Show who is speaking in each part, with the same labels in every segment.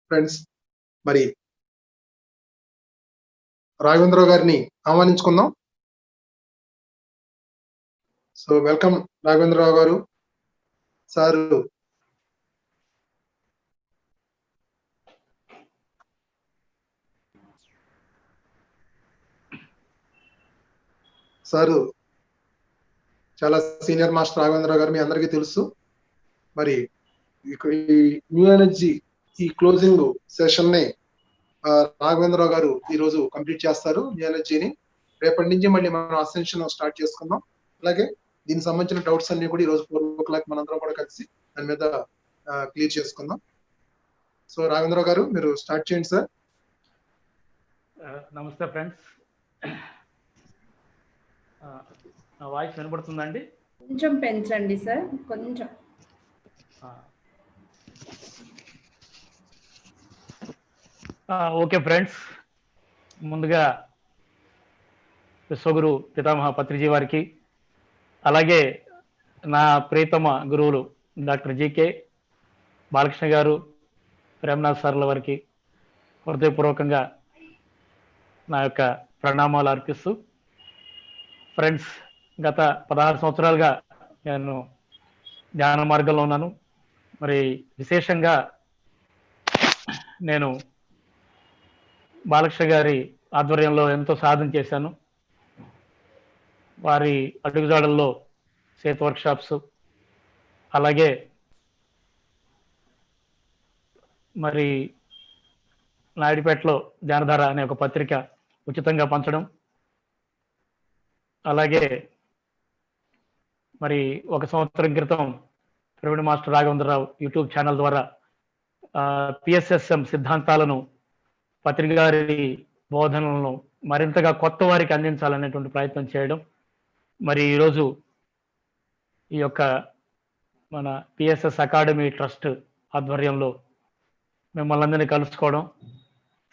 Speaker 1: Friends, మరి రాఘవేంద్రరావు గారిని ఆహ్వానించుకుందాం. So welcome Raghavendra Rao గారు. సారు సారు చాలా సీనియర్ మాస్టర్ రాఘవేంద్రరావు గారు మీ అందరికీ తెలుసు. మరి ఈ న్యూ ఎనర్జీ ఈ క్లోజింగ్ సెషన్ ని రాఘవేంద్రరావు గారు ఈ రోజు కంప్లీట్ చేస్తారు. న్యూ ఎనర్జీని రేపటి నుంచి మళ్ళీ మనం అసెన్షన్ స్టార్ట్ చేసుకుందాం. అలాగే దీనికి సంబంధించిన డౌట్స్ అన్ని కూడా ఈ రోజు 4 o'clock మనందరం కూడా కలిసి దాని మీద క్లియర్ చేసుకుందాం. సో రాఘవేంద్రరావు గారు మీరు స్టార్ట్ చేయండి సార్.
Speaker 2: నమస్తే ఫ్రెండ్స్, నా వాయిస్ వినపడుతుందండి?
Speaker 3: కొంచెం పెంచండి సార్, కొంచెం.
Speaker 2: ఓకే ఫ్రెండ్స్, ముందుగా విశ్వగురు పితామహ పత్రిజీ వారికి, అలాగే నా ప్రియతమ గురువులు డాక్టర్ జీకే బాలకృష్ణ గారు, ప్రేమనాథ్ సార్ల వారికి హృదయపూర్వకంగా నా యొక్క ప్రణామాలు అర్పిస్తూ, ఫ్రెండ్స్, గత 16 సంవత్సరాలుగా నేను ధ్యాన మార్గంలో ఉన్నాను. మరి విశేషంగా నేను బాలకృష్ణ గారి ఆధ్వర్యంలో ఎంతో సాధన చేశాను. వారి అడుగుజాడల్లో సేతు వర్క్షాప్స్, అలాగే మరి నాయుడుపేటలో ధ్యానధార అనే ఒక పత్రిక ఉచితంగా పంచడం, అలాగే మరి 1 సంవత్సరం క్రితం Praveen master Raghavendra Rao YouTube channel ద్వారా పిఎస్ఎస్ఎం సిద్ధాంతాలను, పత్రిక గారి బోధనలను మరింతగా కొత్త వారికి అందించాలనేటువంటి ప్రయత్నం చేయడం, మరి ఈరోజు ఈ యొక్క మన పిఎస్ఎస్ అకాడమీ ట్రస్ట్ ఆధ్వర్యంలో మిమ్మల్ని అందరినీ కలుసుకోవడం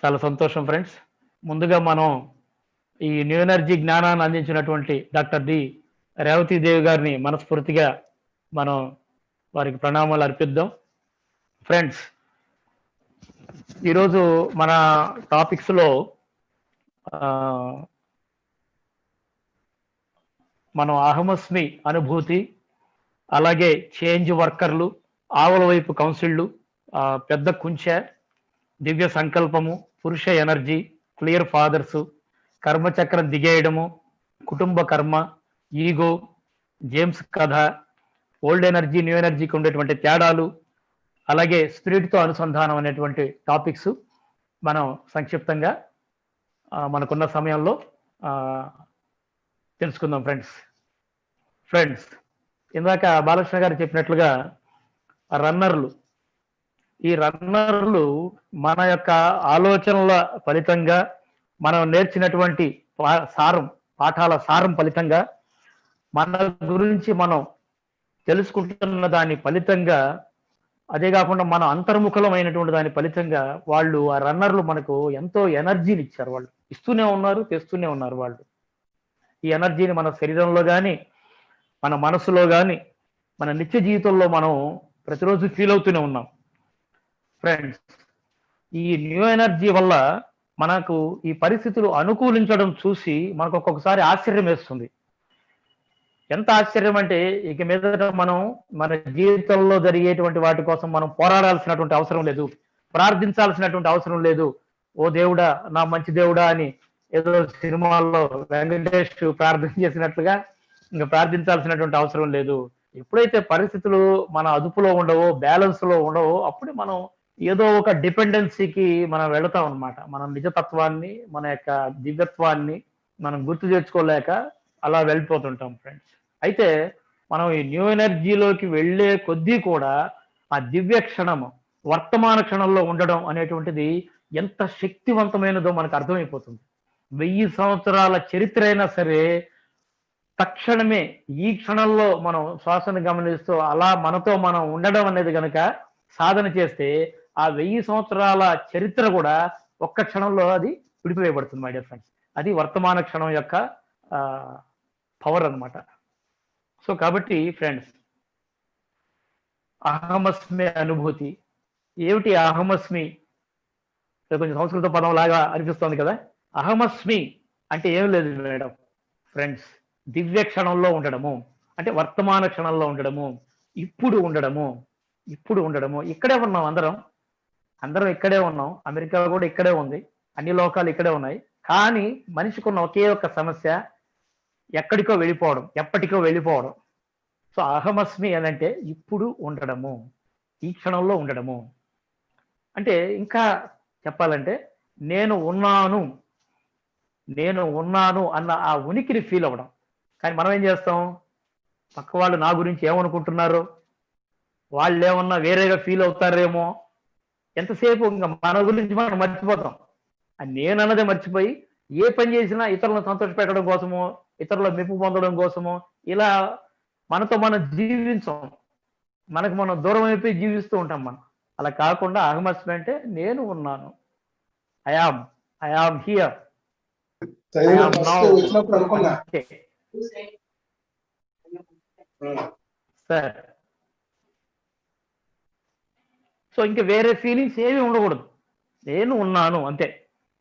Speaker 2: చాలా సంతోషం ఫ్రెండ్స్. ముందుగా మనం ఈ న్యూ ఎనర్జీ జ్ఞానాన్ని అందించినటువంటి డాక్టర్ డి రేవతీదేవి గారిని మనస్ఫూర్తిగా మనం వారికి ప్రణామాలు అర్పిద్దాం. ఫ్రెండ్స్, ఈరోజు మన టాపిక్స్లో మనం అహమస్మి అనుభూతి, అలాగే చేంజ్ వర్కర్లు, ఆవుల వైపు కౌన్సిళ్ళు, పెద్ద కుంచె, దివ్య సంకల్పము, పురుష ఎనర్జీ, క్లియర్ ఫాదర్సు, కర్మచక్రం దిగేయడము, కుటుంబ కర్మ, ఈగో, జేమ్స్ కథ, ఓల్డ్ ఎనర్జీ న్యూ ఎనర్జీకి ఉండేటువంటి తేడాలు, అలాగే స్పిరిట్తో అనుసంధానం అనేటువంటి టాపిక్స్ మనం సంక్షిప్తంగా మనకున్న సమయంలో తెలుసుకుందాం ఫ్రెండ్స్. ఇందాక బాలకృష్ణ గారు చెప్పినట్లుగా రన్నర్లు, ఈ రన్నర్లు మన యొక్క ఆలోచనల ఫలితంగా, మనం నేర్చినటువంటి పాఠాల సారం ఫలితంగా, మన గురించి మనం తెలుసుకుంటున్న దాని ఫలితంగా, అదే కాకుండా మన అంతర్ముఖమైనటువంటి దాని ఫలితంగా వాళ్ళు, ఆ రన్నర్లు మనకు ఎంతో ఎనర్జీని ఇచ్చారు. వాళ్ళు ఇస్తూనే ఉన్నారు, తెస్తూనే ఉన్నారు. వాళ్ళు ఈ ఎనర్జీని మన శరీరంలో కానీ, మన మనసులో కానీ, మన నిత్య జీవితంలో మనం ప్రతిరోజు ఫీల్ అవుతూనే ఉన్నాం. ఫ్రెండ్స్, ఈ న్యూ ఎనర్జీ వల్ల మనకు ఈ పరిస్థితులు అనుకూలించడం చూసి మనకు ఒక్కొక్కసారి ఆశ్చర్యం వేస్తుంది. ఎంత ఆశ్చర్యం అంటే, ఇక మీదట మనం మన జీవితంలో జరిగేటువంటి వాటి కోసం మనం పోరాడాల్సినటువంటి అవసరం లేదు, ప్రార్థించాల్సినటువంటి అవసరం లేదు. ఓ దేవుడా, నా మంచి దేవుడా అని ఏదో సినిమాల్లో వెంకటేష్ ప్రార్థన చేసినట్లుగా ఇంకా ప్రార్థించాల్సినటువంటి అవసరం లేదు. ఎప్పుడైతే పరిస్థితులు మన అదుపులో ఉండవో, బ్యాలెన్స్ లో ఉండవో, అప్పుడు మనం ఏదో ఒక డిపెండెన్సీకి మనం వెళతాం అనమాట. మన నిజతత్వాన్ని, మన యొక్క దివ్యత్వాన్ని మనం గుర్తు తెచ్చుకోలేక అలా వెళ్ళిపోతుంటాం ఫ్రెండ్స్. అయితే మనం ఈ న్యూ ఎనర్జీలోకి వెళ్ళే కొద్దీ కూడా ఆ దివ్య క్షణము, వర్తమాన క్షణంలో ఉండడం అనేటువంటిది ఎంత శక్తివంతమైనదో మనకు అర్థమైపోతుంది. 1000 సంవత్సరాల చరిత్ర అయినా సరే తక్షణమే ఈ క్షణంలో మనం శ్వాసను గమనిస్తూ అలా మనతో మనం ఉండడం అనేది కనుక సాధన చేస్తే ఆ 1000 సంవత్సరాల చరిత్ర కూడా ఒక్క క్షణంలో అది విడిపివేయబడుతుంది మై డియర్ ఫ్రెండ్స్. అది వర్తమాన క్షణం యొక్క పవర్ అన్నమాట. సో కాబట్టి ఫ్రెండ్స్, అహమస్మి అనుభూతి ఏమిటి? అహమస్మి కొంచెం సంస్కృత పదం లాగా అనిపిస్తుంది కదా. అహమస్మి అంటే ఏం లేదు మేడం ఫ్రెండ్స్, దివ్య క్షణంలో ఉండడము, అంటే వర్తమాన క్షణంలో ఉండడము, ఇప్పుడు ఉండడము. ఇప్పుడు ఉండడము, ఇక్కడే ఉన్నాం అందరం ఇక్కడే ఉన్నాం. అమెరికా కూడా ఇక్కడే ఉంది, అన్ని లోకాలు ఇక్కడే ఉన్నాయి. కానీ మనిషికి ఉన్న ఒకే ఒక్క సమస్య, ఎక్కడికో వెళ్ళిపోవడం, ఎప్పటికో వెళ్ళిపోవడం. సో అహమస్మి అని అంటే ఇప్పుడు ఉండడము, ఈ క్షణంలో ఉండడము. అంటే ఇంకా చెప్పాలంటే నేను ఉన్నాను అన్న ఆ ఉనికిని ఫీల్ అవ్వడం. కానీ మనం ఏం చేస్తాం, పక్క వాళ్ళు నా గురించి ఏమనుకుంటున్నారు, వాళ్ళు ఏమన్నా వేరేగా ఫీల్ అవుతారేమో, ఎంతసేపు ఇంకా మన గురించి మనం మర్చిపోతాం. నేను అన్నదే మర్చిపోయి ఏ పని చేసినా ఇతరులను సంతోషపెట్టడం కోసమో, ఇతరుల మెప్పు పొందడం కోసమో ఇలా మనతో మనం జీవించాం, మనకు మనం దూరం అయిపోయి జీవిస్తూ ఉంటాం మనం. అలా కాకుండా అహమస్మి అంటే నేను ఉన్నాను, ఐఆమ్ హియర్,
Speaker 1: వచ్చినప్పుడు అనుకున్నా
Speaker 2: సార్. సో ఇంకా వేరే ఫీలింగ్స్ ఏమి ఉండకూడదు, నేను ఉన్నాను అంతే.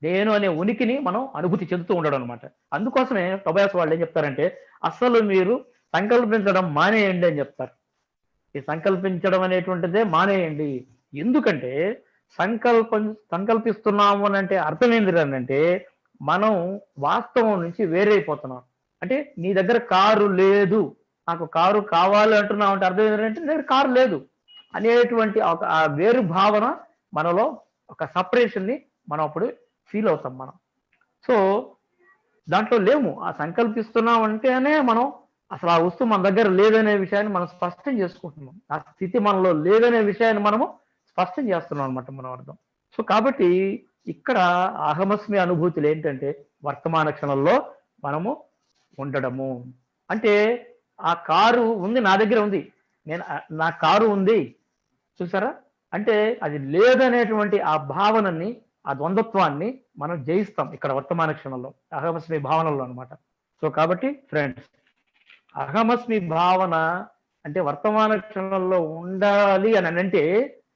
Speaker 2: నేను అనే ఉనికిని మనం అనుభూతి చెందుతూ ఉండడం అనమాట. అందుకోసమే టొబాస్ వాళ్ళు ఏం చెప్తారంటే, అసలు మీరు సంకల్పించడం మానేయండి అని చెప్తారు. ఈ సంకల్పించడం అనేటువంటిదే మానేయండి. ఎందుకంటే సంకల్పిస్తున్నాము అని అంటే అర్థం ఏంటి అంటే, మనం వాస్తవం నుంచి వేరైపోతున్నాం. అంటే నీ దగ్గర కారు లేదు, నాకు కారు కావాలి అంటున్నావు అంటే అర్థం ఏంటంటే నీ దగ్గర కారు లేదు అనేటువంటి ఆ వేరు భావన మనలో ఒక సపరేషన్ ని మనం అప్పుడు ఫీల్ అవుతాం మనం. సో దాంట్లో లేము. ఆ సంకల్పిస్తున్నాం అంటేనే మనం అసలు ఆ వస్తువు మన దగ్గర లేదనే విషయాన్ని మనం స్పష్టం చేసుకుంటున్నాం. ఆ స్థితి మనలో లేదనే విషయాన్ని మనము స్పష్టం చేస్తున్నాం అనమాట మనం అర్థం. సో కాబట్టి ఇక్కడ అహమస్మి అనుభూతులు ఏంటంటే వర్తమాన క్షణంలో మనము ఉండడము. అంటే ఆ కారు ఉంది, నా దగ్గర ఉంది, నా కారు ఉంది చూసారా, అంటే అది లేదనేటువంటి ఆ భావనని, ఆ ద్వంద్వత్వాన్ని మనం జయిస్తాం ఇక్కడ వర్తమాన క్షణంలో, అహమస్మి భావనలో అనమాట. సో కాబట్టి ఫ్రెండ్స్, అహమస్మి భావన అంటే వర్తమాన క్షణంలో ఉండాలి అని అంటే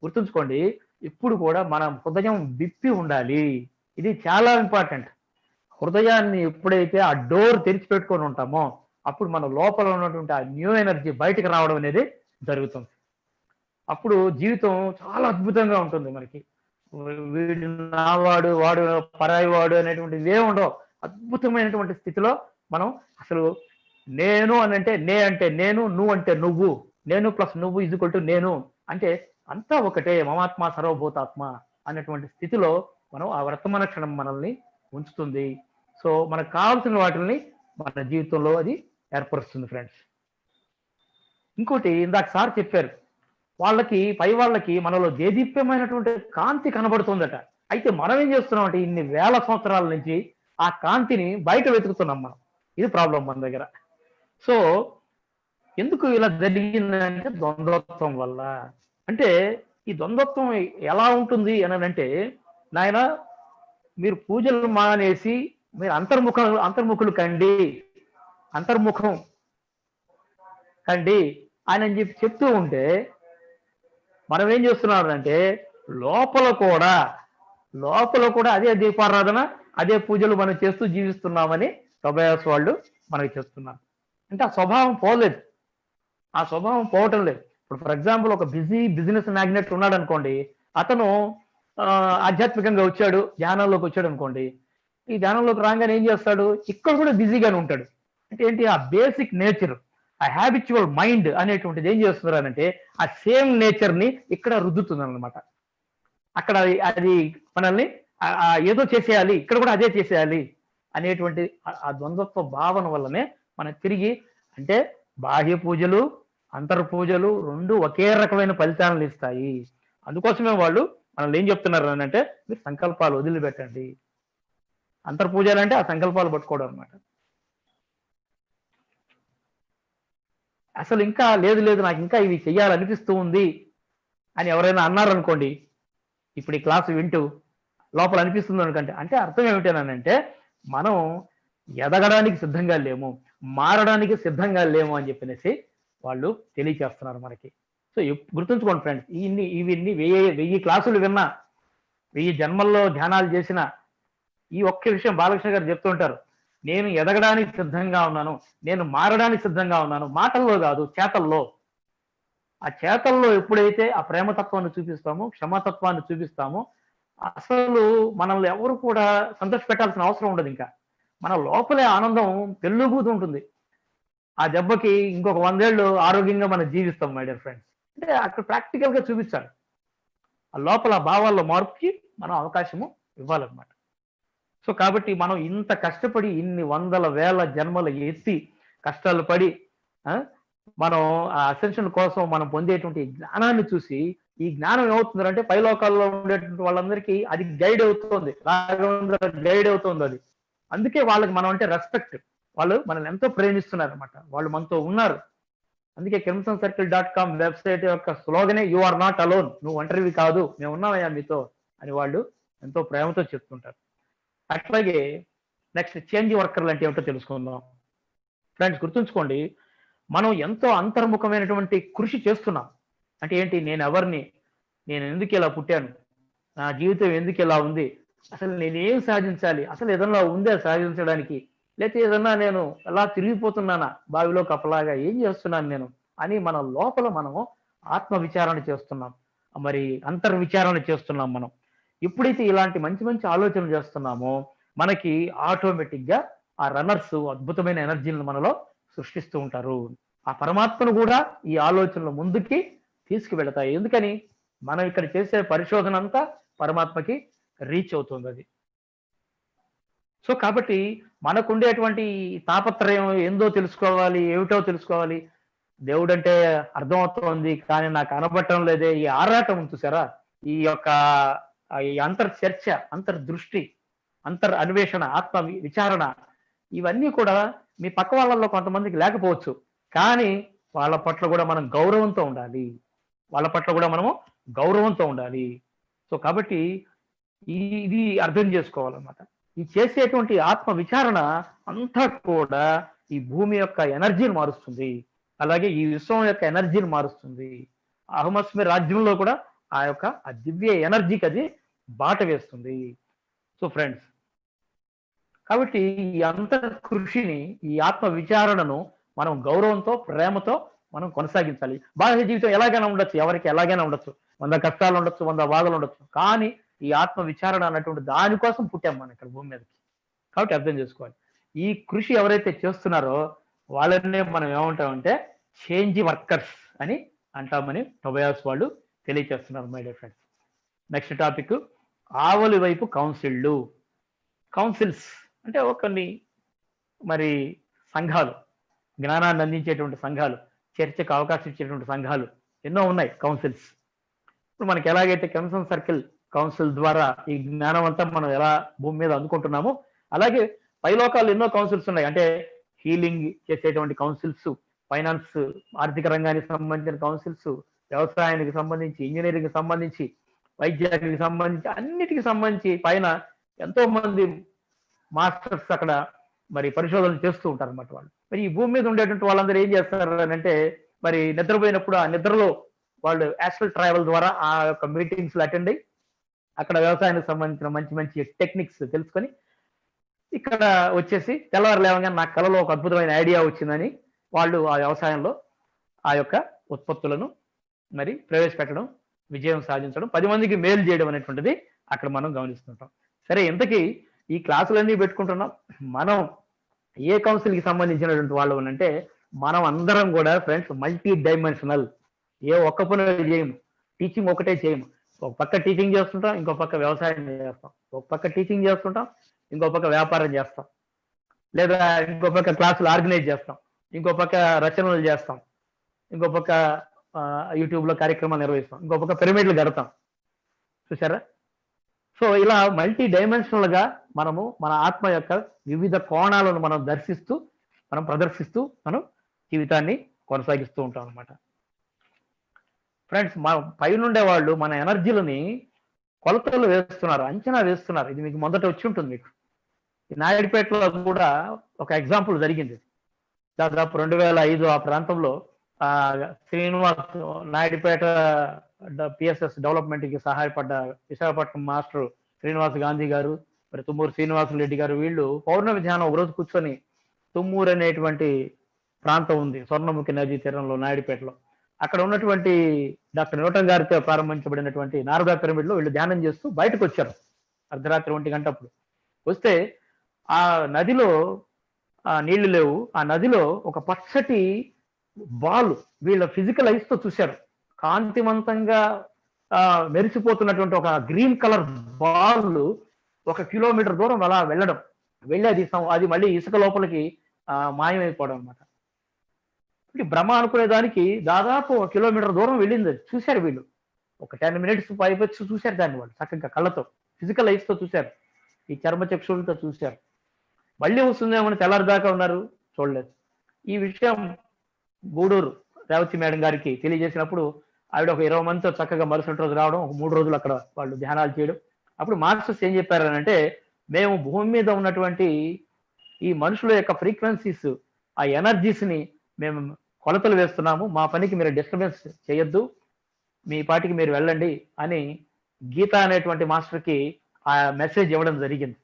Speaker 2: గుర్తుంచుకోండి, ఇప్పుడు కూడా మన హృదయం విప్పి ఉండాలి. ఇది చాలా ఇంపార్టెంట్. హృదయాన్ని ఎప్పుడైతే ఆ డోర్ తెరిచిపెట్టుకొని ఉంటామో అప్పుడు మన లోపల ఉన్నటువంటి ఆ న్యూ ఎనర్జీ బయటకు రావడం అనేది జరుగుతుంది. అప్పుడు జీవితం చాలా అద్భుతంగా ఉంటుంది. మనకి వీడు నావాడు, వాడు పరాయి వాడు అనేటువంటివి ఏమి ఉండవు. అద్భుతమైనటువంటి స్థితిలో మనం అసలు నేను అని అంటే నేను, నువ్వు అంటే నువ్వు, నేను ప్లస్ నువ్వు ఈజ్వల్ టు నేను, అంటే అంతా ఒకటే, మమాత్మ సర్వభూతాత్మ అనేటువంటి స్థితిలో మనం ఆ వర్తమాన క్షణం మనల్ని ఉంచుతుంది. సో మనకు కావాల్సిన వాటిని మన జీవితంలో అది ఏర్పరుస్తుంది ఫ్రెండ్స్. ఇంకోటి ఇందాక సార్ చెప్పారు, పై వాళ్ళకి మనలో దేదీప్యమైనటువంటి కాంతి కనబడుతుందట. అయితే మనం ఏం చేస్తున్నాం అంటే ఇన్ని వేల సంవత్సరాల నుంచి ఆ కాంతిని బయట వెతుకుతున్నాం మనం. ఇది ప్రాబ్లం మన దగ్గర. సో ఎందుకు ఇలా జరిగిందంటే ద్వంద్వత్వం వల్ల. అంటే ఈ ద్వంద్వత్వం ఎలా ఉంటుంది అని అంటే, నాయన మీరు పూజలు మానేసి మీరు అంతర్ముఖులు అంతర్ముఖం కండి అని చెప్తూ ఉంటే మనం ఏం చేస్తున్నారంటే లోపల కూడా అదే దీపారాధన, అదే పూజలు మనం చేస్తూ జీవిస్తున్నామని టొబాస్ వాళ్ళు మనకి చేస్తున్నారు. అంటే ఆ స్వభావం పోలేదు, ఆ స్వభావం పోవటం లేదు. ఇప్పుడు ఫర్ ఎగ్జాంపుల్ ఒక బిజినెస్ మ్యాగ్నెట్ ఉన్నాడు అనుకోండి, అతను ఆధ్యాత్మికంగా వచ్చాడు, ధ్యానంలోకి వచ్చాడు అనుకోండి, ఈ ధ్యానంలోకి రాగానే ఏం చేస్తాడు, ఇక్కడ కూడా బిజీగానే ఉంటాడు. అంటే ఏంటి, ఆ బేసిక్ నేచర్, ఆ హ్యాబిచువల్ మైండ్ అనేటువంటిది ఏం చేస్తున్నారంటే ఆ సేమ్ నేచర్ ని ఇక్కడ రుద్దుతుంది అనమాట. అక్కడ అది మనల్ని ఏదో చేసేయాలి, ఇక్కడ కూడా అదే చేసేయాలి అనేటువంటి ఆ ద్వంద్వత్వ భావన వల్లనే మనం తిరిగి అంటే బాహ్య పూజలు అంతర్ పూజలు రెండు ఒకే రకమైన ఫలితాలను ఇస్తాయి. అందుకోసమే వాళ్ళు మనల్ని ఏం చెప్తున్నారు అని అంటే, మీరు సంకల్పాలు వదిలిపెట్టండి. అంతర్పూజలు అంటే ఆ సంకల్పాలు పట్టుకోవడం అనమాట. అసలు ఇంకా లేదు నాకు ఇంకా ఇవి చెయ్యాలనిపిస్తూ ఉంది అని ఎవరైనా అన్నారనుకోండి, ఇప్పుడు ఈ క్లాసు వింటూ లోపల అనిపిస్తుంది అనుకంటే, అంటే అర్థం ఏమిటనంటే మనం ఎదగడానికి సిద్ధంగా లేము, మారడానికి సిద్ధంగా లేము అని చెప్పనేసి వాళ్ళు తెలియచేస్తున్నారు మనకి. సో గుర్తుంచుకోండి ఫ్రెండ్స్, ఇవన్నీ 1000 క్లాసులు విన్నా 1000 జన్మల్లో ధ్యానాలు చేసిన ఈ ఒక్క విషయం బాలకృష్ణ గారు చెప్తూ ఉంటారు. నేను ఎదగడానికి సిద్ధంగా ఉన్నాను, నేను మారడానికి సిద్ధంగా ఉన్నాను, మాటల్లో కాదు చేతల్లో. ఆ చేతల్లో ఎప్పుడైతే ఆ ప్రేమతత్వాన్ని చూపిస్తామో, క్షమాతత్వాన్ని చూపిస్తామో, అసలు మనల్ని ఎవరు కూడా సంతోష పెట్టాల్సిన అవసరం ఉండదు. ఇంకా మన లోపలే ఆనందం పెళ్ళుబూతూ ఉంటుంది. ఆ దెబ్బకి ఇంకొక 100 ఏళ్ళు ఆరోగ్యంగా మనం జీవిస్తాం మై డియర్ ఫ్రెండ్స్. అంటే అక్కడ ప్రాక్టికల్ గా చూపించాలి. ఆ లోపల భావాల్లో మార్పుకి మనం అవకాశము ఇవ్వాలన్నమాట. సో కాబట్టి మనం ఇంత కష్టపడి ఇన్ని వందల వేల జన్మలు ఎత్తి కష్టాలు పడి మనం ఆ అసెన్షన్ కోసం మనం పొందేటువంటి జ్ఞానాన్ని చూసి, ఈ జ్ఞానం ఏమవుతుందంటే పైలోకాల్లో ఉండేటువంటి వాళ్ళందరికీ అది గైడ్ అవుతుంది, రాఘవేంద్ర గైడ్ అవుతుంది అది. అందుకే వాళ్ళకి మనం అంటే రెస్పెక్ట్. వాళ్ళు మనల్ని ఎంతో ప్రేమిస్తున్నారు అనమాట, వాళ్ళు మనతో ఉన్నారు. అందుకే crimsoncircle.com వెబ్సైట్ యొక్క స్లోగనే యు ఆర్ నాట్ అలోన్, నువ్వు ఒంటరివి కాదు, మేము ఉన్నామయ్యా మీతో అని వాళ్ళు ఎంతో ప్రేమతో చెప్తుంటారు. అట్లాగే నెక్స్ట్ చేంజ్ వర్కర్లు అంటే ఏమిటో తెలుసుకుందాం. ఫ్రెండ్స్ గుర్తుంచుకోండి, మనం ఎంతో అంతర్ముఖమైనటువంటి కృషి చేస్తున్నాం. అంటే ఏంటి, నేను ఎవరిని, నేను ఎందుకు ఇలా పుట్టాను, నా జీవితం ఎందుకు ఇలా ఉంది, అసలు నేనేం సాధించాలి, అసలు ఏదన్నా ఉందే సాధించడానికి, లేకపోతే ఏదన్నా నేను ఎలా తిరిగిపోతున్నానా బావిలో కప్పలాగా, ఏం చేస్తున్నాను నేను అని మన లోపల మనము ఆత్మ విచారణ చేస్తున్నాం, మరి అంతర్విచారణ చేస్తున్నాం. మనం ఎప్పుడైతే ఇలాంటి మంచి మంచి ఆలోచనలు చేస్తున్నామో మనకి ఆటోమేటిక్ గా ఆ రన్నర్స్ అద్భుతమైన ఎనర్జీలను మనలో సృష్టిస్తూ ఉంటారు. ఆ పరమాత్మను కూడా ఈ ఆలోచనలు ముందుకి తీసుకువెళతాయి. ఎందుకని, మనం ఇక్కడ చేసే పరిశోధన అంతా పరమాత్మకి రీచ్ అవుతుంది అది. సో కాబట్టి మనకుండేటువంటి తాపత్రయం ఏందో తెలుసుకోవాలి, ఏమిటో తెలుసుకోవాలి, దేవుడు అంటే అర్థమవుతోంది కానీ నాకు కనబడటం లేదే, ఈ ఆరాటం ఉంది చూసారా, ఈ యొక్క ఈ అంతర్చర్చ, అంతర్దృష్టి, అంతర్ అన్వేషణ, ఆత్మ విచారణ, ఇవన్నీ కూడా మీ పక్క వాళ్ళల్లో కొంతమందికి లేకపోవచ్చు. కానీ వాళ్ళ పట్ల కూడా మనం గౌరవంతో ఉండాలి, వాళ్ళ పట్ల కూడా మనము గౌరవంతో ఉండాలి. సో కాబట్టి ఇది అర్థం చేసుకోవాలన్నమాట. ఈ చేసేటువంటి ఆత్మ విచారణ అంతా కూడా ఈ భూమి యొక్క ఎనర్జీని మారుస్తుంది, అలాగే ఈ విశ్వం యొక్క ఎనర్జీని మారుస్తుంది. అహమస్మి రాజ్యంలో కూడా ఆ యొక్క ఆ దివ్య ఎనర్జీకి అది బాట వేస్తుంది. సో ఫ్రెండ్స్, కాబట్టి ఈ అంతర్ కృషిని, ఈ ఆత్మ విచారణను మనం గౌరవంతో, ప్రేమతో మనం కొనసాగించాలి. బాహ్య జీవితం ఎలాగైనా ఉండొచ్చు, ఎవరికి ఎలాగైనా ఉండొచ్చు, 100 కష్టాలు ఉండొచ్చు, 100 బాధలు ఉండొచ్చు, కానీ ఈ ఆత్మ విచారణ అన్నటువంటి దానికోసం పుట్టాం మనం ఇక్కడ భూమి మీదకి. కాబట్టి అర్థం చేసుకోవాలి, ఈ కృషి ఎవరైతే చేస్తున్నారో వాళ్ళనే మనం ఏమంటామంటే చేంజ్ వర్కర్స్ అని అంటామని టొబయాస్ వాళ్ళు తెలియచేస్తున్నారు my dear friends. Next topic, ఆవలి వైపు కౌన్సిళ్ళు. కౌన్సిల్స్ అంటే కొన్ని మరి సంఘాలు, జ్ఞానాన్ని అందించేటువంటి సంఘాలు, చర్చకు అవకాశం ఇచ్చేటువంటి సంఘాలు ఎన్నో ఉన్నాయి కౌన్సిల్స్. ఇప్పుడు మనకి ఎలాగైతే క్రిమ్సన్ సర్కిల్ కౌన్సిల్ ద్వారా ఈ జ్ఞానం అంతా మనం ఎలా భూమి మీద అందుకుంటున్నామో, అలాగే పైలోకాలు ఎన్నో కౌన్సిల్స్ ఉన్నాయి. అంటే హీలింగ్ చేసేటువంటి కౌన్సిల్స్, ఫైనాన్స్ ఆర్థిక రంగానికి సంబంధించిన కౌన్సిల్స్, వ్యవసాయానికి సంబంధించి, ఇంజనీరింగ్ సంబంధించి, వైద్యానికి సంబంధించి, అన్నిటికి సంబంధించి పైన ఎంతో మంది మాస్టర్స్ అక్కడ మరి పరిశోధనలు చేస్తూ ఉంటారు అన్నమాట వాళ్ళు. మరి ఈ భూమి మీద ఉండేటువంటి వాళ్ళందరూ ఏం చేస్తారు అని అంటే, మరి నిద్రపోయినప్పుడు ఆ నిద్రలో వాళ్ళు యాస్ట్రల్ ట్రావెల్ ద్వారా ఆ యొక్క మీటింగ్స్ అటెండ్ అయ్యి అక్కడ వ్యవసాయానికి సంబంధించిన మంచి మంచి టెక్నిక్స్ తెలుసుకొని ఇక్కడ వచ్చేసి తెల్లవారు లేవగానే నాకు కలలో ఒక అద్భుతమైన ఐడియా వచ్చిందని వాళ్ళు ఆ వ్యవసాయంలో ఆ యొక్క ఉత్పత్తులను మరి ప్రవేశపెట్టడం, విజయం సాధించడం, 10 మందికి మేలు చేయడం అనేటువంటిది అక్కడ మనం గమనిస్తుంటాం. సరే, ఇంతకీ ఈ క్లాసులన్నీ పెట్టుకుంటున్నాం, మనం ఏ కౌన్సిల్కి సంబంధించినటువంటి వాళ్ళు అంటే మనం అందరం కూడా ఫ్రెండ్స్ మల్టీ డైమెన్షనల్. ఏ ఒక్క పని చేయము, టీచింగ్ ఒకటే చేయము. ఒక పక్క టీచింగ్ చేస్తుంటాం, ఇంకో పక్క వ్యవసాయం చేస్తాం, ఒక పక్క టీచింగ్ చేస్తుంటాం, ఇంకో పక్క వ్యాపారం చేస్తాం, లేదా ఇంకో పక్క క్లాసులు ఆర్గనైజ్ చేస్తాం, ఇంకో పక్క రచనలు చేస్తాం, ఇంకో పక్క యూట్యూబ్లో కార్యక్రమాలు నిర్వహిస్తాం, ఇంకో పక్క పిరమిడ్లు కడతాం. చూసారా? సో ఇలా మల్టీ డైమెన్షనల్ గా మనము మన ఆత్మ యొక్క వివిధ కోణాలను మనం దర్శిస్తూ, మనం ప్రదర్శిస్తూ మనం జీవితాన్ని కొనసాగిస్తూ ఉంటాం అనమాట. ఫ్రెండ్స్, మన పైనుండే వాళ్ళు మన ఎనర్జీలని కొలతలు వేస్తున్నారు, అంచనా వేస్తున్నారు. ఇది మీకు మొదట వచ్చి ఉంటుంది. మీకు నాయుడుపేటలో కూడా ఒక ఎగ్జాంపుల్ జరిగింది. దాదాపు 2005 ఆ ప్రాంతంలో శ్రీనివాస్ నాయుడుపేట పిఎస్ఎస్ డెవలప్మెంట్కి సహాయపడ్డ విశాఖపట్నం మాస్టర్ శ్రీనివాస్ గాంధీ గారు, మరి తుమ్మూరు శ్రీనివాసులు రెడ్డి గారు, వీళ్ళు పౌర్ణమి ధ్యానం ఒకరోజు కూర్చొని తుమ్మూరు అనేటువంటి ప్రాంతం ఉంది స్వర్ణముఖి నదీ తీరంలో నాయుడుపేటలో, అక్కడ ఉన్నటువంటి డాక్టర్ న్యూటన్ గారితో ప్రారంభించబడినటువంటి నారదా పిరమిడ్లో వీళ్ళు ధ్యానం చేస్తూ బయటకు వచ్చారు అర్ధరాత్రి 1 గంట అప్పుడు. వస్తే ఆ నదిలో ఆ నీళ్లు లేవు, ఆ నదిలో ఒక పచ్చటి బాల్ వీళ్ళ ఫిజికల్ ఐస్ తో చూశారు, కాంతివంతంగా మెరిసిపోతున్నటువంటి ఒక గ్రీన్ కలర్ బాల్ 1 కిలోమీటర్ దూరం అలా వెళ్ళడం, వెళ్ళి అది మళ్ళీ ఇసుక లోపలికి మాయమైపోవడం అనమాట. భ్రమ అనుకునేదానికి దాదాపు 1 కిలోమీటర్ దూరం వెళ్ళింది, చూశారు వీళ్ళు. ఒక 10 మినిట్స్ పైపొచ్చి చూశారు దాన్ని వాళ్ళు చక్కగా కళ్ళతో, ఫిజికల్ ఐస్ తో చూశారు, ఈ చర్మ చక్షులతో చూశారు. మళ్ళీ వస్తుందేమో తెల్లారి దాకా ఉన్నారు, చూడలేదు. ఈ విషయం గూడూరు రేవతి మేడం గారికి తెలియజేసినప్పుడు ఆవిడ ఒక 20 మందితో చక్కగా మరుసటి రోజు రావడం, ఒక 3 రోజులు అక్కడ వాళ్ళు ధ్యానాలు చేయడం. అప్పుడు మాస్టర్స్ ఏం చెప్పారనంటే, మేము భూమి మీద ఉన్నటువంటి ఈ మనుషుల యొక్క ఫ్రీక్వెన్సీస్, ఆ ఎనర్జీస్ ని మేము కొలతలు వేస్తున్నాము, మా పనికి మీరు డిస్టర్బెన్స్ చేయొద్దు, మీ పాటికి మీరు వెళ్ళండి అని గీత అనేటువంటి మాస్టర్కి ఆ మెసేజ్ ఇవ్వడం జరిగింది.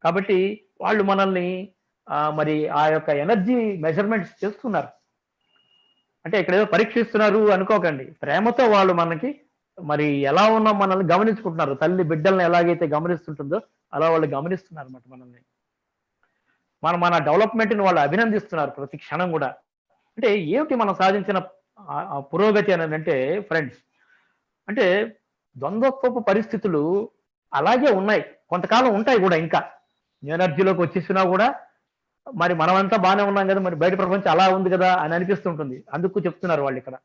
Speaker 2: కాబట్టి వాళ్ళు మనల్ని మరి ఆ యొక్క ఎనర్జీ మెజర్మెంట్స్ చేస్తున్నారు. అంటే ఇక్కడ ఏదో పరీక్షిస్తున్నారు అనుకోకండి, ప్రేమతో వాళ్ళు మనకి మరి ఎలా ఉన్నాం మనల్ని గమనించుకుంటున్నారు. తల్లి బిడ్డల్ని ఎలాగైతే గమనిస్తుంటుందో అలా వాళ్ళు గమనిస్తున్నారు అన్నమాట మనల్ని. మన డెవలప్మెంట్ని వాళ్ళు అభినందిస్తున్నారు ప్రతి క్షణం కూడా. అంటే ఏమిటి మనం సాధించిన పురోగతి అని అంటే ఫ్రెండ్స్, అంటే ద్వంద్వత్వపు పరిస్థితులు అలాగే ఉన్నాయి, కొంతకాలం ఉంటాయి కూడా. ఇంకా ఎనర్జీలోకి వచ్చేసినా కూడా మరి మనమంతా బాగానే ఉన్నాం కదా, మరి బయట ప్రపంచం అలా ఉంది కదా అని అనిపిస్తుంటుంది. అందుకు చెప్తున్నారు వాళ్ళు ఇక్కడ,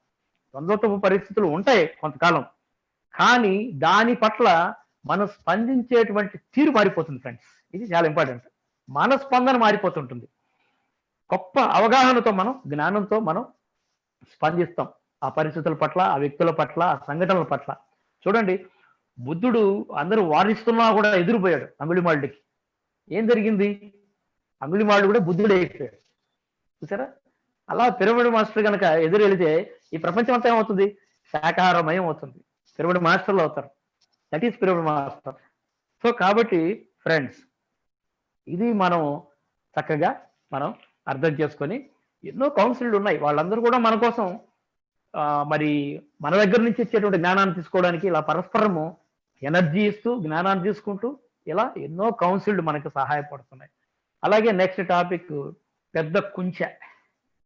Speaker 2: ద్వంద్వత్వపు పరిస్థితులు ఉంటాయి కొంతకాలం, కానీ దాని పట్ల మనం స్పందించేటువంటి తీరు మారిపోతుంది ఫ్రెండ్స్. ఇది చాలా ఇంపార్టెంట్. మన స్పందన మారిపోతుంటుంది. గొప్ప అవగాహనతో మనం, జ్ఞానంతో మనం స్పందిస్తాం ఆ పరిస్థితుల పట్ల, ఆ వ్యక్తుల పట్ల, ఆ సంఘటనల పట్ల. చూడండి, బుద్ధుడు అందరూ వారిస్తున్నా కూడా ఎదురుపోయాడు అంగుళిమాలుడికి. ఏం జరిగింది? అంగుళిమాలుడు కూడా బుద్ధుడు అయిపోయాడు. చూసారా? అలా పిరమిడ్ మాస్టర్ కనుక ఎదురు వెళితే ఈ ప్రపంచం అంతా ఏమవుతుంది? శాకాహారమయం అవుతుంది. పిరమిడ్ మాస్టర్లు అవుతారు. That is pyramid master. So కాబట్టి ఫ్రెండ్స్, ఇది మనం చక్కగా మనం అర్థం చేసుకొని, ఎన్నో కౌన్సిల్లు ఉన్నాయి, వాళ్ళందరూ కూడా మన కోసం మరి మన దగ్గర నుంచి ఇచ్చేటువంటి జ్ఞానాన్ని తీసుకోవడానికి ఇలా పరస్పరము ఎనర్జీ ఇస్తూ జ్ఞానాన్ని తీసుకుంటూ ఇలా ఎన్నో కౌన్సిల్లు మనకు సహాయపడుతున్నాయి. అలాగే నెక్స్ట్ టాపిక్ పెద్ద కుంచె.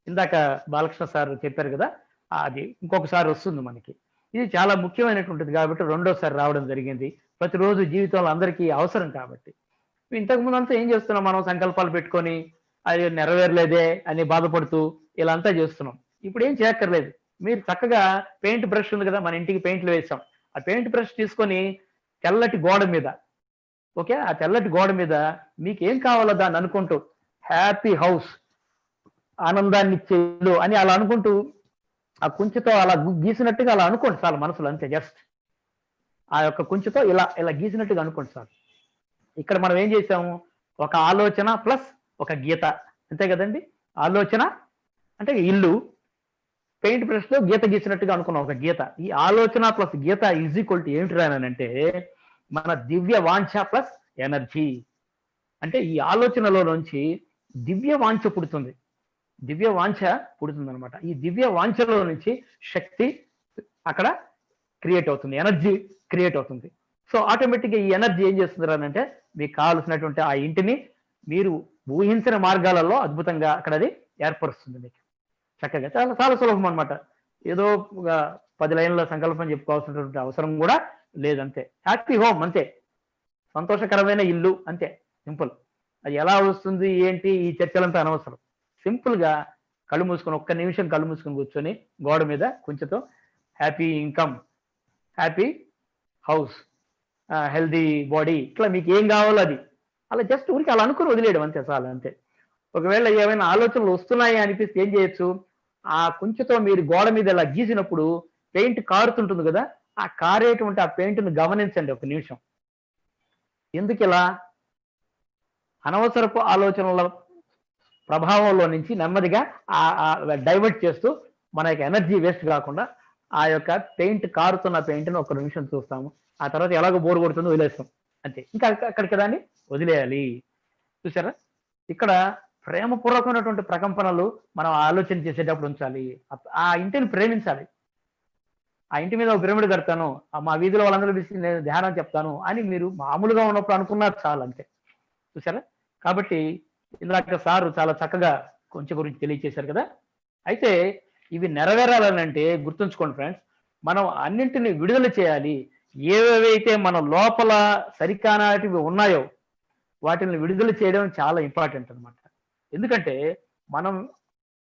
Speaker 2: ఇందాక బాలకృష్ణ సార్ చెప్పారు కదా, అది ఇంకొకసారి వస్తుంది మనకి. ఇది చాలా ముఖ్యమైనటువంటిది కాబట్టి రెండోసారి రావడం జరిగింది. ప్రతిరోజు జీవితంలో అందరికీ అవసరం కాబట్టి. ఇంతకుముందు అంతా ఏం చేస్తున్నాం, మనం సంకల్పాలు పెట్టుకొని అది నెరవేరలేదే అని బాధపడుతూ ఇలా అంతా చేస్తున్నాం. ఇప్పుడు ఏం చేయక్కర్లేదు. మీరు చక్కగా పెయింట్ బ్రష్ ఉంది కదా, మన ఇంటికి పెయింట్లు వేసాం, ఆ పెయింట్ బ్రష్ తీసుకొని తెల్లటి గోడ మీద, ఓకే, ఆ తెల్లటి గోడ మీద మీకు ఏం కావాలో దాన్ని అనుకుంటూ, హ్యాపీ హౌస్, ఆనందాన్ని ఇచ్చేది అని అలా అనుకుంటూ ఆ కుంచెతో అలా గీసినట్టుగా అలా అనుకోండి చాలు మనసులో, అంతే. జస్ట్ ఆ యొక్క కుంచెతో ఇలా ఇలా గీసినట్టుగా అనుకోండి చాలు. ఇక్కడ మనం ఏం చేసాము, ఒక ఆలోచన ప్లస్ ఒక గీత, అంతే కదండి. ఆలోచన అంటే ఇల్లు, పెయింట్ బ్రష్ లో గీత గీసినట్టుగా అనుకున్నాం ఒక గీత. ఈ ఆలోచన ప్లస్ గీత ఈజ్ ఈక్వల్ టు ఏమిటి రానంటే మన దివ్య వాంఛ ప్లస్ ఎనర్జీ. అంటే ఈ ఆలోచనలో నుంచి దివ్య వాంఛ పుడుతుంది, దివ్య వాంఛ పుడుతుంది అనమాట. ఈ దివ్య వాంఛలో నుంచి శక్తి అక్కడ క్రియేట్ అవుతుంది, ఎనర్జీ క్రియేట్ అవుతుంది. సో ఆటోమేటిక్గా ఈ ఎనర్జీ ఏం చేస్తుంది అంటే మీకు కావాల్సినటువంటి ఆ ఇంటిని మీరు ఊహించిన మార్గాలలో అద్భుతంగా అక్కడ అది ఏర్పరుస్తుంది మీకు చక్కగా. చాలా చాలా సులభం అనమాట. ఏదో 10 లైన్ల సంకల్పం చెప్పుకోవాల్సినటువంటి అవసరం కూడా లేదంతే. హ్యాపీ హోమ్ అంతే, సంతోషకరమైన ఇల్లు అంతే, సింపుల్. అది ఎలా వస్తుంది ఏంటి ఈ చర్చలంతా అనవసరం. సింపుల్ గా కళ్ళు మూసుకొని, ఒక్క నిమిషం కళ్ళు మూసుకొని కూర్చొని గోడ మీద కొంచెంతో happy income, happy house, healthy body, ఇట్లా మీకు ఏం కావాలో అది అలా జస్ట్ ఊరికి అలా అనుకుని వదిలేయడం అంతే, చాలు అంతే. ఒకవేళ ఏమైనా ఆలోచనలు వస్తున్నాయి అనిపిస్తే ఏం చేయొచ్చు, ఆ కుంచెతో మీరు గోడ మీద ఇలా గీసినప్పుడు పెయింట్ కారుతుంటుంది కదా, ఆ కారేటువంటి ఆ పెయింట్ను గమనించండి ఒక నిమిషం. ఎందుకు ఇలా? అనవసరపు ఆలోచనల ప్రభావంలో నుంచి నెమ్మదిగా డైవర్ట్ చేస్తూ మన యొక్క ఎనర్జీ వేస్ట్ కాకుండా ఆ యొక్క పెయింట్ కారుతున్న పెయింట్ని ఒక నిమిషం చూస్తాము. ఆ తర్వాత ఎలాగో బోర్ కొడుతుందో వదిలేస్తాం అంతే. ఇంకా అక్కడికి దాన్ని వదిలేయాలి. చూసారా, ఇక్కడ ప్రేమపూర్వకమైనటువంటి ప్రకంపనలు మనం ఆలోచన చేసేటప్పుడు ఉంచాలి. ఆ ఇంటిని ప్రేమించాలి. ఆ ఇంటి మీద ఒక పిరమిడ్ కడతాను, మా వీధిలో వాళ్ళందరూ పిలిచి నేను ధ్యానం చెప్తాను అని మీరు మామూలుగా ఉన్నప్పుడు అనుకున్నారు చాలు అంతే. చూసారా, కాబట్టి ఇందాక సారు చాలా చక్కగా కొంచెం గురించి తెలియచేశారు కదా. అయితే ఇవి నెరవేరాలనంటే గుర్తుంచుకోండి ఫ్రెండ్స్, మనం అన్నింటినీ విడుదల చేయాలి. ఏవేవైతే మన లోపల సరికానాటివి ఉన్నాయో వాటిని విడుదల చేయడం చాలా ఇంపార్టెంట్ అనమాట. ఎందుకంటే మనం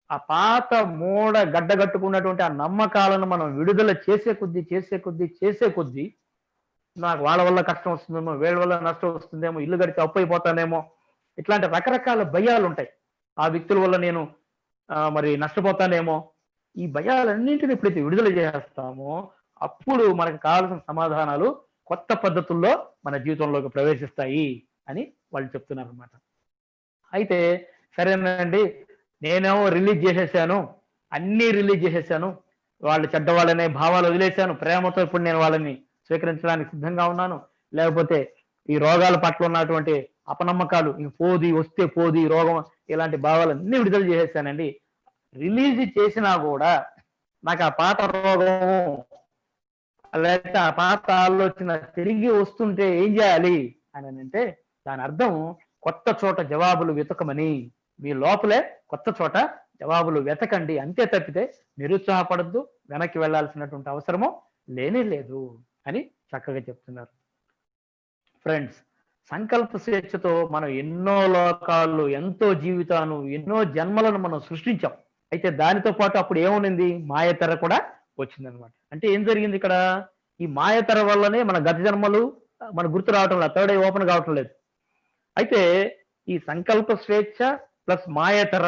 Speaker 2: ఆ పాత మూడ గడ్డగట్టుకున్నటువంటి ఆ నమ్మకాలను మనం విడుదల చేసే కొద్దీ నాకు వాళ్ళ వల్ల కష్టం వస్తుందేమో, వీళ్ళ వల్ల నష్టం వస్తుందేమో, ఇల్లు కడితే అప్పు అయిపోతానేమో, ఇట్లాంటి రకరకాల భయాలు ఉంటాయి. ఆ వ్యక్తుల వల్ల నేను మరి నష్టపోతానేమో, ఈ భయాలన్నింటినీ ఎప్పుడైతే విడుదల చేస్తామో అప్పుడు మనకు కావాల్సిన సమాధానాలు కొత్త పద్ధతుల్లో మన జీవితంలోకి ప్రవేశిస్తాయి అని వాళ్ళు చెప్తున్నారు అనమాట. అయితే సరేనండి, నేనేమో రిలీజ్ చేసేసాను, అన్నీ రిలీజ్ చేసేసాను, వాళ్ళు చెడ్డవాళ్ళనే భావాలు వదిలేశాను, ప్రేమతో ఇప్పుడు నేను వాళ్ళని స్వీకరించడానికి సిద్ధంగా ఉన్నాను, లేకపోతే ఈ రోగాల పట్ల ఉన్నటువంటి అపనమ్మకాలు పోది వస్తే పోది రోగం ఇలాంటి భావాలన్నీ విడుదల చేసేసానండి. రిలీజ్ చేసినా కూడా నాకు ఆ పాత రోగము లేకపోతే ఆ పాత ఆలోచన తిరిగి వస్తుంటే ఏం చేయాలి అని అంటే దాని అర్థం కొత్త చోట జవాబులు వెతకమని. మీ లోపలే కొత్త చోట జవాబులు వెతకండి, అంతే తప్పితే నిరుత్సాహపడద్దు, వెనక్కి వెళ్లాల్సినటువంటి అవసరము లేనే లేదు అని చక్కగా చెప్తున్నారు. ఫ్రెండ్స్, సంకల్ప స్వేచ్ఛతో మనం ఎన్నో లోకాలు, ఎంతో జీవితాలు, ఎన్నో జన్మలను మనం సృష్టించాం. అయితే దానితో పాటు అప్పుడు ఏముంది, మాయతెర కూడా వచ్చిందనమాట. అంటే ఏం జరిగింది ఇక్కడ, ఈ మాయతెర వల్లనే మన గత జన్మలు మన గుర్తు రావటం లేదు, థర్డ్ ఐ ఓపెన్ కావటం లేదు. అయితే ఈ సంకల్ప స్వేచ్ఛ ప్లస్ మాయతెర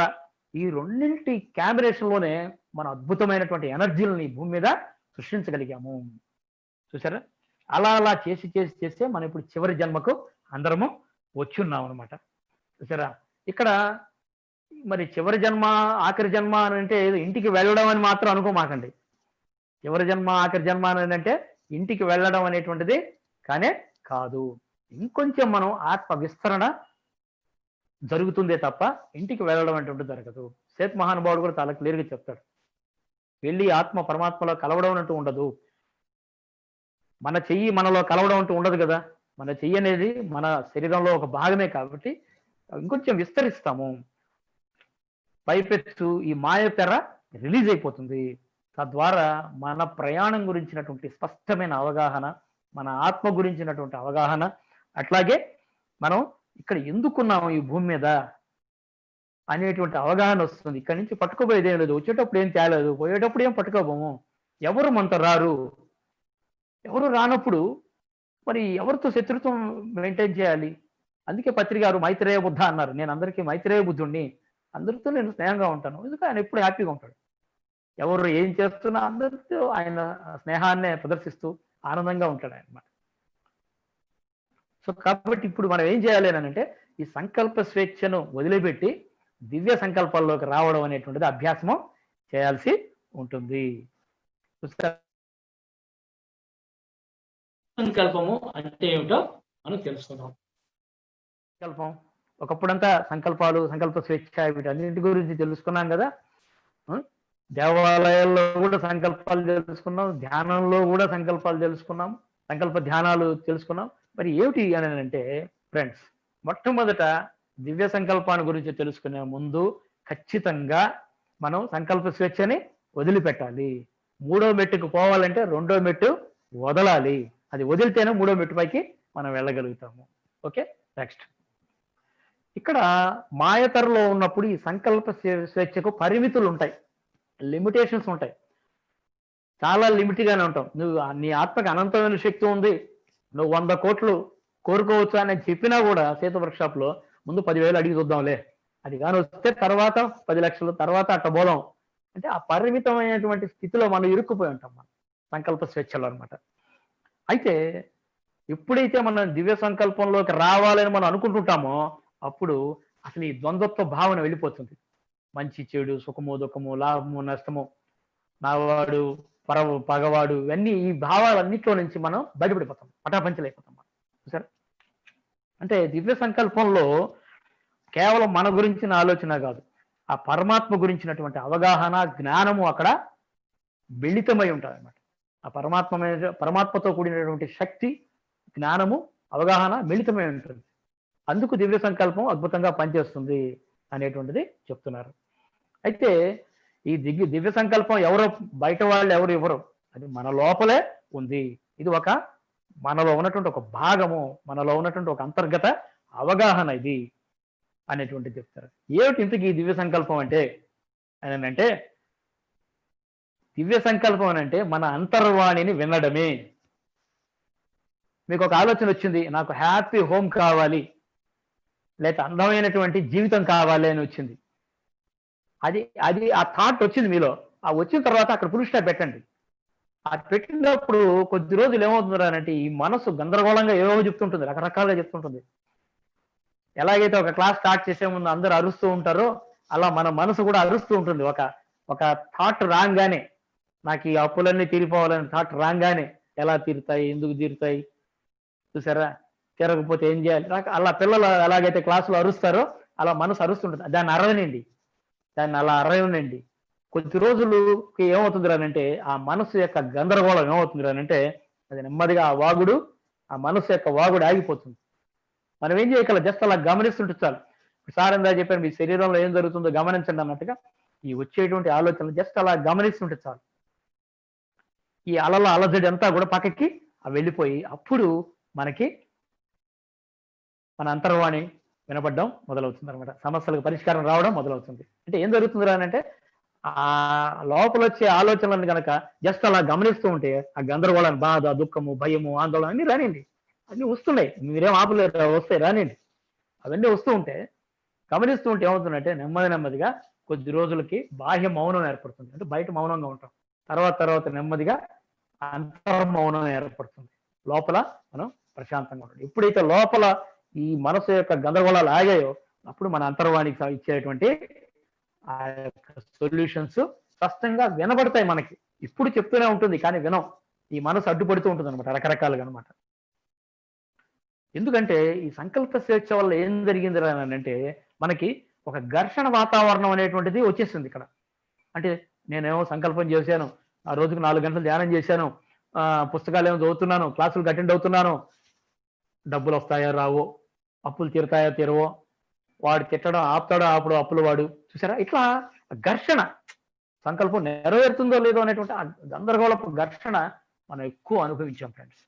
Speaker 2: ఈ రెండింటి కాంబినేషన్ లోనే మన అద్భుతమైనటువంటి ఎనర్జీలని భూమి మీద సృష్టించగలిగాము. చూసారా, అలా అలా చేస్తే మనం ఇప్పుడు చివరి జన్మకు అందరము వచ్చున్నాం అనమాట. చూసారా, ఇక్కడ మరి చివరి జన్మ ఆఖరి జన్మ అని అంటే ఇంటికి వెళ్ళడం అని మాత్రం అనుకోమాకండి. చివరి జన్మ ఆఖరి జన్మ అని అంటే ఇంటికి వెళ్ళడం అనేటువంటిది కానే కాదు. ఇంకొంచెం మనం ఆత్మ విస్తరణ జరుగుతుందే తప్ప ఇంటికి వెళ్ళడం అనేటువంటిది జరగదు. సేత్ మహానుభావుడు కూడా చాలా క్లియర్గా చెప్తాడు, వెళ్ళి ఆత్మ పరమాత్మలో కలవడం అంటూ ఉండదు. మన చెయ్యి మనలో కలవడం అంటూ ఉండదు కదా. మన చెయ్యి అనేది మన శరీరంలో ఒక భాగమే కాబట్టి ఇంకొంచెం విస్తరిస్తాము. పైపెచ్చు ఈ మాయతెర రిలీజ్ అయిపోతుంది. తద్వారా మన ప్రయాణం గురించినటువంటి స్పష్టమైన అవగాహన, మన ఆత్మ గురించినటువంటి అవగాహన, అట్లాగే మనం ఇక్కడ ఎందుకున్నాము ఈ భూమి మీద అనేటువంటి అవగాహన వస్తుంది. ఇక్కడి నుంచి పట్టుకోపోయేది ఏం లేదు, వచ్చేటప్పుడు ఏం తేలేదు, పోయేటప్పుడు ఏం పట్టుకోబోము. ఎవరు మనతో రారు, ఎవరు రానప్పుడు మరి ఎవరితో శత్రుత్వం మెయింటైన్ చేయాలి? అందుకే పత్రిక గారు మైత్రేయ బుద్ధ అన్నారు. నేను అందరికీ మైత్రేయ బుద్ధుణ్ణి, అందరితో నేను స్నేహంగా ఉంటాను. ఎందుకు ఆయన ఎప్పుడు హ్యాపీగా ఉంటాడు. ఎవరు ఏం చేస్తున్నా అందరితో ఆయన స్నేహాన్నే ప్రదర్శిస్తూ ఆనందంగా ఉంటాడు ఆయన. సో కాబట్టి ఇప్పుడు మనం ఏం చేయాలి అని అంటే ఈ సంకల్ప స్వేచ్ఛను వదిలిపెట్టి దివ్య సంకల్పాల్లోకి రావడం అనేటువంటిది అభ్యాసము చేయాల్సి ఉంటుంది. సంకల్పము అంటే ఏమిటో మనం తెలుసుకుందాం. సంకల్పం ఒకప్పుడంతా సంకల్పాలు, సంకల్ప స్వేచ్ఛ వీటన్నింటి గురించి తెలుసుకున్నాం కదా. దేవాలయాల్లో కూడా సంకల్పాలు తెలుసుకున్నాం, ధ్యానంలో కూడా సంకల్పాలు తెలుసుకున్నాం, సంకల్ప ధ్యానాలు తెలుసుకున్నాం. మరి ఏమిటి అని అంటే ఫ్రెండ్స్, మొట్టమొదట దివ్య సంకల్పాన్ని గురించి తెలుసుకునే ముందు ఖచ్చితంగా మనం సంకల్ప స్వేచ్ఛని వదిలిపెట్టాలి. మూడో మెట్టుకు పోవాలంటే రెండో మెట్టు వదలాలి. అది వదిలితేనే మూడో మెట్టు పైకి మనం వెళ్ళగలుగుతాము. Okay, next. ఇక్కడ మాయతరలో ఉన్నప్పుడు ఈ సంకల్ప స్వేచ్ఛకు పరిమితులు ఉంటాయి, లిమిటేషన్స్ ఉంటాయి. చాలా లిమిట్గానే ఉంటాం. నువ్వు నీ ఆత్మకి అనంతమైన శక్తి ఉంది, నువ్వు 100 కోట్లు కోరుకోవచ్చు అని చెప్పినా కూడా సీత వర్క్షాప్ లో ముందు 10,000 అడిగి చూద్దాంలే, అది కానీ వస్తే తర్వాత 10 లక్షలు, తర్వాత అట్ట బోధం అంటే ఆ పరిమితమైనటువంటి స్థితిలో మనం ఇరుక్కుపోయి ఉంటాం మనం సంకల్ప స్వేచ్ఛలో అనమాట. అయితే ఎప్పుడైతే మనం దివ్య సంకల్పంలోకి రావాలని మనం అనుకుంటుంటామో అప్పుడు అసలు ఈ ద్వంద్వత్వ భావన వెళ్ళిపోతుంది. మంచి చెడు, సుఖము దుఃఖము, లాభము నష్టము, నావాడు పగవాడు, ఇవన్నీ ఈ భావాలన్నింటిలో నుంచి మనం బయటపడిపోతాం, పటాపంచలైపోతాం మనం. చూసారా? అంటే దివ్య సంకల్పంలో కేవలం మన గురించిన ఆలోచన కాదు, ఆ పరమాత్మ గురించినటువంటి అవగాహన, జ్ఞానము అక్కడ మిళితమై ఉంటాయి అన్నమాట. ఆ పరమాత్మతో కూడినటువంటి శక్తి, జ్ఞానము, అవగాహన మిళితమై ఉంటుంది. అందుకు దివ్య సంకల్పం అద్భుతంగా పనిచేస్తుంది అనేటువంటిది చెప్తున్నారు. అయితే ఈ దివ్య సంకల్పం ఎవరో బయట వాళ్ళు ఎవరు ఇవ్వరు, అది మన లోపలే ఉంది. ఇది ఒక మనలో ఉన్నటువంటి ఒక భాగము, మనలో ఉన్నటువంటి ఒక అంతర్గత అవగాహన ఇది అనేటువంటి చెప్తారు. ఏమిటి ఇంతకీ ఈ దివ్య సంకల్పం అంటే అంటే దివ్య సంకల్పం అని అంటే మన అంతర్వాణిని వినడమే. మీకు ఒక ఆలోచన వచ్చింది, నాకు హ్యాపీ హోమ్ కావాలి, లేక అందమైనటువంటి జీవితం కావాలి అని వచ్చింది. అది అది ఆ థాట్ వచ్చింది మీలో. ఆ వచ్చిన తర్వాత అక్కడ ఫుల్ స్టాప్ పెట్టండి. ఆ పెట్టినప్పుడు కొద్ది రోజులు ఏమవుతుంది అంటే ఈ మనసు గందరగోళంగా ఏవో చెప్తుంటుంది, రకరకాలుగా చెప్తుంటుంది. ఎలాగైతే ఒక క్లాస్ స్టార్ట్ చేసే ముందు అందరూ అరుస్తూ ఉంటారో అలా మన మనసు కూడా అరుస్తూ ఉంటుంది. ఒక థాట్ రాగానే, నాకు ఈ అప్పులన్నీ తీరిపోవాలని థాట్ రాగానే, ఎలా తీరుతాయి, ఎందుకు తీరుతాయి, చూసారా, తీరకపోతే ఏం చేయాలి, అలా పిల్లలు ఎలాగైతే క్లాసులో అరుస్తారో అలా మనసు అరుస్తుంటుంది. దాన్ని అరవనండి, దాన్ని అలా అరవనండి. కొద్ది రోజులకి ఏమవుతుంది అంటే ఆ మనసు యొక్క గందరగోళం ఏమవుతుంది అంటే అది నెమ్మదిగా ఆ మనసు యొక్క వాగుడు ఆగిపోతుంది. మనం ఏం చేయగలం, జస్ట్ అలా గమనిస్తుంటే చాలు. సార్ ఎందా చెప్పాను, మీ శరీరంలో ఏం జరుగుతుందో గమనించండి అన్నట్టుగా ఈ వచ్చేటువంటి ఆలోచనలు జస్ట్ అలా గమనిస్తుంటే చాలు. ఈ అలజడి అంతా కూడా పక్కకి వెళ్ళిపోయి అప్పుడు మనకి మన అంతర్వాణి వినపడడం మొదలవుతుంది అనమాట. సమస్యలకు పరిష్కారం రావడం మొదలవుతుంది. అంటే ఏం జరుగుతుంది అంటే ఆ లోపల వచ్చే ఆలోచనలను కనుక జస్ట్ అలా గమనిస్తూ ఉంటే ఆ గందరగోళాన్ని, బాధ, దుఃఖము, భయము, ఆందోళన అన్ని రానివ్వండి, అన్ని వస్తున్నాయి, మీరేం ఆపలేరు, వస్తాయి, రానివ్వండి. అవన్నీ వస్తూ ఉంటే గమనిస్తూ ఉంటే ఏమవుతుందంటే నెమ్మదిగా కొద్ది రోజులకి బాహ్య మౌనం ఏర్పడుతుంది. అంటే బయట మౌనంగా ఉంటాం, తర్వాత నెమ్మదిగా అంతర్మౌనం ఏర్పడుతుంది. లోపల మనం ప్రశాంతంగా ఉంటాం. ఎప్పుడైతే లోపల ఈ మనసు యొక్క గందరగోళాలు ఆగాయో అప్పుడు మన అంతర్వాణికి ఇచ్చేటువంటి ఆ యొక్క సొల్యూషన్స్ స్పష్టంగా వినబడతాయి మనకి. ఇప్పుడు చెప్తూనే ఉంటుంది కానీ వినం, ఈ మనసు అడ్డుపడుతూ ఉంటుంది అనమాట, రకరకాలుగా అనమాట. ఎందుకంటే ఈ సంకల్ప స్వేచ్ఛ వల్ల ఏం జరిగింది అంటే మనకి ఒక ఘర్షణ వాతావరణం అనేటువంటిది వచ్చేసింది ఇక్కడ. అంటే నేనేమో సంకల్పం చేశాను, ఆ రోజుకు 4 గంటలు ధ్యానం చేశాను, పుస్తకాలు ఏమో చదువుతున్నాను, క్లాసులకు అటెండ్ అవుతున్నాను, డబ్బులు వస్తాయో రావో, అప్పులు తీరుతాయో తీరవో, వాడు తిట్టడం ఆపుతాడో ఆపుడు అప్పులు వాడు, చూసారా, ఇట్లా ఘర్షణ, సంకల్పం నెరవేరుతుందో లేదో అనేటువంటి గందరగోళపు ఘర్షణ మనం ఎక్కువ అనుభవించాం ఫ్రెండ్స్.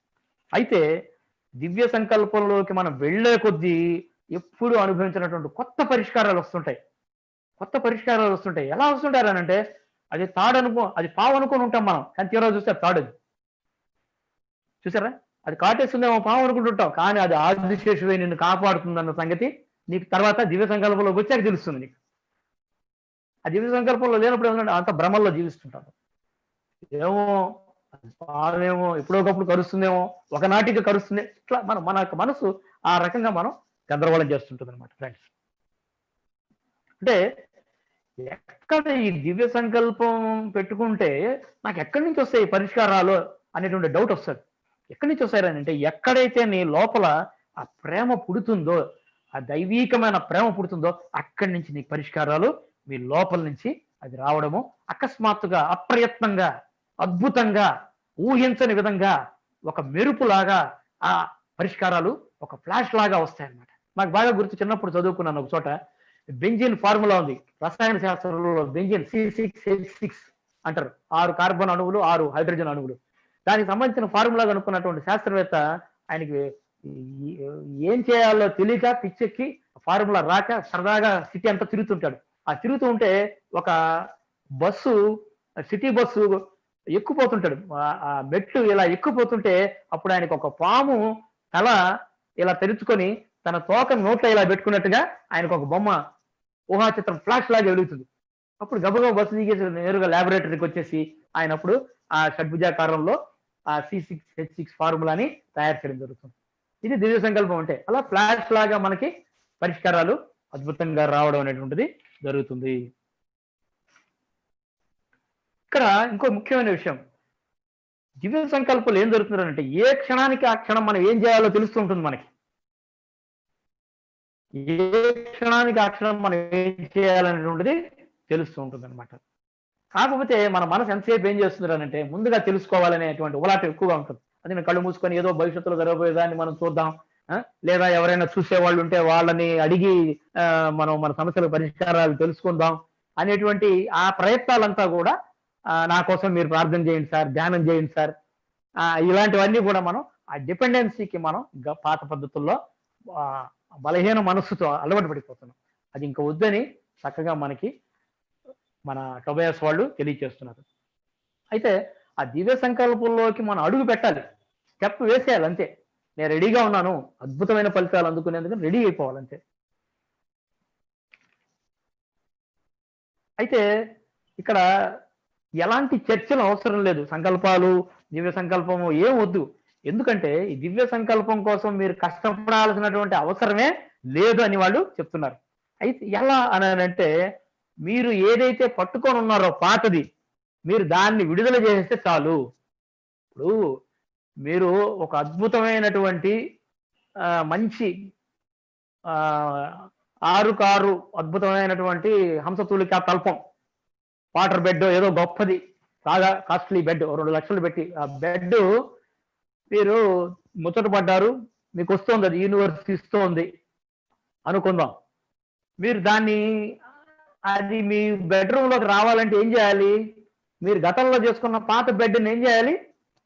Speaker 2: అయితే దివ్య సంకల్పంలోకి మనం వెళ్లే కొద్దీ ఎప్పుడు అనుభవించినటువంటి కొత్త పరిష్కారాలు వస్తుంటాయి. ఎలా వస్తుంటారు అంటే అది అది పావు అనుకుని ఉంటాం మనం, కానీ తీరా చూస్తే తాడు, చూసారా, అది కాటేస్తుందేమో పావు అనుకుంటుంటాం, కానీ అది ఆదిశేషువే నిన్ను కాపాడుతుందన్న సంగతి నీకు తర్వాత దివ్య సంకల్పంలోకి వచ్చాక తెలుస్తుంది నీకు. ఆ దివ్య సంకల్పంలో లేనప్పుడు ఏమన్నా అంత భ్రమల్లో జీవిస్తుంటాను. ఏమో పావేమో ఎప్పుడోకప్పుడు కరుస్తుందేమో, ఒకనాటికి కరుస్తుంది, ఇట్లా మన యొక్క మనసు ఆ రకంగా మనం గందరగోళం చేస్తుంటుంది అనమాట ఫ్రెండ్స్. అంటే ఎక్కడ ఈ దివ్య సంకల్పం పెట్టుకుంటే నాకు ఎక్కడి నుంచి వస్తాయి పరిష్కారాలు అనేటువంటి డౌట్ వస్తుంది. ఎక్కడి నుంచి వస్తాయని ఎక్కడైతే నీ లోపల ఆ ప్రేమ పుడుతుందో, ఆ దైవీకమైన ప్రేమ పుడుతుందో అక్కడి నుంచి నీకు పరిష్కారాలు మీ లోపల నుంచి అది రావడము అకస్మాత్తుగా, అప్రయత్నంగా, అద్భుతంగా, ఊహించని విధంగా ఒక మెరుపులాగా ఆ పరిష్కారాలు ఒక ఫ్లాష్ లాగా వస్తాయన్నమాట. నాకు బాగా గుర్తు, చిన్నప్పుడు చదువుకున్నాను ఒక చోట, బెంజిన్ ఫార్ములా ఉంది రసాయన శాస్త్రంలో, బెంజిన్ C6H6 అంటారు, 6 కార్బన్ అణువులు, 6 హైడ్రోజన్ అణువులు. దానికి సంబంధించిన ఫార్ములా కనుక్కున్నటువంటి శాస్త్రవేత్త ఆయనకి ఏం చేయాలో తెలియక పిచ్చెక్కి ఫార్ములా రాక సరదాగా సిటీ అంతా తిరుగుతుంటాడు. ఆ తిరుగుతూ ఉంటే ఒక బస్సు, సిటీ బస్సు ఎక్కుపోతుంటాడు, ఆ మెట్లు ఇలా ఎక్కుపోతుంటే అప్పుడు ఆయనకు ఒక పాము తల ఇలా తెరుచుకొని తన తోక నోట్లో ఇలా పెట్టుకున్నట్టుగా ఆయనకు ఒక బొమ్మ ఊహా చిత్రం ఫ్లాష్ లాగా వెలుగుతుంది. అప్పుడు గబగబా బస్సు దిగేసి నేరుగా ల్యాబొరేటరీకి వచ్చేసి ఆయన అప్పుడు ఆ షడ్భుజాకారంలో ఆ C6H6 ఫార్ములాని తయారు చేయడం జరుగుతుంది. ఇది దివ్య సంకల్పం అంటే. అలా ఫ్లాష్ లాగా మనకి పరిష్కారాలు అద్భుతంగా రావడం అనేటువంటిది జరుగుతుంది. ఇక్కడ ఇంకో ముఖ్యమైన విషయం, దివ్య సంకల్పాలు ఏం జరుగుతుందంటే ఏ క్షణానికి ఆ క్షణం మనం ఏం చేయాలో తెలుస్తుంటుంది మనకి. ఏ క్షణానికి ఆ క్షణం మనం ఏం చేయాలనేటువంటిది తెలుస్తూ ఉంటుంది అనమాట. కాకపోతే మన మనసు ఎంతసేపు ఏం చేస్తుందంటే ముందుగా తెలుసుకోవాలనేటువంటి ఉలాట ఎక్కువగా ఉంటుంది. అది నేను కళ్ళు మూసుకొని ఏదో భవిష్యత్తులో జరగబోయేదాన్ని మనం చూద్దాం, లేదా ఎవరైనా చూసే వాళ్ళు ఉంటే వాళ్ళని అడిగి మనం మన సమస్యల పరిష్కారాలు తెలుసుకుందాం అనేటువంటి ఆ ప్రయత్నాలంతా కూడా నా కోసం మీరు ప్రార్థన చేయండి సార్, ధ్యానం చేయండి సార్, ఇలాంటివన్నీ కూడా మనం ఆ డిపెండెన్సీకి మనం పాత పద్ధతుల్లో బలహీన మనస్సుతో అలవాటు పడిపోతున్నాం. అది ఇంకా వద్దని చక్కగా మనకి మన టొబయాస్ వాళ్ళు తెలియచేస్తున్నారు. అయితే ఆ దివ్య సంకల్పంలోకి మనం అడుగు పెట్టాలి, స్టెప్ వేసేయాలి అంతే. నేను రెడీగా ఉన్నాను, అద్భుతమైన ఫలితాలు అందుకునేందుకు రెడీ అయిపోవాలంతే. అయితే ఇక్కడ ఎలాంటి చర్చలు అవసరం లేదు. సంకల్పాలు, దివ్య సంకల్పము ఏం వద్దు. ఎందుకంటే ఈ దివ్య సంకల్పం కోసం మీరు కష్టపడాల్సినటువంటి అవసరమే లేదు అని వాళ్ళు చెప్తున్నారు. అయితే ఎలా అని అంటే మీరు ఏదైతే పట్టుకొని ఉన్నారో పాతది, మీరు దాన్ని విడుదల చేస్తే చాలు. ఇప్పుడు మీరు ఒక అద్భుతమైనటువంటి మంచి 6x6 అద్భుతమైనటువంటి హంసతూలికా తల్పం వాటర్ బెడ్ ఏదో గొప్పది, బాగా కాస్ట్లీ బెడ్ 2 లక్షలు పెట్టి ఆ బెడ్ మీరు ముచ్చటపడ్డారు, మీకు వస్తుంది, అది యూనివర్సిటీ ఇస్తోంది అనుకుందాం. మీరు దాన్ని అది మీ బెడ్రూమ్ లోకి రావాలంటే ఏం చేయాలి? మీరు గతంలో చేసుకున్న పాత బెడ్ని ఏం చేయాలి?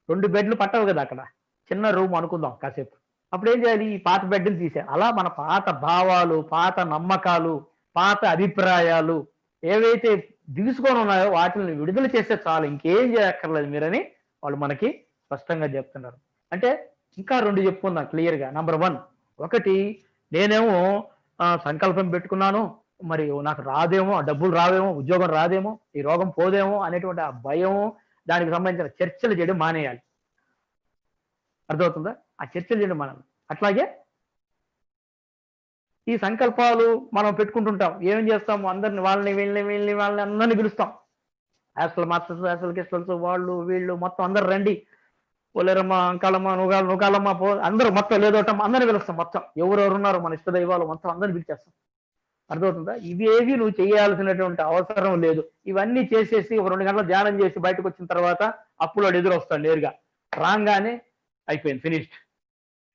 Speaker 2: 2 బెడ్లు పట్టవు కదా, అక్కడ చిన్న రూమ్ అనుకుందాం కాసేపు. అప్పుడు ఏం చేయాలి? ఈ పాత బెడ్ని తీసేయాలి. అలా మన పాత భావాలు, పాత నమ్మకాలు, పాత అభిప్రాయాలు ఏవైతే దిగుసుకొని ఉన్నాయో వాటిని విడుదల చేస్తే చాలు, ఇంకేం చేయక్కర్లేదు మీరని వాళ్ళు మనకి స్పష్టంగా చెప్తున్నారు. అంటే ఇంకా 2 చెప్పుకుందాం క్లియర్గా. నంబర్ 1, ఒకటి నేనేమో సంకల్పం పెట్టుకున్నాను, మరి నాకు రాదేమో, డబ్బులు రావేమో, ఉద్యోగం రాదేమో, ఈ రోగం పోదేమో అనేటువంటి ఆ భయం, దానికి సంబంధించిన చర్చలు చేయడం మానేయాలి. అర్థమవుతుందా? ఆ చర్చలు చేయడం మానేయాలి. అట్లాగే ఈ సంకల్పాలు మనం పెట్టుకుంటుంటాం, ఏం చేస్తాము? అందరిని వాళ్ళని అందరినీ పిలుస్తాం. యాస్ట్రల్ మాస్టర్స్, యాస్ట్రల్ కిస్టల్స్, వాళ్ళు వీళ్ళు మొత్తం అందరు రండి, పోలేరమ్మ, అంకాలమ్మ, నూకాలమ్మ, అందరూ మొత్తం లేదోటం అందరిని పిలుస్తాం. మొత్తం ఎవరెవరు ఉన్నారు మన ఇష్ట దైవాలు మొత్తం అందరిని పిలిచేస్తాం. అర్థమవుతుందా? ఇవేవి నువ్వు చేయాల్సినటువంటి అవసరం లేదు. ఇవన్నీ చేసేసి ఒక 2 గంటలు ధ్యానం చేసి బయటకు వచ్చిన తర్వాత అప్పుడు వాడు ఎదురు వస్తాడు నేరుగా. రాగానే అయిపోయింది, ఫినిష్డ్.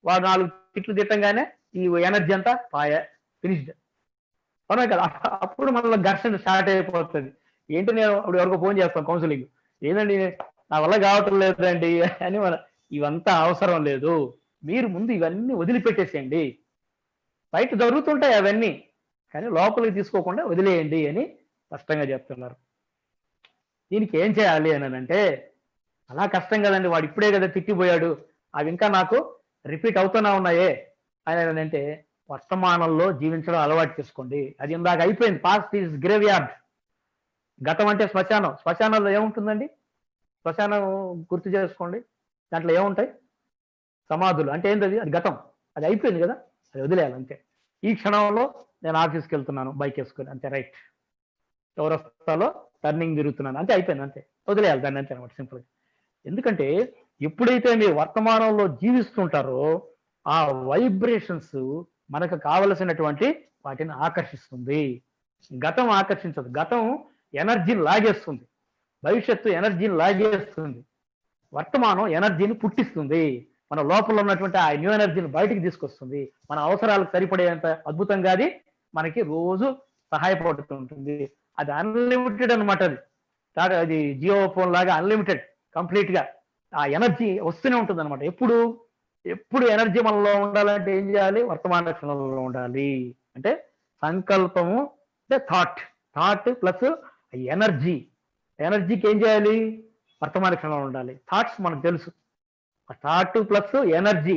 Speaker 2: వాడు 4 తిట్లు తిట్టంగానే ఈ ఎనర్జీ అంతా ఫినిష్డ్. అవునా కదా? అప్పుడు మనలో ఘర్షణ స్టార్ట్ అయిపోతుంది. ఏంటి, నేను అప్పుడు ఎవరికో ఫోన్ చేస్తాం కౌన్సిలింగ్, ఏంటండి నా వల్ల కావటం లేదండి అని. ఇవంతా అవసరం లేదు. మీరు ముందు ఇవన్నీ వదిలిపెట్టేసేయండి. బయట జరుగుతుంటాయి అవన్నీ, కానీ లోపలికి తీసుకోకుండా వదిలేయండి అని స్పష్టంగా చెప్తున్నారు. దీనికి ఏం చేయాలి అని అంటే, అలా కష్టం కదండి, వాడు ఇప్పుడే కదా తిట్టిపోయాడు, అవి ఇంకా నాకు రిపీట్ అవుతూనే ఉన్నాయే అని అంటే వర్తమానంలో జీవించడం అలవాటు చేసుకోండి. అది ఇందాక అయిపోయింది. Past is grave yard. గతం అంటే శ్మశానం. శ్మశానంలో ఏముంటుందండి? శ్మశానం గుర్తు చేసుకోండి, దాంట్లో ఏముంటాయి? సమాధులు. అంటే ఏంటది? అది గతం, అది అయిపోయింది కదా, అది వదిలేయాలి అంతే. ఈ క్షణంలో నేను ఆఫీస్కి వెళ్తున్నాను బైక్ వేసుకొని, అంతే, రైట్. చౌరస్తాలో టర్నింగ్ తిరుగుతున్నాను, అంతే, అయిపోయింది, అంతే, వదిలేయాలి దాన్ని, అంతే అనమాట, సింపుల్గా. ఎందుకంటే ఎప్పుడైతే మీరు వర్తమానంలో జీవిస్తుంటారో ఆ వైబ్రేషన్స్ మనకు కావలసినటువంటి వాటిని ఆకర్షిస్తుంది. గతం ఆకర్షించదు. గతం ఎనర్జీని లాగేస్తుంది, భవిష్యత్తు ఎనర్జీని లాగేస్తుంది, వర్తమానం ఎనర్జీని పుట్టిస్తుంది. మన లోపల ఉన్నటువంటి ఆ న్యూ ఎనర్జీని బయటికి తీసుకొస్తుంది. మన అవసరాలకు సరిపడేంత అద్భుతంగా అది మనకి రోజు సహాయపడుతుంటుంది. అది అన్లిమిటెడ్ అనమాట. అది జియో ఫోన్ లాగా అన్లిమిటెడ్, కంప్లీట్ గా ఆ ఎనర్జీ వస్తూనే ఉంటుంది అనమాట. ఎప్పుడు ఎనర్జీ మనలో ఉండాలంటే ఏం చేయాలి? వర్తమాన క్షణంలో ఉండాలి. అంటే సంకల్పము అంటే థాట్ ప్లస్ ఎనర్జీకి ఏం చేయాలి? వర్తమాన క్షణంలో ఉండాలి. థాట్స్ మనకు తెలుసు. థాట్ ప్లస్ ఎనర్జీ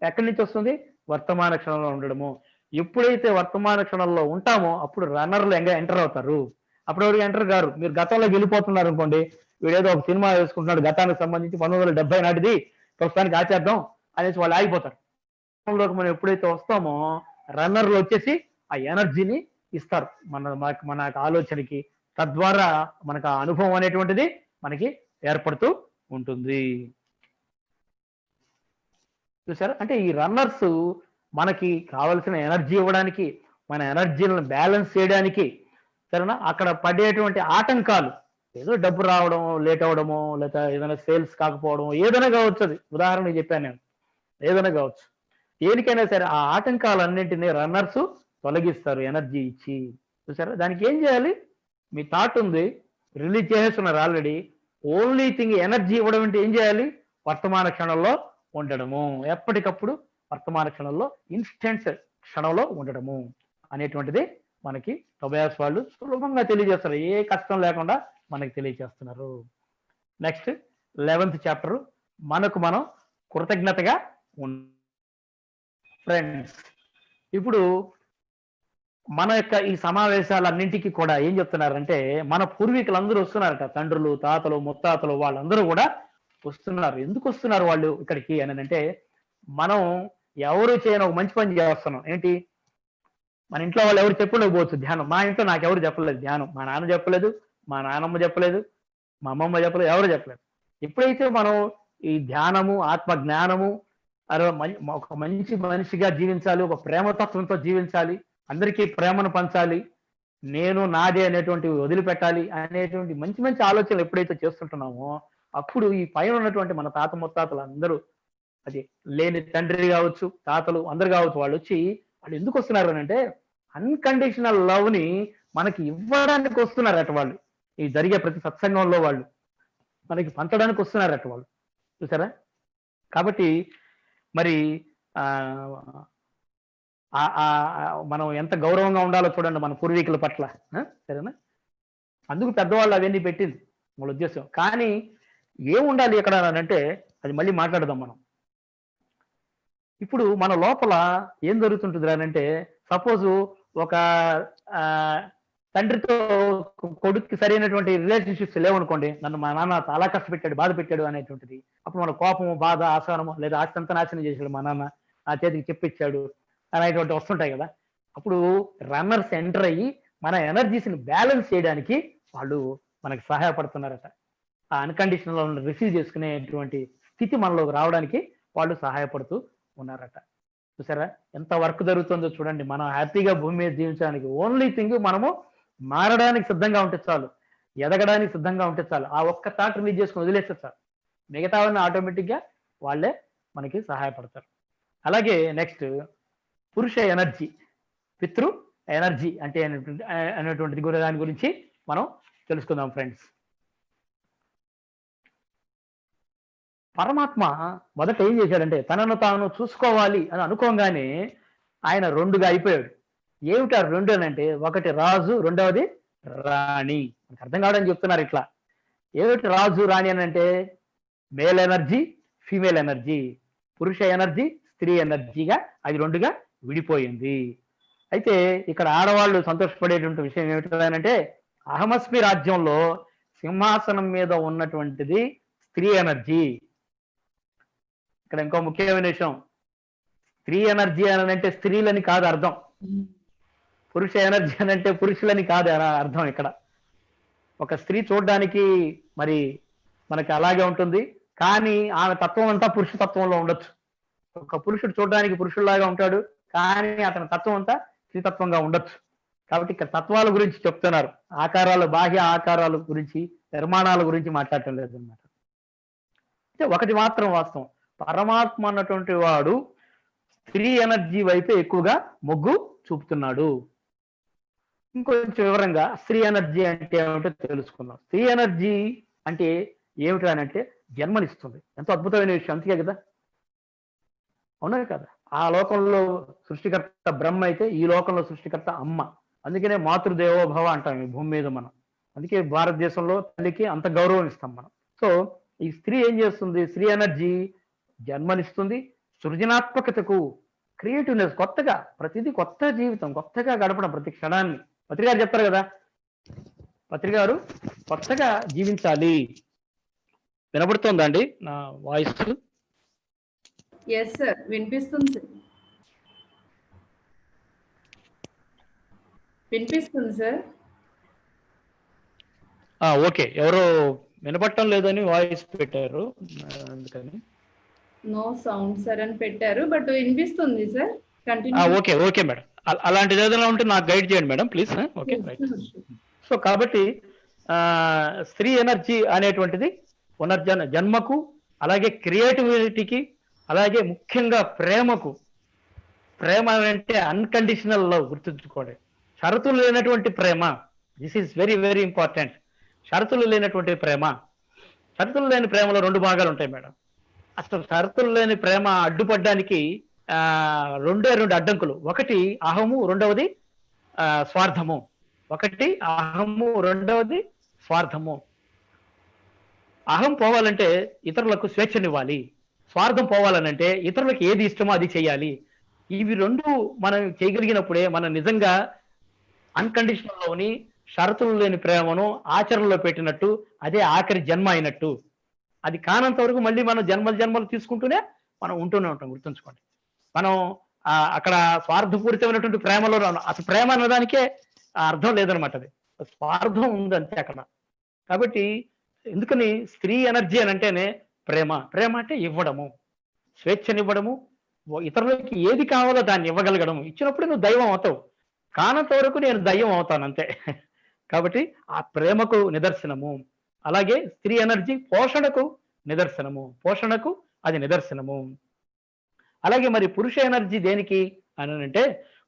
Speaker 2: ఎక్కడి నుంచి వస్తుంది? వర్తమాన క్షణంలో ఉండడము. ఎప్పుడైతే వర్తమాన క్షణంలో ఉంటామో అప్పుడు రన్నర్లు ఎంటర్ అవుతారు. అప్పుడు ఎవరికి ఎంటర్ గారు. మీరు గతంలో వెళ్ళిపోతున్నారు అనుకోండి, వీడేదో ఒక సినిమా వేసుకుంటున్నాడు గతానికి సంబంధించి 1970 నాటిది, ప్రస్తుతానికి ఆచేద్దాం అనేసి వాళ్ళు ఆగిపోతారు. మనం ఎప్పుడైతే వస్తామో రన్నర్లు వచ్చేసి ఆ ఎనర్జీని ఇస్తారు మన ఆలోచనకి. తద్వారా మనకు ఆ అనుభవం అనేటువంటిది మనకి ఏర్పడుతూ ఉంటుంది. చూసారా? అంటే ఈ రన్నర్స్ మనకి కావలసిన ఎనర్జీ ఇవ్వడానికి, మన ఎనర్జీలను బ్యాలెన్స్ చేయడానికి, సరేనా, అక్కడ పడేటువంటి ఆటంకాలు, ఏదో డబ్బు రావడం లేట్ అవడమో, లేదా ఏదైనా సేల్స్ కాకపోవడం, ఏదైనా కావచ్చు. అది ఉదాహరణకు చెప్పాను నేను, ఏదైనా కావచ్చు. దేనికైనా సరే ఆ ఆటంకాలన్నింటినీ రన్నర్స్ తొలగిస్తారు ఎనర్జీ ఇచ్చి. చూసారా? దానికి ఏం చేయాలి? మీ థాట్ ఉంది, రిలీజ్ చేసేస్తున్నారు ఆల్రెడీ. ఓన్లీ థింగ్ ఎనర్జీ ఇవ్వడం అంటే ఏం చేయాలి? వర్తమాన క్షణంలో ఉండడము, ఎప్పటికప్పుడు వర్తమాన క్షణంలో, ఇన్స్టెంట్ క్షణంలో ఉండడము అనేటువంటిది మనకి టొబాయాస్ వాళ్ళు సులభంగా తెలియజేస్తారు, ఏ కష్టం లేకుండా మనకి తెలియజేస్తున్నారు. నెక్స్ట్ 11th చాప్టర్, మనకు మనం కృతజ్ఞతగా ఫ్రెండ్స్. ఇప్పుడు మన యొక్క ఈ సమావేశాలన్నింటికి కూడా ఏం చెప్తున్నారంటే, మన పూర్వీకులందరూ వస్తున్నారట, తండ్రులు, తాతలు, ముత్తాతలు, వాళ్ళందరూ కూడా వస్తున్నారు. ఎందుకు వస్తున్నారు వాళ్ళు ఇక్కడికి అని అంటే, మనం ఎవరు చేయని ఒక మంచి పని చేస్తున్నాం. ఏంటి? మన ఇంట్లో వాళ్ళు ఎవరు చెప్పలేకపోవచ్చు ధ్యానం. మా ఇంట్లో నాకు ఎవరు చెప్పలేదు ధ్యానం. మా నాన్న చెప్పలేదు, మా నాన్నమ్మ చెప్పలేదు, మా అమ్మమ్మ చెప్పలేదు, ఎవరు చెప్పలేదు. ఎప్పుడైతే మనం ఈ ధ్యానము, ఆత్మ జ్ఞానము, ఒక మంచి మనిషిగా జీవించాలి, ఒక ప్రేమతత్వంతో జీవించాలి, అందరికీ ప్రేమను పంచాలి, నేను నాదే అనేటువంటివి వదిలిపెట్టాలి అనేటువంటి మంచి మంచి ఆలోచనలు ఎప్పుడైతే చేస్తుంటున్నామో, అప్పుడు ఈ పైన ఉన్నటువంటి మన తాత ముత్తాతలు అందరూ, అది లేని తండ్రి కావచ్చు, తాతలు అందరు కావచ్చు, వాళ్ళు వచ్చి, వాళ్ళు ఎందుకు వస్తున్నారు అని అంటే, అన్కండిషనల్ లవ్ ని మనకి ఇవ్వడానికి వస్తున్నారట వాళ్ళు. ఈ జరిగే ప్రతి సత్సంగంలో వాళ్ళు మనకి పంచడానికి వస్తున్నారట వాళ్ళు. చూసారా? కాబట్టి మరి మనం ఎంత గౌరవంగా ఉండాలో చూడండి మన పూర్వీకుల పట్ల. సరేనా? అందుకు పెద్దవాళ్ళు అవన్నీ పెట్టింది వాళ్ళ ఉద్దేశం. కానీ ఏముండాలి ఎక్కడ అంటే, అది మళ్ళీ మాట్లాడదాం మనం. ఇప్పుడు మన లోపల ఏం జరుగుతుంటుంది అని అంటే, సపోజ్ ఒక తండ్రితో కొడుక్కి సరైనటువంటి రిలేషన్షిప్స్ లేవనుకోండి, నన్ను మా నాన్న చాలా కష్టపెట్టాడు, బాధ పెట్టాడు అనేటువంటిది. అప్పుడు మన కోపము, బాధ, ఆసారము, లేదా ఆస్తి అంతా నాశనం చేశాడు మా నాన్న, ఆ చేతికి చెప్పించాడు అనేటువంటి వస్తుంటాయి కదా. అప్పుడు రన్నర్స్ ఎంటర్ అయ్యి మన ఎనర్జీస్ని బ్యాలెన్స్ చేయడానికి వాళ్ళు మనకి సహాయపడుతున్నారట. ఆ అన్కండిషనల్ రిసీవ్ చేసుకునేటువంటి స్థితి మనలోకి రావడానికి వాళ్ళు సహాయపడుతూ ఉన్నారట. చూసారా ఎంత వర్క్ జరుగుతుందో చూడండి. మనం హ్యాపీగా భూమి మీద జీవించడానికి ఓన్లీ థింగ్ మనము మారడానికి సిద్ధంగా ఉంటే చాలు, ఎదగడానికి సిద్ధంగా ఉంటే చాలు. ఆ ఒక్క థాట్ రిలీజ్ చేసుకుని వదిలేస్తే చాలు, మిగతావన్నీ ఆటోమేటిక్గా వాళ్ళే మనకి సహాయపడతారు. అలాగే నెక్స్ట్ పురుష ఎనర్జీ, పితృ ఎనర్జీ అంటే అనేటువంటిది దాని గురించి మనం తెలుసుకుందాం ఫ్రెండ్స్. పరమాత్మ మొదట ఏం చేశాడంటే, తనను తాను చూసుకోవాలి అని అనుకోగానే ఆయన రెండుగా అయిపోయాడు. ఏమిటి ఆ రెండు అని అంటే, ఒకటి రాజు, రెండవది రాణి. మనకు అర్థం కావడానికి చెప్తున్నారు ఇట్లా. ఏమిటి రాజు రాణి అని అంటే, మేల్ ఎనర్జీ, ఫీమేల్ ఎనర్జీ, పురుష ఎనర్జీ, స్త్రీ ఎనర్జీగా అది రెండుగా విడిపోయింది. అయితే ఇక్కడ ఆడవాళ్ళు సంతోషపడేటువంటి విషయం ఏమిటంటే, అహమస్మి రాజ్యంలో సింహాసనం మీద ఉన్నటువంటిది స్త్రీ ఎనర్జీ. ఇక్కడ ఇంకో ముఖ్యమైన విషయం, స్త్రీ ఎనర్జీ అని అంటే స్త్రీలని కాదు అర్థం, పురుష ఎనర్జీ అని అంటే పురుషులని కాదు అర్థం. ఇక్కడ ఒక స్త్రీ చూడడానికి మరి మనకి అలాగే ఉంటుంది, కానీ ఆమె తత్వం అంతా పురుష తత్వంలో ఉండొచ్చు. ఒక పురుషుడు చూడడానికి పురుషుల్లాగా ఉంటాడు, కానీ అతని తత్వం అంతా స్త్రీతత్వంగా ఉండొచ్చు. కాబట్టి ఇక్కడ తత్వాల గురించి చెప్తున్నారు, ఆకారాలు, బాహ్య ఆకారాల గురించి, నిర్మాణాల గురించి మాట్లాడటం లేదు అన్నమాట. అయితే ఒకటి మాత్రం వాస్తవం, పరమాత్మ అన్నటువంటి వాడు స్త్రీ ఎనర్జీ వైపే ఎక్కువగా మొగ్గు చూపుతున్నాడు. ఇంకొంచెం వివరంగా స్త్రీ ఎనర్జీ అంటే ఏమిటో తెలుసుకుందాం. స్త్రీ ఎనర్జీ అంటే ఏమిటి అని అంటే, జన్మనిస్తుంది. ఎంతో అద్భుతమైన విషయం, అంతే కదా, అవునా కదా? ఆ లోకంలో సృష్టికర్త బ్రహ్మ అయితే, ఈ లోకంలో సృష్టికర్త అమ్మ. అందుకనే మాతృదేవోభవ అంటాం ఈ భూమి మీద మనం. అందుకే భారతదేశంలో తల్లికి అంత గౌరవం ఇస్తాం మనం. సో ఈ స్త్రీ ఏం చేస్తుంది? స్త్రీ ఎనర్జీ జన్మనిస్తుంది, సృజనాత్మకతకు, క్రియేటివ్నెస్, కొత్తగా ప్రతిదీ కొత్త జీవితం, కొత్తగా గడపడం ప్రతి క్షణాన్ని. పత్రి గారు చెప్తారు కదా, పత్రి గారు కొత్తగా జీవించాలి. వినపడుతుందా అండి నా వాయిస్?
Speaker 3: ఎస్ సార్, వినిపిస్తుంది సార్, వినిపిస్తుంది సార్.
Speaker 2: ఓకే, ఎవరో వినపట్టం లేదని వాయిస్ పెట్టారు, అందుకని.
Speaker 3: నో సౌండ్ సార్ అని పెట్టారు, బట్ వినిపిస్తుంది sir. Continue.
Speaker 2: Okay okay madam, అలాంటిది ఏదైనా ఉంటే నాకు గైడ్ చేయండి madam please. Okay right. So కాబట్టి స్త్రీ ఎనర్జీ అనేటువంటిది జన్మకు, అలాగే క్రియేటివిటీకి, అలాగే ముఖ్యంగా ప్రేమకు. ప్రేమ అంటే అన్కండిషనల్ లవ్, గుర్తుంచుకోండి. షరతులు లేనటువంటి ప్రేమ. This is very very important. షరతులు లేనటువంటి ప్రేమ. షరతులు లేని ప్రేమలో 2 భాగాలు ఉంటాయి మేడం. అసలు షరతులు లేని ప్రేమ అడ్డుపడడానికి 2 అడ్డంకులు. ఒకటి అహము, రెండవది స్వార్థము. ఒకటి అహము, రెండవది స్వార్థము. అహం పోవాలంటే ఇతరులకు స్వేచ్ఛనివ్వాలి, స్వార్థం పోవాలనంటే ఇతరులకు ఏది ఇష్టమో అది చేయాలి. ఇవి 2 మనం చేయగలిగినప్పుడే మనం నిజంగా అన్కండిషనల్ లోని షరతులు లేని ప్రేమను ఆచరణలో పెట్టినట్టు, అదే ఆఖరి జన్మ అయినట్టు. అది కానంత వరకు మళ్ళీ మనం జన్మలు తీసుకుంటూనే మనం ఉంటూనే ఉంటాం, గుర్తుంచుకోండి. మనం అక్కడ స్వార్థపూరితమైనటువంటి ప్రేమలో అసలు ప్రేమ అన్నదానికే అర్థం లేదనమాట. అది స్వార్థం ఉందంతే అక్కడ. కాబట్టి ఎందుకని స్త్రీ ఎనర్జీ అని అంటేనే ప్రేమ. ప్రేమ అంటే ఇవ్వడము, స్వేచ్ఛనివ్వడము, ఇతరులకి ఏది కావాలో దాన్ని ఇవ్వగలగడము. ఇచ్చినప్పుడు నువ్వు దైవం అవుతావు, కానంత వరకు నేను దయ్యం అవుతాను అంతే. కాబట్టి ఆ ప్రేమకు నిదర్శనము. అలాగే స్త్రీ ఎనర్జీ పోషణకు నిదర్శనము, పోషణకు అది నిదర్శనము. అలాగే మరి పురుష ఎనర్జీ దేనికి అని అంటే,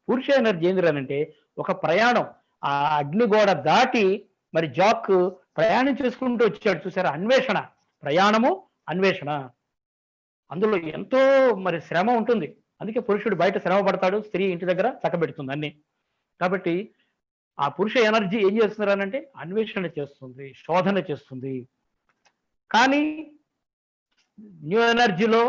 Speaker 2: పురుష ఎనర్జీ ఏంటంటే ఒక ప్రయాణం. ఆ అగ్నిగోడ దాటి మరి జాక్ ప్రయాణం చేసుకుంటూ వచ్చాడు, చూసారా? అన్వేషణ, ప్రయాణము, అన్వేషణ. అందులో ఎంతో మరి శ్రమ ఉంటుంది. అందుకే పురుషుడు బయట శ్రమ పడతాడు, స్త్రీ ఇంటి దగ్గర చక్కబెడుతుంది అన్ని. కాబట్టి ఆ పురుష ఎనర్జీ ఏం చేస్తున్నారనంటే అన్వేషణ చేస్తుంది, శోధన చేస్తుంది. కానీ న్యూ ఎనర్జీలో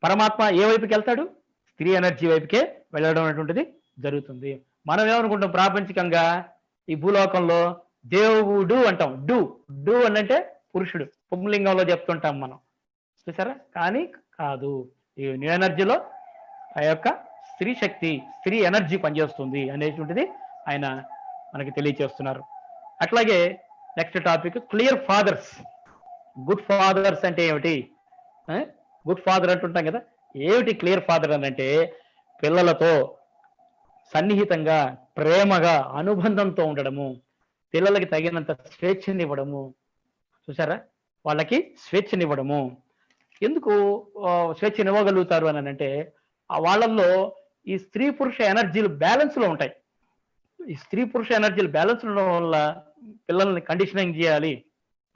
Speaker 2: పరమాత్మ ఏ వైపుకి వెళ్తాడు? స్త్రీ ఎనర్జీ వైపుకే వెళ్ళడం అనేటువంటిది జరుగుతుంది. మనం ఏమనుకుంటాం ప్రాపంచికంగా ఈ భూలోకంలో దేవుడు అంటాం. డూ అంటే పురుషుడు, పుంలింగంలో చెప్తుంటాం మనం, చూసారా? కానీ కాదు, ఈ న్యూ ఎనర్జీలో ఆ యొక్క స్త్రీ శక్తి, స్త్రీ ఎనర్జీ పనిచేస్తుంది అనేటువంటిది ఆయన మనకి తెలియచేస్తున్నారు. అట్లాగే next topic clear fathers. Good fathers అంటే ఏమిటి? గుడ్ ఫాదర్ అంటుంటాం కదా, ఏమిటి క్లియర్ ఫాదర్ అని అంటే పిల్లలతో సన్నిహితంగా, ప్రేమగా, అనుబంధంతో ఉండడము, పిల్లలకి తగినంత స్వేచ్ఛనివ్వడము. చూసారా? వాళ్ళకి స్వేచ్ఛనివ్వడము. ఎందుకు స్వేచ్ఛనివ్వగలుగుతారు అని అంటే వాళ్ళల్లో ఈ స్త్రీ పురుష ఎనర్జీలు బ్యాలెన్స్ లో ఉంటాయి. ఈ స్త్రీ పురుష ఎనర్జీలు బ్యాలెన్స్ ఉండడం వల్ల పిల్లల్ని కండిషనింగ్ చేయాలి.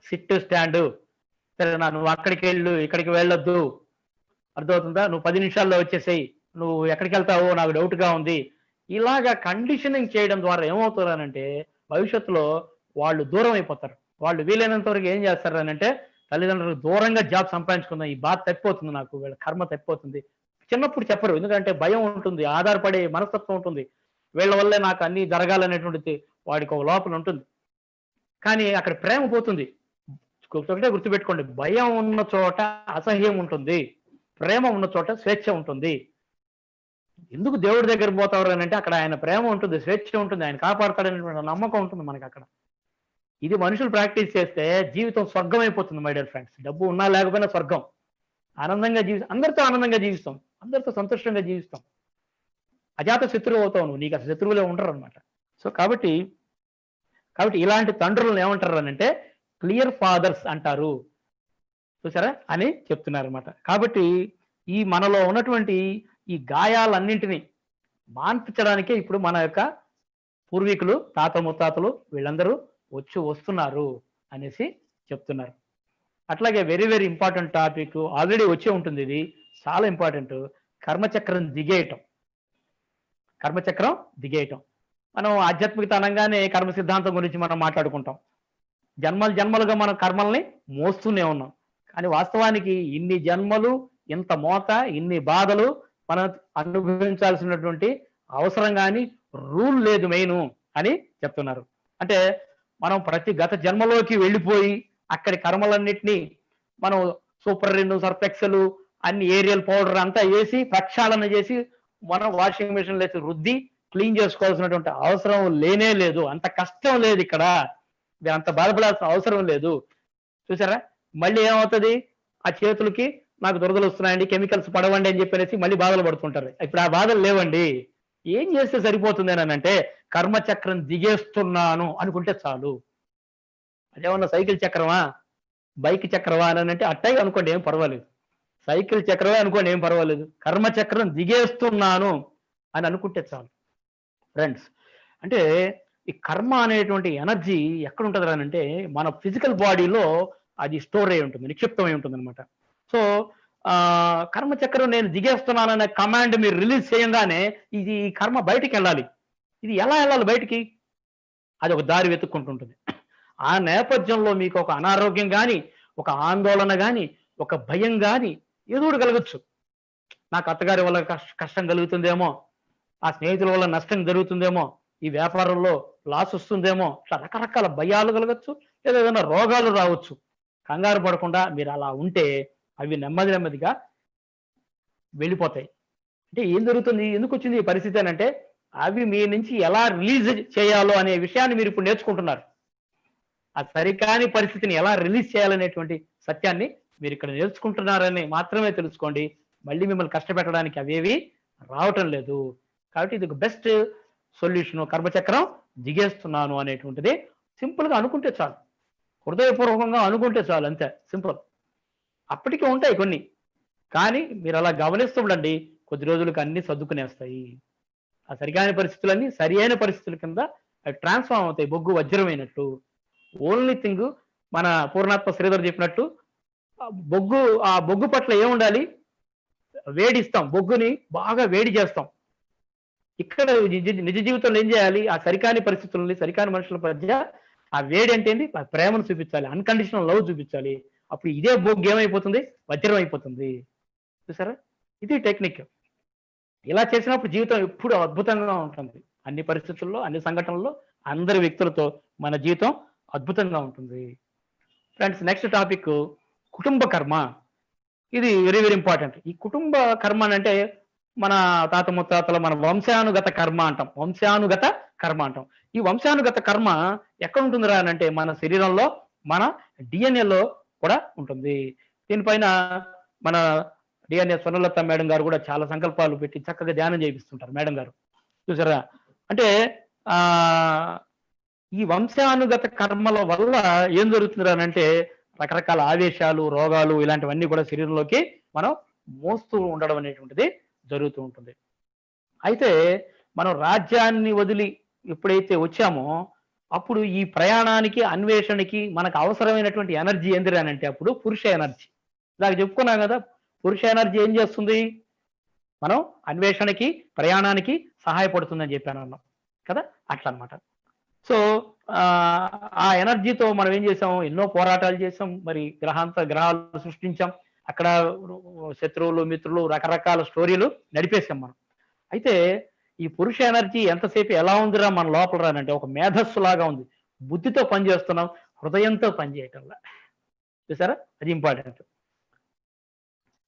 Speaker 2: సిట్ స్టాండ్, సరే నువ్వు అక్కడికి వెళ్ళు, ఇక్కడికి వెళ్ళొద్దు, అర్థమవుతుందా? నువ్వు 10 నిమిషాల్లో వచ్చేసేయి, నువ్వు ఎక్కడికి వెళ్తావో నాకు డౌట్గా ఉంది. ఇలాగా కండిషనింగ్ చేయడం ద్వారా ఏమవుతారనంటే భవిష్యత్తులో వాళ్ళు దూరం అయిపోతారు. వాళ్ళు వీలైనంత వరకు ఏం చేస్తారు అని అంటే తల్లిదండ్రులకు దూరంగా జాబ్ సంపాదించుకుందాం, ఈ బాధ తప్పిపోతుంది, నాకు వీళ్ళ కర్మ తప్పిపోతుంది. చిన్నప్పుడు చెప్పరు, ఎందుకంటే భయం ఉంటుంది, ఆధారపడే మనస్తత్వం ఉంటుంది. వీళ్ళ వల్లే నాకు అన్ని జరగాలనేటువంటిది వాడికి ఒక లోపల ఉంటుంది. కానీ అక్కడ ప్రేమ పోతుంది. ఒకటే గుర్తుపెట్టుకోండి, భయం ఉన్న చోట అసహ్యం ఉంటుంది, ప్రేమ ఉన్న చోట స్వేచ్ఛ ఉంటుంది. ఎందుకు దేవుడి దగ్గర పోతారు అని అంటే అక్కడ ఆయన ప్రేమ ఉంటుంది, స్వేచ్ఛ ఉంటుంది, ఆయన కాపాడతాడనేటువంటి నమ్మకం ఉంటుంది మనకి అక్కడ. ఇది మనుషులు ప్రాక్టీస్ చేస్తే జీవితం స్వర్గం అయిపోతుంది మై డియర్ ఫ్రెండ్స్. డబ్బు ఉన్నా లేకపోయినా స్వర్గం. ఆనందంగా అందరితో ఆనందంగా జీవిస్తాం, అందరితో సంతోషంగా జీవిస్తాం. అజాత శత్రువు అవుతావు నువ్వు, నీకు అసలు శత్రువులే ఉండరు అనమాట. సో కాబట్టి ఇలాంటి తండ్రులను ఏమంటారు అని అంటే క్లియర్ ఫాదర్స్ అంటారు, చూసారా అని చెప్తున్నారు అనమాట. కాబట్టి ఈ మనలో ఉన్నటువంటి ఈ గాయాలన్నింటినీ మాన్పించడానికే ఇప్పుడు మన యొక్క పూర్వీకులు, తాత ముత్తాతలు వీళ్ళందరూ వస్తున్నారు అనేసి చెప్తున్నారు. అట్లాగే very very important topic, already వచ్చే ఉంటుంది, ఇది చాలా ఇంపార్టెంట్. కర్మచక్రం దిగేయటం. కర్మచక్రం దిగేయటం. మనం ఆధ్యాత్మికత అనగానే కర్మ సిద్ధాంతం గురించి మనం మాట్లాడుకుంటాం. జన్మలుగా మనం కర్మల్ని మోస్తూనే ఉన్నాం. కానీ వాస్తవానికి ఇన్ని జన్మలు, ఇంత మోత, ఇన్ని బాధలు మనం అనుభవించాల్సినటువంటి అవసరం కానీ రూల్ లేదు మెయిన్ అని చెప్తున్నారు. అంటే మనం ప్రతి గత జన్మలోకి వెళ్ళిపోయి అక్కడి కర్మలన్నిటినీ మనం సూపర్ రెండు, సర్ఫెక్సలు, అన్ని ఏరియల్ పౌడర్ అంతా వేసి ప్రక్షాళన చేసి మనం వాషింగ్ మిషన్ వేసి రుద్ది క్లీన్ చేసుకోవాల్సినటువంటి అవసరం లేనే లేదు. అంత కష్టం లేదు ఇక్కడ, అంత బాధపడాల్సిన అవసరం లేదు. చూసారా? మళ్ళీ ఏమవుతుంది, ఆ చేతులకి నాకు దురదలు వస్తున్నాయండి, కెమికల్స్ పడవండి అని చెప్పేసి మళ్ళీ బాధలు పడుతుంటారు. ఇప్పుడు ఆ బాధలు లేవండి. ఏం చేస్తే సరిపోతుంది అని అంటే కర్మచక్రం దిగేస్తున్నాను అనుకుంటే చాలు. అదేమన్నా సైకిల్ చక్రమా, బైక్ చక్రమా అని అంటే అట్టాయి అనుకోండి, ఏం పర్వాలేదు. సైకిల్ చక్రమే అనుకోండి, ఏం పర్వాలేదు. కర్మచక్రం దిగేస్తున్నాను అని అనుకుంటే చాలు ఫ్రెండ్స్. అంటే ఈ కర్మ అనేటువంటి ఎనర్జీ ఎక్కడ ఉంటుంది అని అంటే మన ఫిజికల్ బాడీలో అది స్టోర్ అయి ఉంటుంది, నిక్షిప్తమై ఉంటుంది అనమాట. సో కర్మచక్రం నేను దిగేస్తున్నాననే కమాండ్ మీరు రిలీజ్ చేయంగానే ఇది ఈ కర్మ బయటికి వెళ్ళాలి. ఇది ఎలా వెళ్ళాలి బయటికి, అది ఒక దారి వెతుక్కుంటుంటుంది. ఆ నేపథ్యంలో మీకు ఒక అనారోగ్యం కానీ, ఒక ఆందోళన కానీ, ఒక భయం కానీ ఏదో ఒకటి కలగచ్చు. నాకు అత్తగారి వల్ల కష్టం కలుగుతుందేమో, ఆ స్నేహితుల వల్ల నష్టం జరుగుతుందేమో, ఈ వ్యాపారంలో లాస్ వస్తుందేమో, ఇట్లా రకరకాల భయాలు కలగచ్చు, లేదా ఏదైనా రోగాలు రావచ్చు. కంగారు పడకుండా మీరు అలా ఉంటే అవి నెమ్మది నెమ్మదిగా వెళ్ళిపోతాయి. అంటే ఏం జరుగుతుంది, ఎందుకు వచ్చింది ఈ పరిస్థితి అని అంటే అవి మీ నుంచి ఎలా రిలీజ్ చేయాలో అనే విషయాన్ని మీరు ఇప్పుడు నేర్చుకుంటున్నారు. ఆ సరికాని పరిస్థితిని ఎలా రిలీజ్ చేయాలనేటువంటి సత్యాన్ని మీరు ఇక్కడ నేర్చుకుంటున్నారని మాత్రమే తెలుసుకోండి. మళ్ళీ మిమ్మల్ని కష్టపెట్టడానికి అవేవి రావటం లేదు. కాబట్టి ఇది బెస్ట్ సొల్యూషన్. కర్మచక్రం దిగేస్తున్నాను అనేటువంటిది సింపుల్గా అనుకుంటే చాలు, హృదయపూర్వకంగా అనుకుంటే చాలు, అంతే సింపుల్. అప్పటికి ఉంటాయి కొన్ని, కానీ మీరు అలా గమనిస్తూ ఉండండి, కొద్ది రోజులకు అన్ని సర్దుకునేస్తాయి. ఆ సరికాని పరిస్థితులన్నీ సరి అయిన పరిస్థితుల కింద అవి ట్రాన్స్ఫార్మ్ అవుతాయి, బొగ్గు వజ్రమైనట్టు. ఓన్లీ థింగ్ మన పూర్ణాత్మ శ్రీధర్ చెప్పినట్టు ఆ బొగ్గు పట్ల ఏముండాలి, వేడిస్తాం, బొగ్గుని బాగా వేడి చేస్తాం. ఇక్కడ నిజ జీవితంలో ఏం చేయాలి, ఆ సరికాని పరిస్థితులని సరికాని మనుషుల మధ్య ఆ వేడి అంటే ఏంటి, ప్రేమను చూపించాలి, అన్కండిషనల్ లవ్ చూపించాలి. అప్పుడు ఇదే బొగ్గు ఏమైపోతుంది, వజ్రం అయిపోతుంది. చూసారా, ఇది టెక్నిక్. ఇలా చేసినప్పుడు జీవితం ఎప్పుడు అద్భుతంగా ఉంటుంది. అన్ని పరిస్థితుల్లో, అన్ని సంఘటనల్లో, అందరి వ్యక్తులతో మన జీవితం అద్భుతంగా ఉంటుంది. ఫ్రెండ్స్, నెక్స్ట్ టాపిక్ కుటుంబ కర్మ. ఇది వెరీ వెరీ ఇంపార్టెంట్. ఈ కుటుంబ కర్మ అంటే మన తాత ముత్తాతల మన వంశానుగత కర్మ అంటాం. ఈ వంశానుగత కర్మ ఎక్కడ ఉంటుంది రా అంటే మన శరీరంలో, మన డిఎన్ఏలో కూడా ఉంటుంది. దీనిపైన మన డిఎన్ఏ స్వర్ణలత మేడం గారు కూడా చాలా సంకల్పాలు పెట్టి చక్కగా ధ్యానం చేయిస్తుంటారు మేడం గారు. చూసారా, అంటే ఈ వంశానుగత కర్మల వల్ల ఏం జరుగుతుంది అంటే రకరకాల ఆవేశాలు, రోగాలు ఇలాంటివన్నీ కూడా శరీరంలోకి మనం మోస్తూ ఉండడం అనేటువంటిది జరుగుతూ ఉంటుంది. అయితే మనం రాజ్యాన్ని వదిలి ఎప్పుడైతే వచ్చామో అప్పుడు ఈ ప్రయాణానికి, అన్వేషణకి మనకు అవసరమైనటువంటి ఎనర్జీ ఏంది అంటే అప్పుడు పురుష ఎనర్జీ. ఇలాగ చెప్పుకున్నాం కదా, పురుష ఎనర్జీ ఏం చేస్తుంది, మనం అన్వేషణకి, ప్రయాణానికి సహాయపడుతుందని చెప్పాను అన్నాం కదా, అట్లా అనమాట. సో ఆ ఎనర్జీతో మనం ఏం చేసాం, ఎన్నో పోరాటాలు చేసాం, మరి గ్రహాలు సృష్టించాం, అక్కడ శత్రువులు, మిత్రులు, రకరకాల స్టోరీలు నడిపేసాం మనం. అయితే ఈ పురుష ఎనర్జీ ఎంతసేపు ఎలా ఉందిరా మన లోపల రానంటే ఒక మేధస్సు లాగా ఉంది. బుద్ధితో పనిచేస్తున్నాం, హృదయంతో పనిచేయటంలా. చూసారా, అది ఇంపార్టెంట్.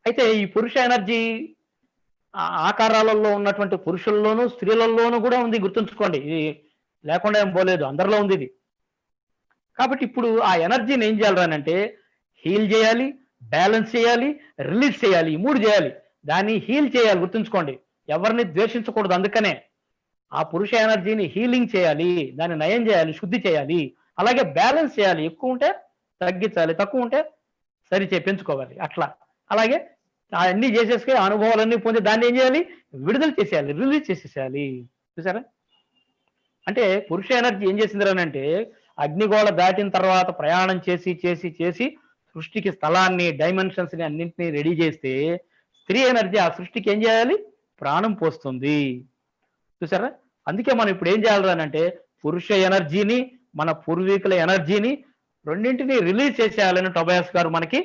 Speaker 2: అయితే ఈ పురుష ఎనర్జీ ఆకారాలలో ఉన్నటువంటి పురుషుల్లోనూ స్త్రీలలోనూ కూడా ఉంది, గుర్తుంచుకోండి. ఇది లేకుండా ఏం పోలేదు, అందరిలో ఉంది ఇది. కాబట్టి ఇప్పుడు ఆ ఎనర్జీని ఏం చేయాలంటే హీల్ చేయాలి, బ్యాలెన్స్ చేయాలి, రిలీజ్ చేయాలి. ఈ మూడు చేయాలి. దాన్ని హీల్ చేయాలి, గుర్తుంచుకోండి. ఎవరిని ద్వేషించకూడదు. అందుకనే ఆ పురుష ఎనర్జీని హీలింగ్ చేయాలి, దాన్ని నయం చేయాలి, శుద్ధి చేయాలి. అలాగే బ్యాలెన్స్ చేయాలి, ఎక్కువ ఉంటే తగ్గించాలి, తక్కువ ఉంటే పెంచుకోవాలి, అట్లా. అలాగే అన్ని చేసేసుకుని అనుభవాలన్నీ పొంది దాన్ని ఏం చేయాలి, విడుదల చేసేయాలి, రిలీజ్ చేసేసేయాలి. చూసారా, అంటే పురుష ఎనర్జీ ఏం చేసింది అంటే అగ్నిగోళ దాటిన తర్వాత ప్రయాణం చేసి చేసి చేసి సృష్టికి స్థలాన్ని, డైమెన్షన్స్ ని అన్నింటినీ రెడీ చేస్తే స్త్రీ ఎనర్జీ ఆ సృష్టికి ఏం చేయాలి, ప్రాణం పోస్తుంది. చూసారా, అందుకే మనం ఇప్పుడు ఏం చేయాలి అంటే పురుష ఎనర్జీని, మన పూర్వీకుల ఎనర్జీని రెండింటిని రిలీజ్ చేసేయాలని టొబయాస్ గారు మనకి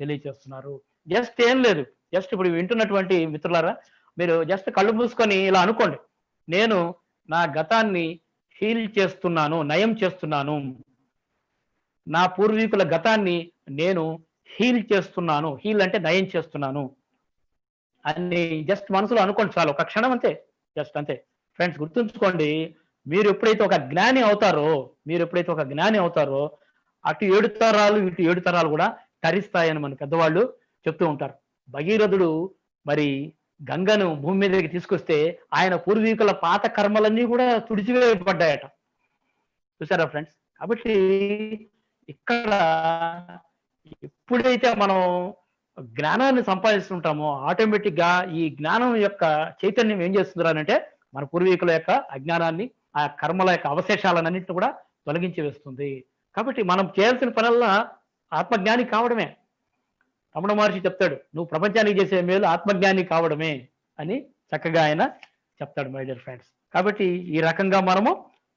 Speaker 2: తెలియజేస్తున్నారు. జస్ట్ ఏం లేదు, జస్ట్ ఇప్పుడు వింటున్నటువంటి మిత్రులారా, మీరు జస్ట్ కళ్ళు మూసుకొని ఇలా అనుకోండి, నేను నా గతాన్ని హీల్ చేస్తున్నాను, నయం చేస్తున్నాను. నా పూర్వీకుల గతాన్ని నేను హీల్ చేస్తున్నాను. హీల్ అంటే నయం చేస్తున్నాను అని జస్ట్ మనసులో అనుకోండి చాలు, ఒక క్షణం, అంతే, జస్ట్ అంతే. ఫ్రెండ్స్, గుర్తుంచుకోండి, మీరు ఎప్పుడైతే ఒక జ్ఞాని అవుతారో అటు 7 తరాలు ఇటు 7 తరాలు కూడా తరిస్తాయని మన పెద్దవాళ్ళు చెప్తూ ఉంటారు. భగీరథుడు మరి గంగను భూమి మీదకి తీసుకొస్తే ఆయన పూర్వీకుల పాత కర్మలన్నీ కూడా తుడిచివేయబడ్డాయట. చూసారా ఫ్రెండ్స్? కాబట్టి ఇక్కడ ఎప్పుడైతే మనం జ్ఞానాన్ని సంపాదిస్తుంటామో ఆటోమేటిక్ గా ఈ జ్ఞానం యొక్క చైతన్యం ఏం చేస్తుంది అంటే మన పూర్వీకుల యొక్క అజ్ఞానాన్ని, ఆ కర్మల యొక్క అవశేషాలన్నింటినీ కూడా తొలగించి వేస్తుంది. కాబట్టి మనం చేయాల్సిన పనుల్లో ఆత్మజ్ఞాని కావడమే. రమణ మహర్షి చెప్తాడు, నువ్వు ప్రపంచానికి చేసే మేలు ఆత్మజ్ఞాని కావడమే అని చక్కగా ఆయన చెప్తాడు మై డియర్ ఫ్రెండ్స్. కాబట్టి ఈ రకంగా మనము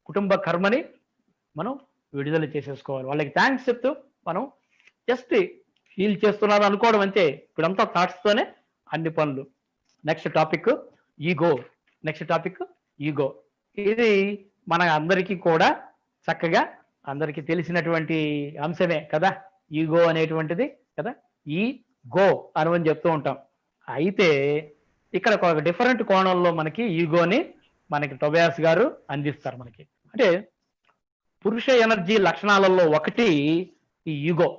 Speaker 2: కుటుంబ కర్మని మనం విడుదల చేసేసుకోవాలి. వాళ్ళకి థ్యాంక్స్ చెప్తూ మనం జస్ట్ హీల్ చేస్తున్నాను అనుకోవడం అంతే. ఇప్పుడంతా థాట్స్తోనే అన్ని పనులు. Next topic ego. ఈగో ఇది మన అందరికీ కూడా చక్కగా అందరికీ తెలిసినటువంటి అంశమే కదా, ఈగో అనేటువంటిది కదా. ఈ గో అని చెప్తూ ఉంటాం. అయితే ఇక్కడ ఒక డిఫరెంట్ కోణంలో మనకి ఈగోని మనకి టొబయాస్ గారు అందిస్తారు మనకి. అంటే పురుష ఎనర్జీ లక్షణాలలో ఒకటి ఈ ఈగో.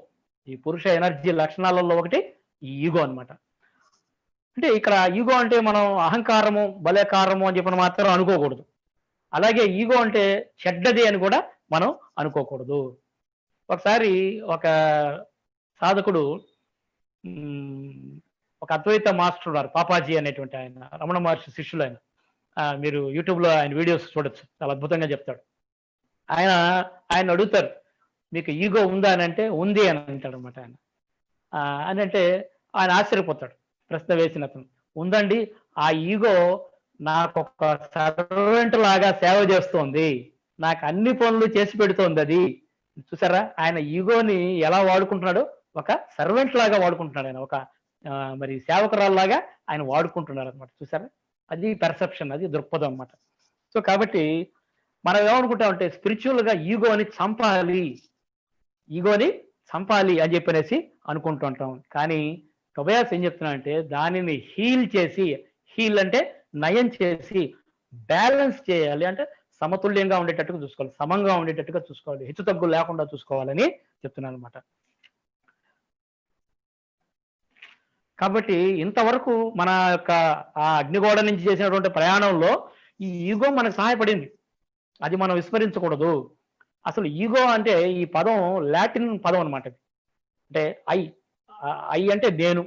Speaker 2: ఈ పురుష ఎనర్జీ లక్షణాలలో ఒకటి ఈ ఈగో అన్నమాట. అంటే ఇక్కడ ఈగో అంటే మనం అహంకారము బలేకారము అని చెప్పిన మాత్రం అనుకోకూడదు. అలాగే ఈగో అంటే చెడ్డది అని కూడా మనం అనుకోకూడదు. ఒకసారి ఒక సాధకుడు, ఒక అద్వైత మాస్టర్ ఉన్నారు, పాపాజీ అనేటువంటి ఆయన, రమణ మహర్షి శిష్యులు ఆయన. మీరు యూట్యూబ్లో ఆయన వీడియోస్ చూడొచ్చు, చాలా అద్భుతంగా చెప్తాడు. ఆయన అడుగుతారు, మీకు ఈగో ఉందా అని అంటే ఉంది అని అంటాడు అనమాట ఆయన. అని అంటే ఆయన ఆశ్చర్యపోతాడు ప్రశ్న వేసిన అతను. ఉందండి, ఆ ఈగో నాకు ఒక సర్వెంట్ లాగా సేవ చేస్తోంది, నాకు అన్ని పనులు చేసి పెడుతోంది అది. చూసారా ఆయన ఈగోని ఎలా వాడుకుంటున్నాడు? ఒక సర్వెంట్ లాగా వాడుకుంటున్నాడు ఆయన, ఒక మరి సేవకురాల్లాగా ఆయన వాడుకుంటున్నారు అనమాట. చూసారా, అది పర్సెప్షన్, అది దృక్పథం అనమాట. సో కాబట్టి మనం ఏమనుకుంటామంటే స్పిరిచువల్ గా ఈగోని చంపాలి అని చెప్పనేసి అనుకుంటుంటాం. కానీ టొబయాస్ ఏం చెప్తున్నాడంటే దానిని హీల్ అంటే నయం చేసి బ్యాలెన్స్ చేయాలి. అంటే సమతుల్యంగా ఉండేటట్టుగా చూసుకోవాలి, సమంగా ఉండేటట్టుగా చూసుకోవాలి, హెచ్చు తగ్గులు లేకుండా చూసుకోవాలని చెప్తున్నాను అనమాట. కాబట్టి ఇంతవరకు మన యొక్క ఆ అగ్నిగోడ నుంచి చేసినటువంటి ప్రయాణంలో ఈ ఈగో మనకు సహాయపడింది, అది మనం విస్మరించకూడదు. అసలు ఈగో అంటే ఈ పదం లాటిన్ పదం అనమాట. అంటే ఐ అంటే నేను,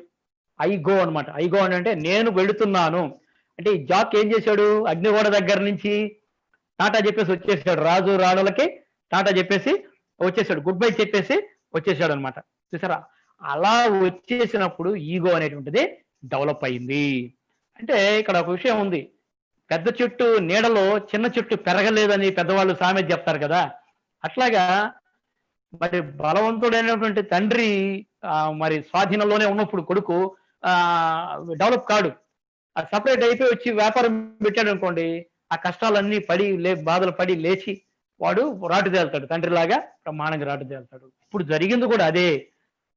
Speaker 2: ఐ గో అనమాట. ఐ గో అంటే నేను వెళుతున్నాను. అంటే ఈ జాక్ ఏం చేశాడు? అగ్నిగోడ దగ్గర నుంచి టాటా చెప్పేసి వచ్చేసాడు, రాజు రాణులకి టాటా చెప్పేసి వచ్చేసాడు, గుడ్ బై చెప్పేసి వచ్చేసాడు అనమాట. చూసారా, అలా వచ్చేసినప్పుడు ఈగో అనేటువంటిది డెవలప్ అయింది. అంటే ఇక్కడ ఒక విషయం ఉంది, పెద్ద చెట్టు నీడలో చిన్న చెట్టు పెరగలేదని పెద్దవాళ్ళు సామెత చెప్తారు కదా. అట్లాగా మరి బలవంతుడైనటువంటి తండ్రి మరి స్వాధీనంలోనే ఉన్నప్పుడు కొడుకు డెవలప్ కాడు. సపరేట్ అయిపోయి వచ్చి వ్యాపారం పెట్టాడు అనుకోండి, ఆ కష్టాలన్నీ బాధలు పడి లేచి వాడు రాటు తేలుతాడు, తండ్రిలాగా బ్రహ్మాండంగా రాటు తేలుతాడు. ఇప్పుడు జరిగింది కూడా అదే,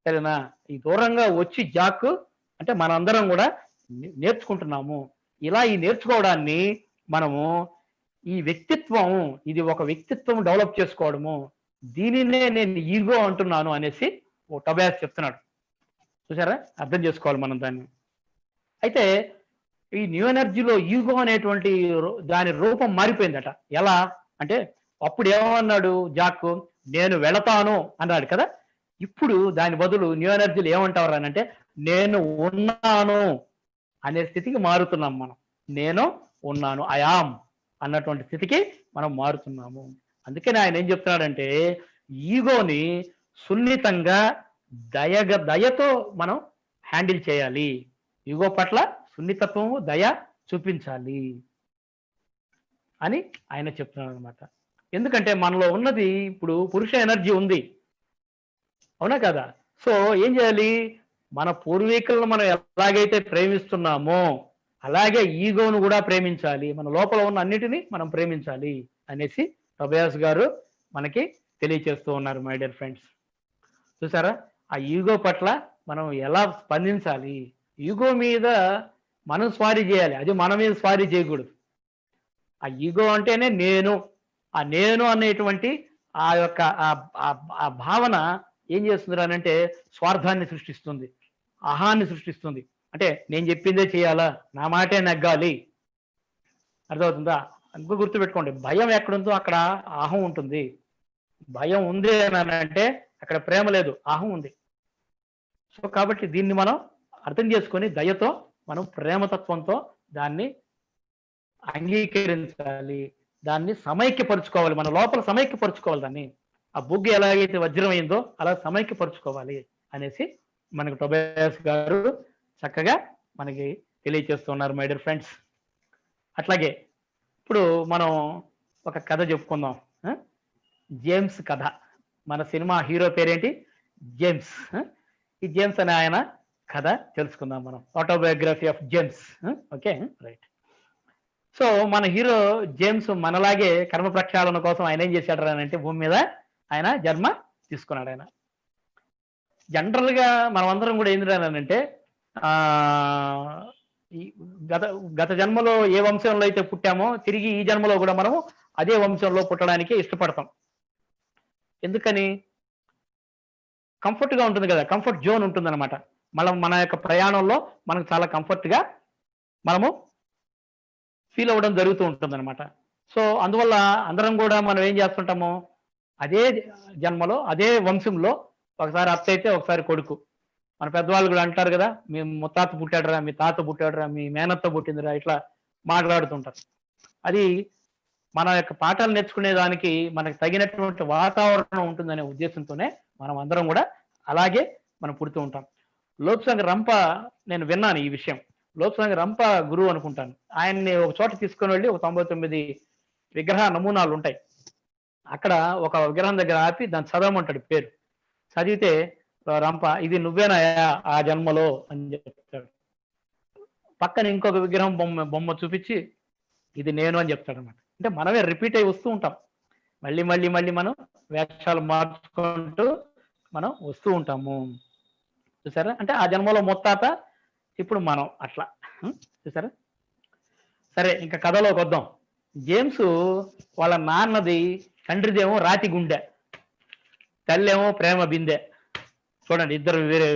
Speaker 2: సరేనా? ఈ దూరంగా వచ్చి జాక్ అంటే మనందరం కూడా నేర్చుకుంటున్నాము. ఇలా ఈ నేర్చుకోవడాన్ని మనము ఈ వ్యక్తిత్వం, ఇది ఒక వ్యక్తిత్వం డెవలప్ చేసుకోవడము, దీనినే నేను ఈగో అంటున్నాను అనేసి ఓ టొబయాస్ చెప్తున్నాడు. చూసారా, అర్థం చేసుకోవాలి మనం దాన్ని. అయితే ఈ న్యూ ఎనర్జీలో ఈగో అనేటువంటి దాని రూపం మారిపోయిందట. ఎలా అంటే అప్పుడు ఏమన్నాడు జాక్, నేను వెళతాను అన్నాడు కదా. ఇప్పుడు దాని బదులు న్యూ ఎనర్జీలు ఏమంటారు అని అంటే నేను ఉన్నాను అనే స్థితికి మారుతున్నాం మనం. నేను ఉన్నాను, ఐ యామ్ అన్నటువంటి స్థితికి మనం మారుతున్నాము. అందుకని ఆయన ఏం చెప్తున్నాడంటే ఈగోని సున్నితంగా దయతో మనం హ్యాండిల్ చేయాలి. ఈగో పట్ల సున్నితత్వము, దయ చూపించాలి అని ఆయన చెప్తున్నాడు అనమాట. ఎందుకంటే మనలో ఉన్నది ఇప్పుడు పురుష ఎనర్జీ ఉంది, అవునా కదా? సో ఏం చేయాలి? మన పూర్వీకులను మనం ఎలాగైతే ప్రేమిస్తున్నామో అలాగే ఈగోను కూడా ప్రేమించాలి, మన లోపల ఉన్న అన్నిటినీ మనం ప్రేమించాలి అనేసి టొబయాస్ గారు మనకి తెలియచేస్తూ ఉన్నారు మై డియర్ ఫ్రెండ్స్. చూసారా, ఆ ఈగో పట్ల మనం ఎలా స్పందించాలి. ఈగో మీద మనం స్వారీ చేయాలి, అది మన మీద స్వారీ చేయకూడదు. ఆ ఈగో అంటేనే నేను, ఆ నేను అనేటువంటి ఆ యొక్క ఆ భావన ఏం చేస్తుంది అంటే స్వార్థాన్ని సృష్టిస్తుంది, అహాన్ని సృష్టిస్తుంది. అంటే నేను చెప్పిందే చేయాలా, నా మాటే నెగ్గాలి. అర్థమవుతుందా? ఇంకో గుర్తుపెట్టుకోండి, భయం ఎక్కడుందో అక్కడ అహం ఉంటుంది. భయం ఉంది అని అంటే అక్కడ ప్రేమ లేదు, అహం ఉంది. సో కాబట్టి దీన్ని మనం అర్థం చేసుకొని దయతో మనం ప్రేమతత్వంతో దాన్ని అంగీకరించాలి, దాన్ని సమైక్యపరుచుకోవాలి, మన లోపల సమైక్యపరుచుకోవాలి. దాన్ని ఆ బొగ్గు ఎలాగైతే వజ్రం అయిందో అలా సమైక్యపరుచుకోవాలి అనేసి మనకు టొబయాస్ గారు చక్కగా మనకి తెలియచేస్తున్నారు మై డియర్ ఫ్రెండ్స్. అట్లాగే ఇప్పుడు మనం ఒక కథ చెప్పుకుందాం. జేమ్స్ కథ. మన సినిమా హీరో పేరేంటి? జేమ్స్. ఈ జేమ్స్ అనే ఆయన కథ తెలుసుకుందాం మనం, autobiography of James. Okay, right. So మన హీరో జేమ్స్ మనలాగే కర్మ ప్రక్షాళన కోసం ఆయన ఏం చేశాడు అని అంటే భూమి మీద ఆయన జన్మ తీసుకున్నాడు. ఆయన జనరల్ గా మనం అందరం కూడా ఏంటి అంటే ఈ గత జన్మలో ఏ వంశంలో అయితే పుట్టామో తిరిగి ఈ జన్మలో కూడా మనము అదే వంశంలో పుట్టడానికి ఇష్టపడతాం. ఎందుకని? కంఫర్ట్ గా ఉంటుంది కదా, కంఫర్ట్ జోన్ ఉంటుంది అనమాట. మన యొక్క ప్రయాణంలో మనకు చాలా కంఫర్ట్ గా మనము ఫీల్ అవ్వడం జరుగుతూ ఉంటుంది అనమాట. సో అందువల్ల అందరం కూడా మనం ఏం చేస్తుంటాము, అదే జన్మలో అదే వంశంలో ఒకసారి అత్త అయితే ఒకసారి కొడుకు. మన పెద్దవాళ్ళు కూడా అంటారు కదా, మీ ముత్తాత పుట్టాడురా, మీ తాత పుట్టాడురా, మీ మేనత్త పుట్టిందిరా, ఇట్లా మాట్లాడుతుంటారు. అది మన యొక్క పాఠాలు నేర్చుకునే దానికి మనకు తగినటువంటి వాతావరణం ఉంటుందనే ఉద్దేశంతోనే మనం అందరం కూడా అలాగే మనం పుడుతూ ఉంటాం. లోక్సంగ్ రంప, నేను విన్నాను ఈ విషయం, లోక్సంగ్ రంప గురువు అనుకుంటాను. ఆయన్ని ఒక చోట తీసుకొని వెళ్ళి ఒక 99 విగ్రహ నమూనాలు ఉంటాయి. అక్కడ ఒక విగ్రహం దగ్గర ఆపి దాన్ని చదవమంటాడు పేరు. చదివితే రంప ఇది నువ్వేనా ఆ జన్మలో అని చెప్తాడు. పక్కన ఇంకొక విగ్రహం బొమ్మ చూపించి ఇది నేను అని చెప్తాడు అనమాట. అంటే మనమే రిపీట్ అయి వస్తూ ఉంటాం, మళ్ళీ మళ్ళీ మళ్ళీ మనం వేషాలు మార్చుకుంటూ మనం వస్తూ ఉంటాము. చూసారా? అంటే ఆ జన్మలో ముత్తాత, ఇప్పుడు మనం అట్లా. చూసారా? సరే, ఇంకా కథలోకి వద్దాం. జేమ్స్ వాళ్ళ నాన్నది, తండ్రిదేమో రాతి గుండె, తల్లేమో ప్రేమ బిందె. చూడండి, ఇద్దరు వేరే,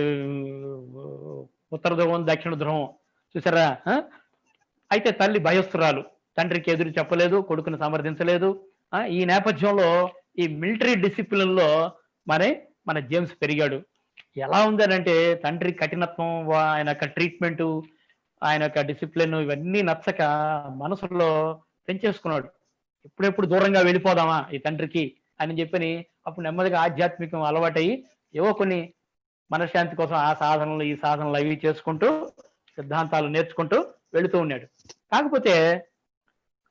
Speaker 2: ఉత్తర ధ్రువం దక్షిణ ధ్రువం. చూసారా? అయితే తల్లి భయస్తురాలు, తండ్రికి ఎదురు చెప్పలేదు, కొడుకుని సమర్థించలేదు. ఈ నేపథ్యంలో ఈ మిలిటరీ డిసిప్లిన్ లో మన జేమ్స్ పెరిగాడు. ఎలా ఉందనంటే తండ్రి కఠినత్వం, ఆయన యొక్క ట్రీట్మెంట్, ఆయన యొక్క డిసిప్లిన్ ఇవన్నీ నచ్చక మనసులో పెంచేసుకున్నాడు. ఎప్పుడెప్పుడు దూరంగా వెళ్ళిపోదామా ఈ తండ్రికి అని చెప్పని అప్పుడు నెమ్మదిగా ఆధ్యాత్మికం అలవాటయ్యి ఏవో కొన్ని మనశ్శాంతి కోసం ఆ సాధనలు ఈ సాధనలు అవి చేసుకుంటూ సిద్ధాంతాలు నేర్చుకుంటూ వెళుతూ ఉన్నాడు. కాకపోతే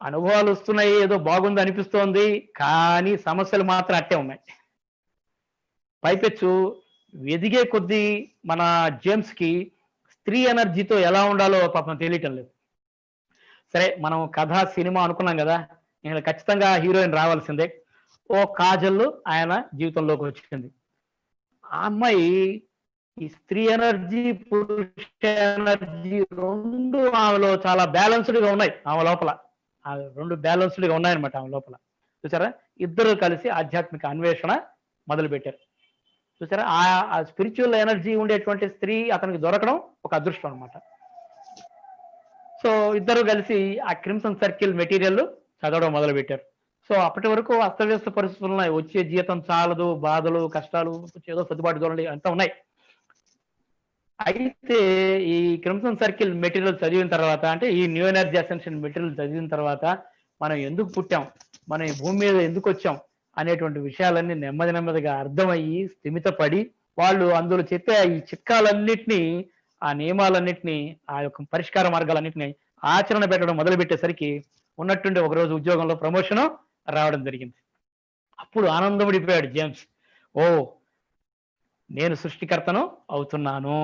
Speaker 2: అనుభవాలు వస్తున్నాయి, ఏదో బాగుంది అనిపిస్తోంది, కానీ సమస్యలు మాత్రం అట్టే ఉన్నాయి. పైపెచ్చు ఎదిగే కొద్దీ మన జేమ్స్ కి స్త్రీ ఎనర్జీతో ఎలా ఉండాలో పాపం తెలియటం లేదు. సరే, మనం కథ సినిమా అనుకున్నాం కదా, ఇక్కడ ఖచ్చితంగా హీరోయిన్ రావాల్సిందే. ఓ కాజల్ ఆయన జీవితంలోకి వచ్చింది. ఆ అమ్మాయి ఈ స్త్రీ ఎనర్జీ పురుష ఎనర్జీ రెండు ఆమెలో చాలా బ్యాలెన్స్డ్ గా ఉన్నాయి. ఆమె లోపల రెండు బ్యాలెన్స్డ్ గా ఉన్నాయన్నమాట ఆమె లోపల. చూసారా? ఇద్దరు కలిసి ఆధ్యాత్మిక అన్వేషణ మొదలు పెట్టారు. చూసారా? ఆ స్పిరిచువల్ ఎనర్జీ ఉండేటువంటి స్త్రీ అతనికి దొరకడం ఒక అదృష్టం అనమాట. సో ఇద్దరు కలిసి ఆ క్రిమ్సన్ సర్కిల్ మెటీరియల్ చదవడం మొదలు పెట్టారు. సో అప్పటి వరకు అస్తవ్యస్త పరిస్థితులు ఉన్నాయి, వచ్చే జీతం చాలదు, బాధలు కష్టాలు, ఏదో సర్దుబాటు దూరండి అంతా ఉన్నాయి. అయితే ఈ క్రిమ్సన్ సర్కిల్ మెటీరియల్ చదివిన తర్వాత, అంటే ఈ న్యూ ఎనర్జీ అసెన్షన్ మెటీరియల్ చదివిన తర్వాత మనం ఎందుకు పుట్టాం, మనం ఈ భూమి మీద ఎందుకు వచ్చాం అనేటువంటి విషయాలన్నీ నెమ్మదిగా అర్థమయ్యి స్థిమితపడి వాళ్ళు అందులో చెప్పే ఈ చిట్కాలన్నిటినీ, ఆ నియమాలన్నింటినీ, ఆ యొక్క పరిష్కార మార్గాలన్నింటినీ ఆచరణ పెట్టడం మొదలు పెట్టేసరికి ఉన్నట్టుండి ఒకరోజు ఉద్యోగంలో ప్రమోషన్ రావడం జరిగింది. అప్పుడు ఆనందపడిపోయాడు జేమ్స్. ఓ, నేను సృష్టికర్తను అవుతున్నాను,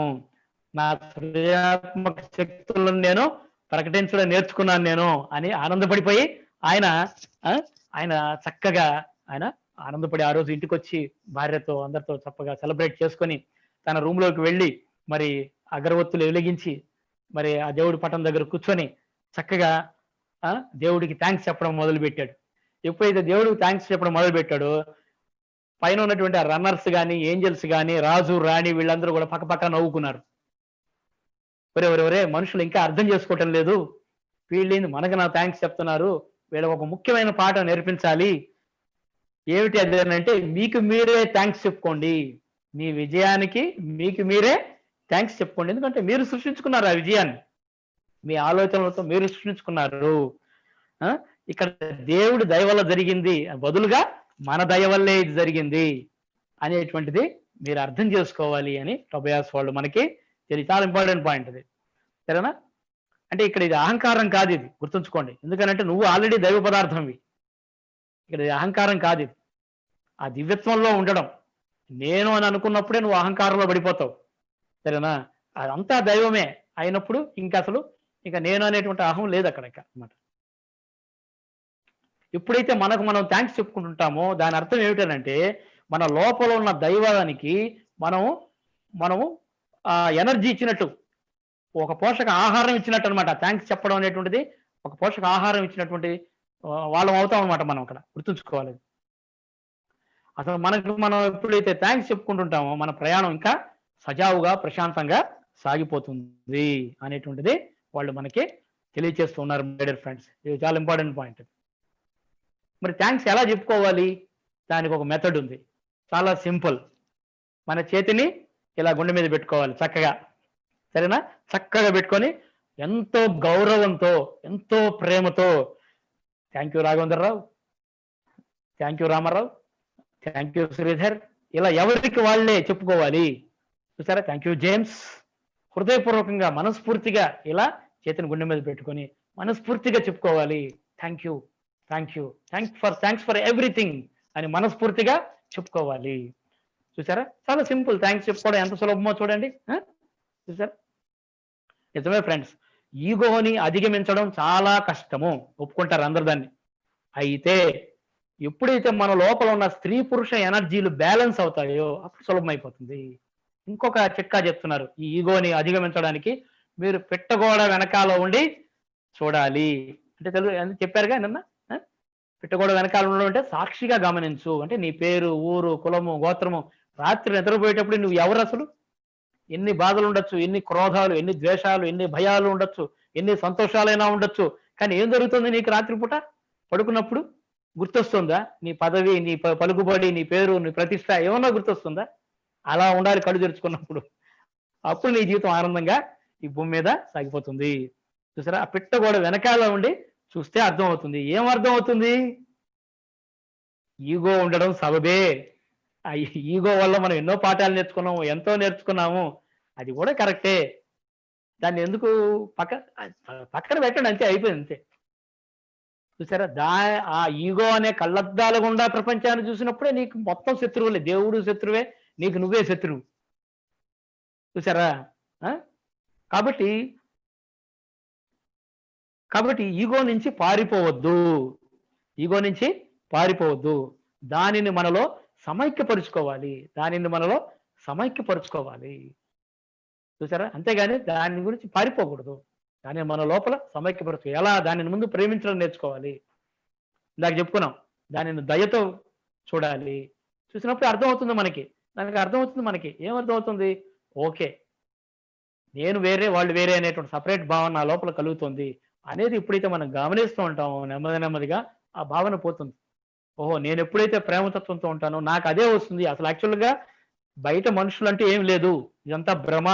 Speaker 2: నా సృజనాత్మక శక్తులను నేను ప్రకటించడం నేర్చుకున్నాను నేను అని ఆనందపడిపోయి ఆయన చక్కగా ఆయన ఆనందపడి ఆ రోజు ఇంటికి వచ్చి భార్యతో అందరితో చక్కగా సెలబ్రేట్ చేసుకొని తన రూమ్ లోకి వెళ్ళి మరి అగరవత్తులు వెలిగించి మరి ఆ దేవుడి పటం దగ్గర కూర్చొని చక్కగా దేవుడికి థ్యాంక్స్ చెప్పడం మొదలు పెట్టాడు. ఎప్పుడైతే దేవుడికి థ్యాంక్స్ చెప్పడం మొదలు పెట్టాడో పైన ఉన్నటువంటి ఆ రన్నర్స్ కానీ, ఏంజల్స్ కానీ, రాజు రాణి వీళ్ళందరూ కూడా పక్క పక్క నవ్వుకున్నారు. ఒరే మనుషులు ఇంకా అర్థం చేసుకోవటం లేదు, వీళ్ళేంది మనకు నా థ్యాంక్స్ చెప్తున్నారు, వీళ్ళకి ఒక ముఖ్యమైన పాఠం నేర్పించాలి. ఏమిటి అది అంటే, మీకు మీరే థ్యాంక్స్ చెప్పుకోండి. మీ విజయానికి మీకు మీరే థ్యాంక్స్ చెప్పుకోండి. ఎందుకంటే మీరు సృష్టించుకున్నారు ఆ విజయాన్ని, మీ ఆలోచనలతో మీరు సృష్టించుకున్నారు. ఇక్కడ దేవుడి దయ వల్ల జరిగింది, బదులుగా మన దయ వల్లే ఇది జరిగింది అనేటువంటిది మీరు అర్థం చేసుకోవాలి అని టొబయాస్ వాళ్ళు మనకి తెలియ. చాలా ఇంపార్టెంట్ పాయింట్ ఇది, సరేనా? అంటే ఇక్కడ ఇది అహంకారం కాదు, ఇది గుర్తుంచుకోండి. ఎందుకంటే నువ్వు ఆల్రెడీ దైవ పదార్థంవి. ఇక్కడ ఇది అహంకారం కాదు, ఇది ఆ దివ్యత్వంలో ఉండడం. నేను అని అనుకున్నప్పుడే నువ్వు అహంకారంలో పడిపోతావు, సరేనా? అదంతా దైవమే అయినప్పుడు ఇంకా నేను అనేటువంటి అహం లేదు అక్కడ అన్నమాట. ఎప్పుడైతే మనకు మనం థ్యాంక్స్ చెప్పుకుంటుంటామో దాని అర్థం ఏమిటంటే, మన లోపల ఉన్న దైవానికి మనము ఎనర్జీ ఇచ్చినట్టు, ఒక పోషక ఆహారం ఇచ్చినట్టు అనమాట. థ్యాంక్స్ చెప్పడం అనేటువంటిది ఒక పోషక ఆహారం ఇచ్చినటువంటి వాళ్ళం అవుతాం అనమాట. మనం అక్కడ గుర్తుంచుకోవాలి. అసలు మనం ఎప్పుడైతే థ్యాంక్స్ చెప్పుకుంటుంటామో మన ప్రయాణం ఇంకా సజావుగా ప్రశాంతంగా సాగిపోతుంది అనేటువంటిది వాళ్ళు మనకి తెలియజేస్తున్నారు మై డియర్ ఫ్రెండ్స్. ఇది చాలా ఇంపార్టెంట్ పాయింట్. మరి థ్యాంక్స్ ఎలా చెప్పుకోవాలి? దానికి ఒక మెథడ్ ఉంది, చాలా సింపుల్. మన చేతిని ఇలా గుండె మీద పెట్టుకోవాలి చక్కగా, సరేనా? చక్కగా పెట్టుకొని ఎంతో గౌరవంతో, ఎంతో ప్రేమతో thank you Raghavendra Rao, thank you Rama Rao, thank you Sridhar, ఇలా ఎవరికి వాళ్ళే చెప్పుకోవాలి. చూసారా? Thank you James. హృదయపూర్వకంగా మనస్ఫూర్తిగా ఇలా చేతిని గుండె మీద పెట్టుకొని మనస్ఫూర్తిగా చెప్పుకోవాలి. Thank you, thanks for everything అని మనస్ఫూర్తిగా చెప్పుకోవాలి. చూసారా? చాలా సింపుల్. థ్యాంక్స్ చెప్పుకోవడం ఎంత సులభమో చూడండి. చూసారా? నిజమే ఫ్రెండ్స్, ఈగోని అధిగమించడం చాలా కష్టము, ఒప్పుకుంటారు అందరు దాన్ని. అయితే ఎప్పుడైతే మన లోపల ఉన్న స్త్రీ పురుష ఎనర్జీలు బ్యాలెన్స్ అవుతాయో అప్పుడు సులభమైపోతుంది. ఇంకొక చిట్కా చెప్తున్నారు ఈ ఈగోని అధిగమించడానికి. మీరు పిట్టగోడ వెనకాల ఉండి చూడాలి అంటే చెప్పారుగా నిన్న. పిట్టగోడ వెనకాల ఉండడం అంటే సాక్షిగా గమనించు. అంటే నీ పేరు, ఊరు, కులము, గోత్రము, రాత్రి నిద్రపోయేటప్పుడు నువ్వు ఎవరు, అసలు ఎన్ని బాధలు ఉండొచ్చు, ఎన్ని క్రోధాలు, ఎన్ని ద్వేషాలు, ఎన్ని భయాలు ఉండొచ్చు, ఎన్ని సంతోషాలైనా ఉండొచ్చు, కానీ ఏం జరుగుతుంది నీకు రాత్రిపూట పడుకున్నప్పుడు? గుర్తొస్తుందా నీ పదవి, నీ పలుకుబడి, నీ పేరు, నీ ప్రతిష్ట ఏమన్నా గుర్తొస్తుందా? అలా ఉండాలి కళ్ళు తెరుచుకున్నప్పుడు. అప్పుడు నీ జీవితం ఆనందంగా ఈ భూమి మీద సాగిపోతుంది. చూసారా? ఆ పిట్టగోడ వెనకాల ఉండి చూస్తే అర్థం అవుతుంది. ఏం అర్థం అవుతుంది? ఈగో ఉండడం సబబే. ఆ ఈగో వల్ల మనం ఎన్నో పాఠాలు నేర్చుకున్నాము, ఎంతో నేర్చుకున్నాము, అది కూడా కరెక్టే. దాన్ని ఎందుకు పక్కన పెట్టండి, అంతే, అయిపోయింది, అంతే. చూసారా? ఆ ఈగో అనే కళ్ళద్దాల గుండా ప్రపంచాన్ని చూసినప్పుడే నీకు మొత్తం శత్రువులే. దేవుడు శత్రువే, నీకు నువ్వే శత్రువు. చూసారా? కాబట్టి ఈగో నుంచి పారిపోవద్దు, దానిని మనలో సమైక్యపరుచుకోవాలి, చూసారా? అంతేగాని దాని గురించి పారిపోకూడదు. దాన్ని మన లోపల సమైక్యపరచు. ఎలా? దానిని ముందు ప్రేమించడం నేర్చుకోవాలి. ఇందాక చెప్పుకున్నాం, దానిని దయతో చూడాలి. చూసినప్పుడు అర్థమవుతుంది మనకి, ఏమర్థమవుతుంది? ఓకే, నేను వేరే, వాళ్ళు వేరే అనేటువంటి సపరేట్ భావన నా లోపల కలుగుతుంది అనేది ఎప్పుడైతే మనం గమనిస్తూ ఉంటామో నెమ్మదిగా ఆ భావన పోతుంది. ఓహో, నేను ఎప్పుడైతే ప్రేమతత్వంతో ఉంటానో నాకు అదే వస్తుంది. అసలు యాక్చువల్గా బయట మనుషులు అంటే ఏం లేదు, ఇదంతా భ్రమ.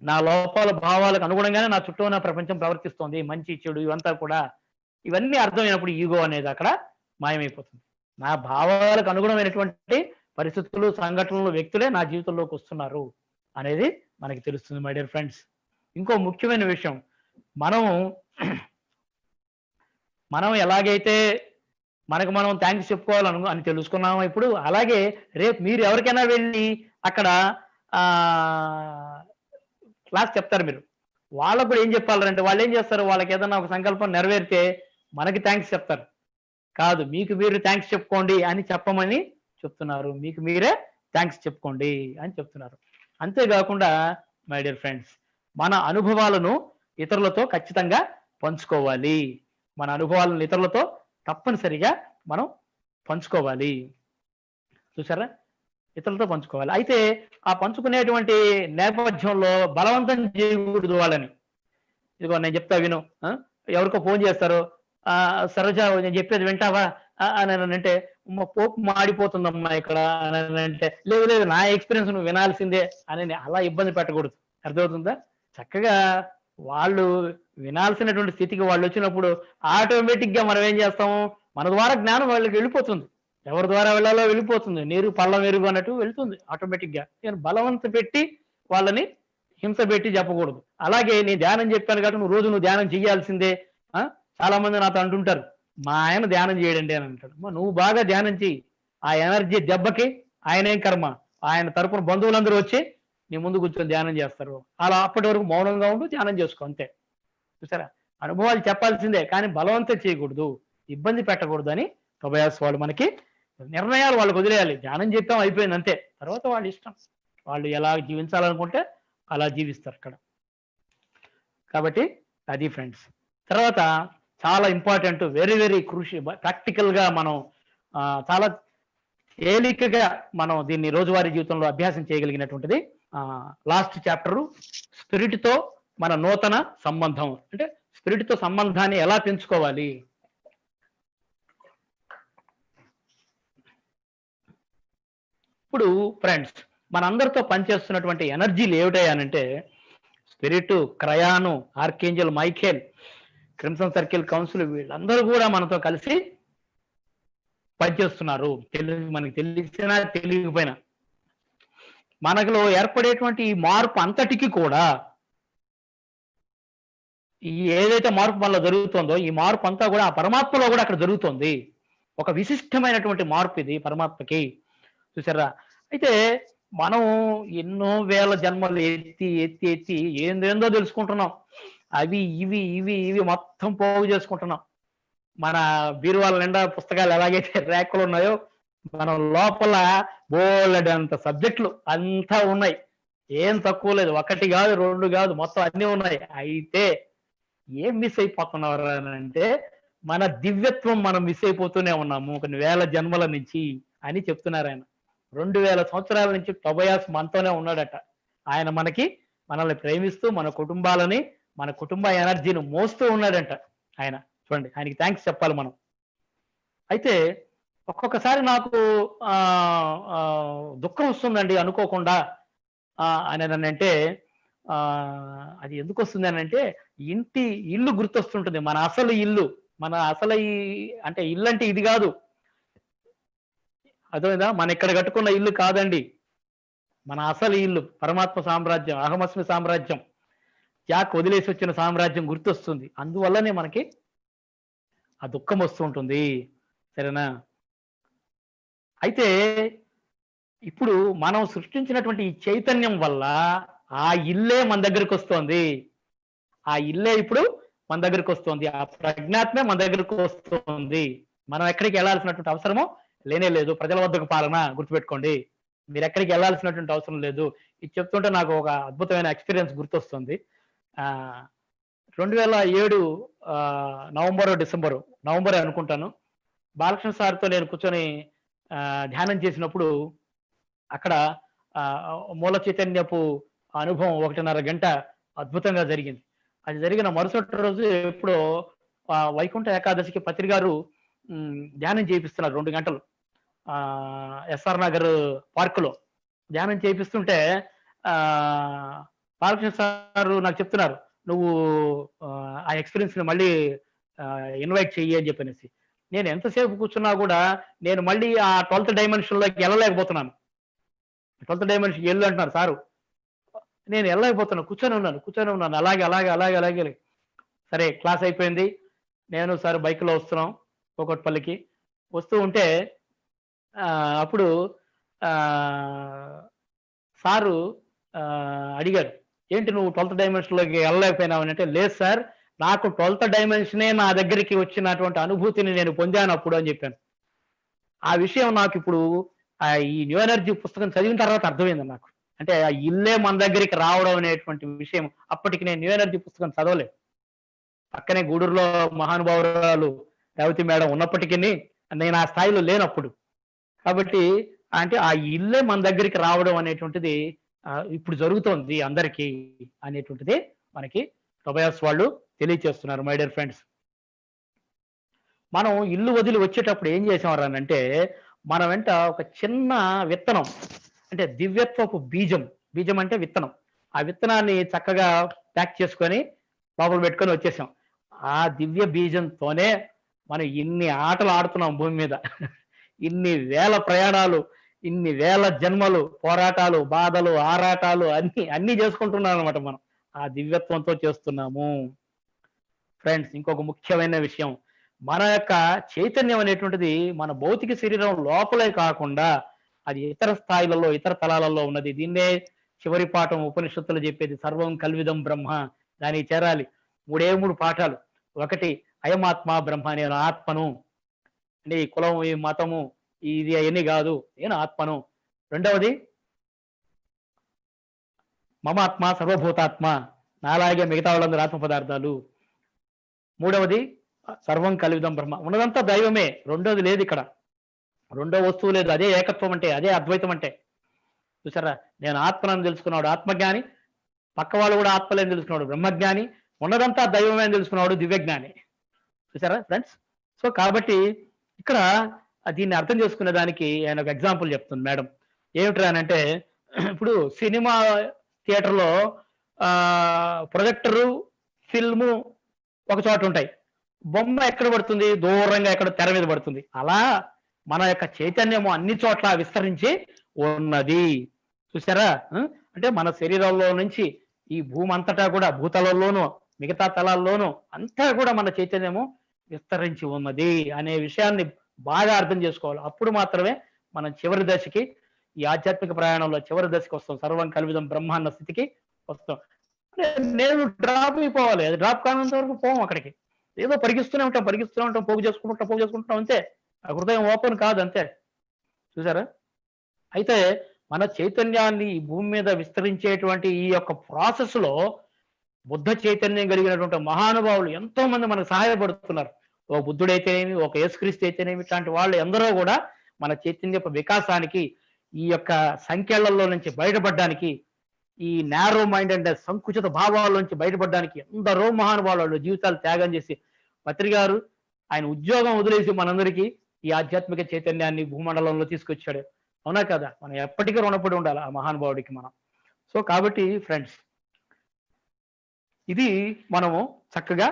Speaker 2: నా లోపల భావాలకు అనుగుణంగానే నా చుట్టూ ఉన్న ప్రపంచం ప్రవర్తిస్తోంది, మంచి చెడు ఇవంతా కూడా. ఇవన్నీ అర్థమైనప్పుడు ఈగో అనేది అక్కడ మాయమైపోతుంది. నా భావాలకు అనుగుణమైనటువంటి పరిస్థితులు, సంఘటనలు, వ్యక్తులే నా జీవితంలోకి వస్తున్నారు అనేది మనకి తెలుస్తుంది మై డియర్ ఫ్రెండ్స్. ఇంకో ముఖ్యమైన విషయం, మనం ఎలాగైతే మనకు మనం థ్యాంక్స్ చెప్పుకోవాలని తెలుసుకున్నాము ఇప్పుడు, అలాగే రేపు మీరు ఎవరికైనా వెళ్ళి అక్కడ క్లాస్ చెప్తారు, మీరు వాళ్ళకు కూడా ఏం చెప్పాలంటే, వాళ్ళు ఏం చేస్తారు, వాళ్ళకి ఏదైనా ఒక సంకల్పం నెరవేరితే మనకి థ్యాంక్స్ చెప్తారు. కాదు, మీకు మీరు థ్యాంక్స్ చెప్పుకోండి అని చెప్పమని చెప్తున్నారు. మీకు మీరే థ్యాంక్స్ చెప్పుకోండి అని చెప్తున్నారు. అంతేకాకుండా మై డియర్ ఫ్రెండ్స్, మన అనుభవాలను ఇతరులతో ఖచ్చితంగా పంచుకోవాలి. మన అనుభవాలను ఇతరులతో తప్పనిసరిగా మనం పంచుకోవాలి. చూసారా, ఇతరులతో పంచుకోవాలి. అయితే ఆ పంచుకునేటువంటి నేపథ్యంలో బలవంతం చేయకూడదు వాళ్ళని. ఇదిగో నేను చెప్తా విను, ఎవరికో ఫోన్ చేస్తారు, సరోజ నేను చెప్పేది వింటావా అని అంటే, పోపు మాడిపోతుందమ్మా ఇక్కడ అని అంటే, లేదు లేదు నా ఎక్స్పీరియన్స్ నువ్వు వినాల్సిందే అని అలా ఇబ్బంది పెట్టకూడదు. అర్థమవుతుందా? చక్కగా వాళ్ళు వినాల్సినటువంటి స్థితికి వాళ్ళు వచ్చినప్పుడు ఆటోమేటిక్ గా మనం ఏం చేస్తాము, మన ద్వారా జ్ఞానం వాళ్ళకి వెళ్ళిపోతుంది. ఎవరి ద్వారా వెళ్ళాలో వెళ్ళిపోతుంది, నీరు పళ్ళం ఎరుగు అన్నట్టు వెళ్తుంది ఆటోమేటిక్ గా. నేను బలవంత పెట్టి వాళ్ళని హింస పెట్టి చెప్పకూడదు. అలాగే నేను ధ్యానం చెప్పాను కాబట్టి నువ్వు రోజు ధ్యానం చేయాల్సిందే. చాలా మంది నాతో అంటుంటారు, మా ఆయన ధ్యానం చేయడండి అని అంటాడు. నువ్వు బాగా ధ్యానం చెయ్యి, ఆ ఎనర్జీ దెబ్బకి ఆయనేం కర్మ, ఆయన తరపున బంధువులందరూ వచ్చి నీ ముందు కూర్చొని ధ్యానం చేస్తారు. అలా అప్పటి వరకు మౌనంగా ఉంటూ ధ్యానం చేసుకో, అంతే. చూసారా, అనుభవాలు చెప్పాల్సిందే కానీ బలవంతం చేయకూడదు, ఇబ్బంది పెట్టకూడదు అని తొబయాస్ వాళ్ళు మనకి నిర్ణయాలు వాళ్ళకి వదిలేయాలి. ధ్యానం చెప్పాం అయిపోయింది అంతే, తర్వాత వాళ్ళ ఇష్టం, వాళ్ళు ఎలా జీవించాలనుకుంటే అలా జీవిస్తారు అక్కడ. కాబట్టి అది ఫ్రెండ్స్. తర్వాత చాలా important, very very crucial, practical గా మనం చాలా తేలికగా మనం దీన్ని రోజువారీ జీవితంలో అభ్యాసం చేయగలిగినటువంటిది లాస్ట్ చాప్టరు, స్పిరిట్ తో మన నూతన సంబంధం. అంటే స్పిరిట్ తో సంబంధాన్ని ఎలా పెంచుకోవాలి. ఇప్పుడు ఫ్రెండ్స్, మనందరితో పనిచేస్తున్నటువంటి ఎనర్జీలు ఏమిటాయనంటే, spirit, Kryon, archangel Michael, crimson circle council, వీళ్ళందరూ కూడా మనతో కలిసి పనిచేస్తున్నారు. మనకి తెలిసినా తెలియకపోయినా మనలో ఏర్పడేటువంటి ఈ మార్పు అంతటికి కూడా, ఈ ఏదైతే మార్పు మనలో జరుగుతుందో ఈ మార్పు అంతా కూడా ఆ పరమాత్మలో కూడా అక్కడ జరుగుతుంది. ఒక విశిష్టమైనటువంటి మార్పు ఇది పరమాత్మకి. చూసారా, అయితే మనం ఎన్నో వేల జన్మలు ఎత్తి ఎత్తి ఎత్తి ఏందేందో తెలుసుకుంటున్నాం. అవి ఇవి ఇవి ఇవి మొత్తం పోగు చేసుకుంటున్నాం. మన బీరువాల నిండా పుస్తకాలు ఎలాగైతే ర్యాకులు ఉన్నాయో, మనం లోపల బోలెడంత సబ్జెక్టులు అంతా ఉన్నాయి. ఏం తక్కువ లేదు, ఒకటి కాదు రెండు కాదు, మొత్తం అన్నీ ఉన్నాయి. అయితే ఏం మిస్ అయిపోతున్నారు అని అంటే, మన దివ్యత్వం మనం మిస్ అయిపోతూనే ఉన్నాము కొన్ని వేల జన్మల నుంచి అని చెప్తున్నారు ఆయన. 2000 సంవత్సరాల నుంచి టొబయాస్ మనతోనే ఉన్నాడట. ఆయన మనల్ని ప్రేమిస్తూ మన కుటుంబాలని, మన కుటుంబ ఎనర్జీని మోస్తూ ఉన్నాడంట ఆయన. చూడండి, ఆయనకి థ్యాంక్స్ చెప్పాలి మనం. అయితే ఒక్కొక్కసారి నాకు దుఃఖం వస్తుందండి అనుకోకుండా అని అంటే, అది ఎందుకు వస్తుంది అని అంటే, ఇల్లు గుర్తొస్తుంటుంది, మన అసలు ఇల్లు. మన అసలు అంటే ఇల్లు అంటే ఇది కాదు, అర్థమైందా? మన ఇక్కడ కట్టుకున్న ఇల్లు కాదండి, మన అసలు ఇల్లు పరమాత్మ సామ్రాజ్యం, అహమస్మి సామ్రాజ్యం, జాక్ వదిలేసి వచ్చిన సామ్రాజ్యం గుర్తొస్తుంది. అందువల్లనే మనకి ఆ దుఃఖం వస్తూ ఉంటుంది. సరేనా? అయితే ఇప్పుడు మనం సృష్టించినటువంటి ఈ చైతన్యం వల్ల ఆ ఇల్లే మన దగ్గరికి వస్తుంది. ఆ ఇల్లే ఇప్పుడు మన దగ్గరికి వస్తుంది, ఆ ప్రజ్ఞాత్మే మన దగ్గరకు వస్తుంది. మనం ఎక్కడికి వెళ్ళాల్సినటువంటి అవసరము లేనే లేదు. ప్రజల వద్దకు పాలన, గుర్తుపెట్టుకోండి, మీరు ఎక్కడికి వెళ్ళాల్సినటువంటి అవసరం లేదు. ఇది చెప్తుంటే నాకు ఒక అద్భుతమైన ఎక్స్పీరియన్స్ గుర్తొస్తుంది. 2007 నవంబర్ అనుకుంటాను, బాలకృష్ణ సార్తో నేను కూర్చొని ధ్యానం చేసినప్పుడు అక్కడ మూల చైతన్యపు అనుభవం 1.5 గంట అద్భుతంగా జరిగింది. అది జరిగిన మరుసటి రోజు ఎప్పుడో వైకుంఠ ఏకాదశికి పత్రి గారు ధ్యానం చేయిస్తున్నారు 2 గంటలు ఎస్ఆర్ నగర్ పార్కులో ధ్యానం చేయిస్తుంటే బాలకృష్ణ సార్ నాకు చెప్తున్నారు, నువ్వు ఆ ఎక్స్పీరియన్స్ ని మళ్ళీ ఇన్వైట్ చెయ్యి అని చెప్పనేసి. నేను ఎంతసేపు కూర్చున్నా కూడా నేను మళ్ళీ ఆ 12th డైమెన్షన్ లోకి వెళ్ళలేకపోతున్నాను. 12th డైమెన్షన్ వెళ్ళు అంటున్నారు సారు, నేను వెళ్ళలేకపోతున్నాను, కూర్చొని ఉన్నాను అలాగే. సరే, క్లాస్ అయిపోయింది, నేను సార్ బైక్ లో వస్తున్నాం కోకట్పల్లికి. వస్తూ ఉంటే అప్పుడు సారు అడిగారు, ఏంటి నువ్వు 12th డైమెన్షన్ లోకి వెళ్ళలేకపోయినావు అని అంటే, లేదు సార్, నాకు 12th డైమెన్షనే నా దగ్గరికి వచ్చినటువంటి అనుభూతిని నేను పొందాను అప్పుడు అని చెప్పాను. ఆ విషయం నాకు ఇప్పుడు ఈ న్యూ ఎనర్జీ పుస్తకం చదివిన తర్వాత అర్థమైంది నాకు. అంటే ఆ ఇల్లే మన దగ్గరికి రావడం అనేటువంటి విషయం అప్పటికి నేను న్యూ ఎనర్జీ పుస్తకం చదవలేదు. పక్కనే గూడూరులో మహానుభావురాలు రేవతి మేడం ఉన్నప్పటికీ నేను ఆ స్థాయిలో లేనప్పుడు. కాబట్టి అంటే ఆ ఇల్లే మన దగ్గరికి రావడం అనేటువంటిది ఇప్పుడు జరుగుతోంది అందరికీ అనేటువంటిది మనకి టొబయాస్ వాళ్ళు తెలియచేస్తున్నారు. మై డియర్ ఫ్రెండ్స్, మనం ఇల్లు వదిలి వచ్చేటప్పుడు ఏం చేసామరానంటే మన వెంట ఒక చిన్న విత్తనం, అంటే దివ్యత్వపు బీజం, బీజం అంటే విత్తనం, ఆ విత్తనాన్ని చక్కగా ప్యాక్ చేసుకొని లోపల పెట్టుకొని వచ్చేసాం. ఆ దివ్య బీజంతోనే మనం ఇన్ని ఆటలు ఆడుతున్నాం భూమి మీద. ఇన్ని వేల ప్రయాణాలు, ఇన్ని వేల జన్మలు, పోరాటాలు, బాధలు, ఆరాటాలు అన్ని చేసుకుంటున్నాం అనమాట. మనం ఆ దివ్యత్వంతో చేస్తున్నాము. ఫ్రెండ్స్, ఇంకొక ముఖ్యమైన విషయం, మన యొక్క చైతన్యం అనేటువంటిది మన భౌతిక శరీరం లోపలే కాకుండా అది ఇతర స్థాయిలలో, ఇతర తలాలలో ఉన్నది. దీన్నే చివరి పాఠం ఉపనిషత్తులు చెప్పేది, సర్వం కల్విదం బ్రహ్మ. దానికి చేరాలి. మూడు పాఠాలు. ఒకటి, అయమాత్మ బ్రహ్మ, నేను ఆత్మను. అంటే ఈ కులం, ఈ మతము, ఇది అవన్నీ కాదు, నేను ఆత్మను. రెండవది, మమాత్మ సర్వభూతాత్మ, నాలాగే మిగతా వాళ్ళందరూ ఆత్మ పదార్థాలు. మూడవది, సర్వం కలివిదం బ్రహ్మ, ఉన్నదంతా దైవమే, రెండోది లేదు ఇక్కడ, రెండో వస్తువు లేదు. అదే ఏకత్వం అంటే, అదే అద్వైతం అంటే. చూసారా, నేను ఆత్మనని తెలుసుకున్నాడు ఆత్మజ్ఞాని, పక్క వాళ్ళు కూడా ఆత్మలేని తెలుసుకున్నాడు బ్రహ్మజ్ఞాని, ఉన్నదంతా దైవమే అని తెలుసుకున్నాడు దివ్యజ్ఞాని. చూసారా ఫ్రెండ్స్? సో కాబట్టి ఇక్కడ దీన్ని అర్థం చేసుకునే దానికి ఆయన ఒక ఎగ్జాంపుల్ చెప్తుంది మేడం. ఏమిట్రా అని అంటే, ఇప్పుడు సినిమా థియేటర్లో ప్రొజెక్టరు, ఫిల్ము ఒక చోట ఉంటాయి, బొమ్మ ఎక్కడ పడుతుంది? దూరంగా ఎక్కడ తెర మీద పడుతుంది. అలా మన యొక్క చైతన్యము అన్ని చోట్ల విస్తరించి ఉన్నది. చూసారా? అంటే మన శరీరంలో నుంచి ఈ భూమి అంతటా కూడా, భూతలంలోనూ మిగతా తలాల్లోనూ అంతా కూడా మన చైతన్యము విస్తరించి ఉన్నది అనే విషయాన్ని బాగా అర్థం చేసుకోవాలి. అప్పుడు మాత్రమే మనం చివరి దశకి, ఈ ఆధ్యాత్మిక ప్రయాణంలో చివరి దశకి వస్తాం, సర్వం కల్విదం బ్రహ్మ అన్న స్థితికి వస్తాం. నేను డ్రాప్ అయిపోవాలి, అది డ్రాప్ కానంత వరకు పోం అక్కడికి. ఏదో పరిగిస్తూనే ఉంటాం, పోగు చేసుకుంటాం అంతే. ఆ హృదయం ఓపెన్ కాదు, అంతే. చూసారా? అయితే మన చైతన్యాన్ని ఈ భూమి మీద విస్తరించేటువంటి ఈ యొక్క ప్రాసెస్ లో బుద్ధ చైతన్యం కలిగినటువంటి మహానుభావులు ఎంతో మంది మనకు సహాయపడుతున్నారు. ఒక బుద్ధుడైతేనేమి, ఒక యేసుక్రీస్తు అయితేనేమి, ఇట్లాంటి వాళ్ళు ఎందరో కూడా మన చైతన్య వికాసానికి, ఈ యొక్క సంఖ్యలలో నుంచి బయటపడడానికి, ఈ నారో మైండ్ అంటే సంకుచిత భావాల నుంచి బయటపడడానికి ఎందరో మహానుభావులు జీవితాలు త్యాగం చేసి, పత్రి గారు ఆయన ఉద్యోగం వదిలేసి మనందరికీ ఈ ఆధ్యాత్మిక చైతన్యాన్ని భూమండలంలో తీసుకొచ్చాడు. అవునా కదా? మనం ఎప్పటికీ రుణపడి ఉండాలి ఆ మహానుభావుడికి మనం. సో కాబట్టి ఫ్రెండ్స్, ఇది మనము చక్కగా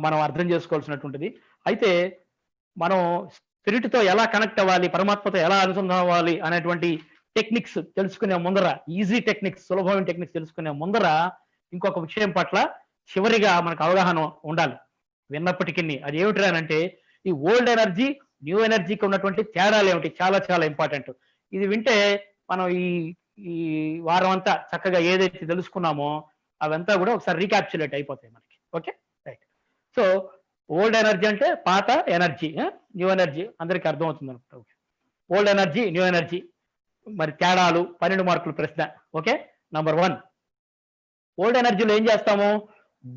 Speaker 2: మనం అర్థం చేసుకోవాల్సినటువంటిది. అయితే మనం స్పిరిట్తో ఎలా కనెక్ట్ అవ్వాలి, పరమాత్మతో ఎలా అనుసంధానం అవ్వాలి అనేటువంటి టెక్నిక్స్ తెలుసుకునే ముందర, ఈజీ టెక్నిక్స్, సులభమైన టెక్నిక్స్ తెలుసుకునే ముందర ఇంకొక విషయం పట్ల చివరిగా మనకు అవగాహన ఉండాలి విన్నప్పటికీ. అది ఏమిటి అంటే, ఈ ఓల్డ్ ఎనర్జీ, న్యూ ఎనర్జీకి ఉన్నటువంటి తేడాలు ఏమిటి, చాలా చాలా ఇంపార్టెంట్. ఇది వింటే మనం ఈ వారం అంతా చక్కగా ఏదైతే తెలుసుకున్నామో అవంతా కూడా ఒకసారి రీక్యాప్చులేట్ అయిపోతాయి మనకి. Okay, right. So old energy అంటే పాత ఎనర్జీ, న్యూ ఎనర్జీ అందరికీ అర్థమవుతుంది అనుకుంటా. Okay, old energy, new energy, మరి తేడాలు, 12 మార్కుల ప్రశ్న. ఓకే, నంబర్ 1, ఓల్డ్ ఎనర్జీలో ఏం చేస్తాము?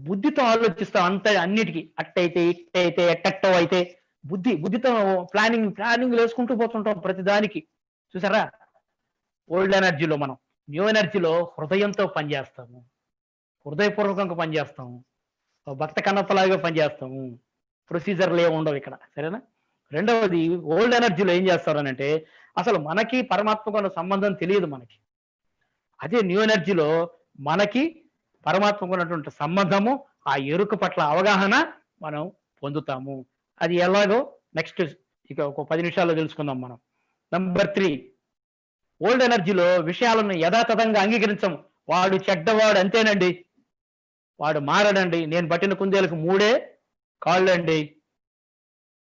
Speaker 2: బుద్ధితో ఆలోచిస్తాం అంత, అన్నిటికీ అట్టయితే, ఇట్టయితే, ఎట్టట్టో అయితే బుద్ధితో ప్లానింగ్ వేసుకుంటూ పోతుంటాం ప్రతిదానికి. చూసారా? ఓల్డ్ ఎనర్జీలో మనం. న్యూ ఎనర్జీలో హృదయంతో పనిచేస్తాము, హృదయపూర్వకంగా పనిచేస్తాము, భక్త కన్నప్పలాగా పనిచేస్తాము, ప్రొసీజర్లు ఏమి ఉండవు ఇక్కడ. సరేనా? రెండవది, ఓల్డ్ ఎనర్జీలో ఏం చేస్తారనంటే అసలు మనకి పరమాత్మకు ఉన్న సంబంధం తెలియదు మనకి. అదే న్యూ ఎనర్జీలో మనకి పరమాత్మకు ఉన్నటువంటి సంబంధము, ఆ ఎరుక పట్ల అవగాహన మనం పొందుతాము. అది ఎలాగో నెక్స్ట్ ఇక ఒక 10 నిమిషాల్లో తెలుసుకుందాం మనం. నంబర్ 3, ఓల్డ్ ఎనర్జీలో విషయాలను యథాతథంగా అంగీకరించము. వాడు చెడ్డవాడు అంతేనండి, వాడు మారడండి, నేను పట్టిన కుందేలకు 3 కాళ్ళండి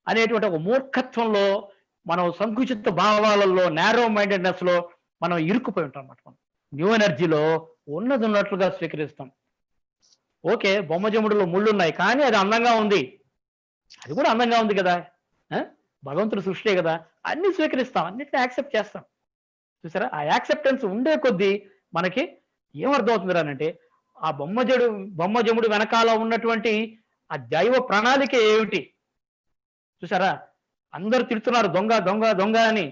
Speaker 2: అనేటువంటి ఒక మూర్ఖత్వంలో, మనం సంకుచిత భావాలలో, నారో మైండెడ్నెస్ లో మనం ఇరుక్కుపోయి ఉంటాం అన్నమాట. మనం న్యూ ఎనర్జీలో ఉన్నది ఉన్నట్లుగా స్వీకరిస్తాం. ఓకే, బొమ్మజముడులో ముళ్ళు ఉన్నాయి కానీ అది అందంగా ఉంది, అది కూడా అందంగా ఉంది కదా, భగవంతుడు సృష్టి కదా, అన్ని స్వీకరిస్తాం, అన్నిటిని యాక్సెప్ట్ చేస్తాం. చూసారా? ఆ యాక్సెప్టెన్స్ ఉండే కొద్దీ మనకి ఏమర్థమవుతుంది అంటే, ఆ బొమ్మజముడు వెనకాల ఉన్నటువంటి ఆ దైవ ప్రణాళిక ఏమిటి? చూసారా? అందరూ తిడుతున్నారు దొంగ దొంగ దొంగ అని,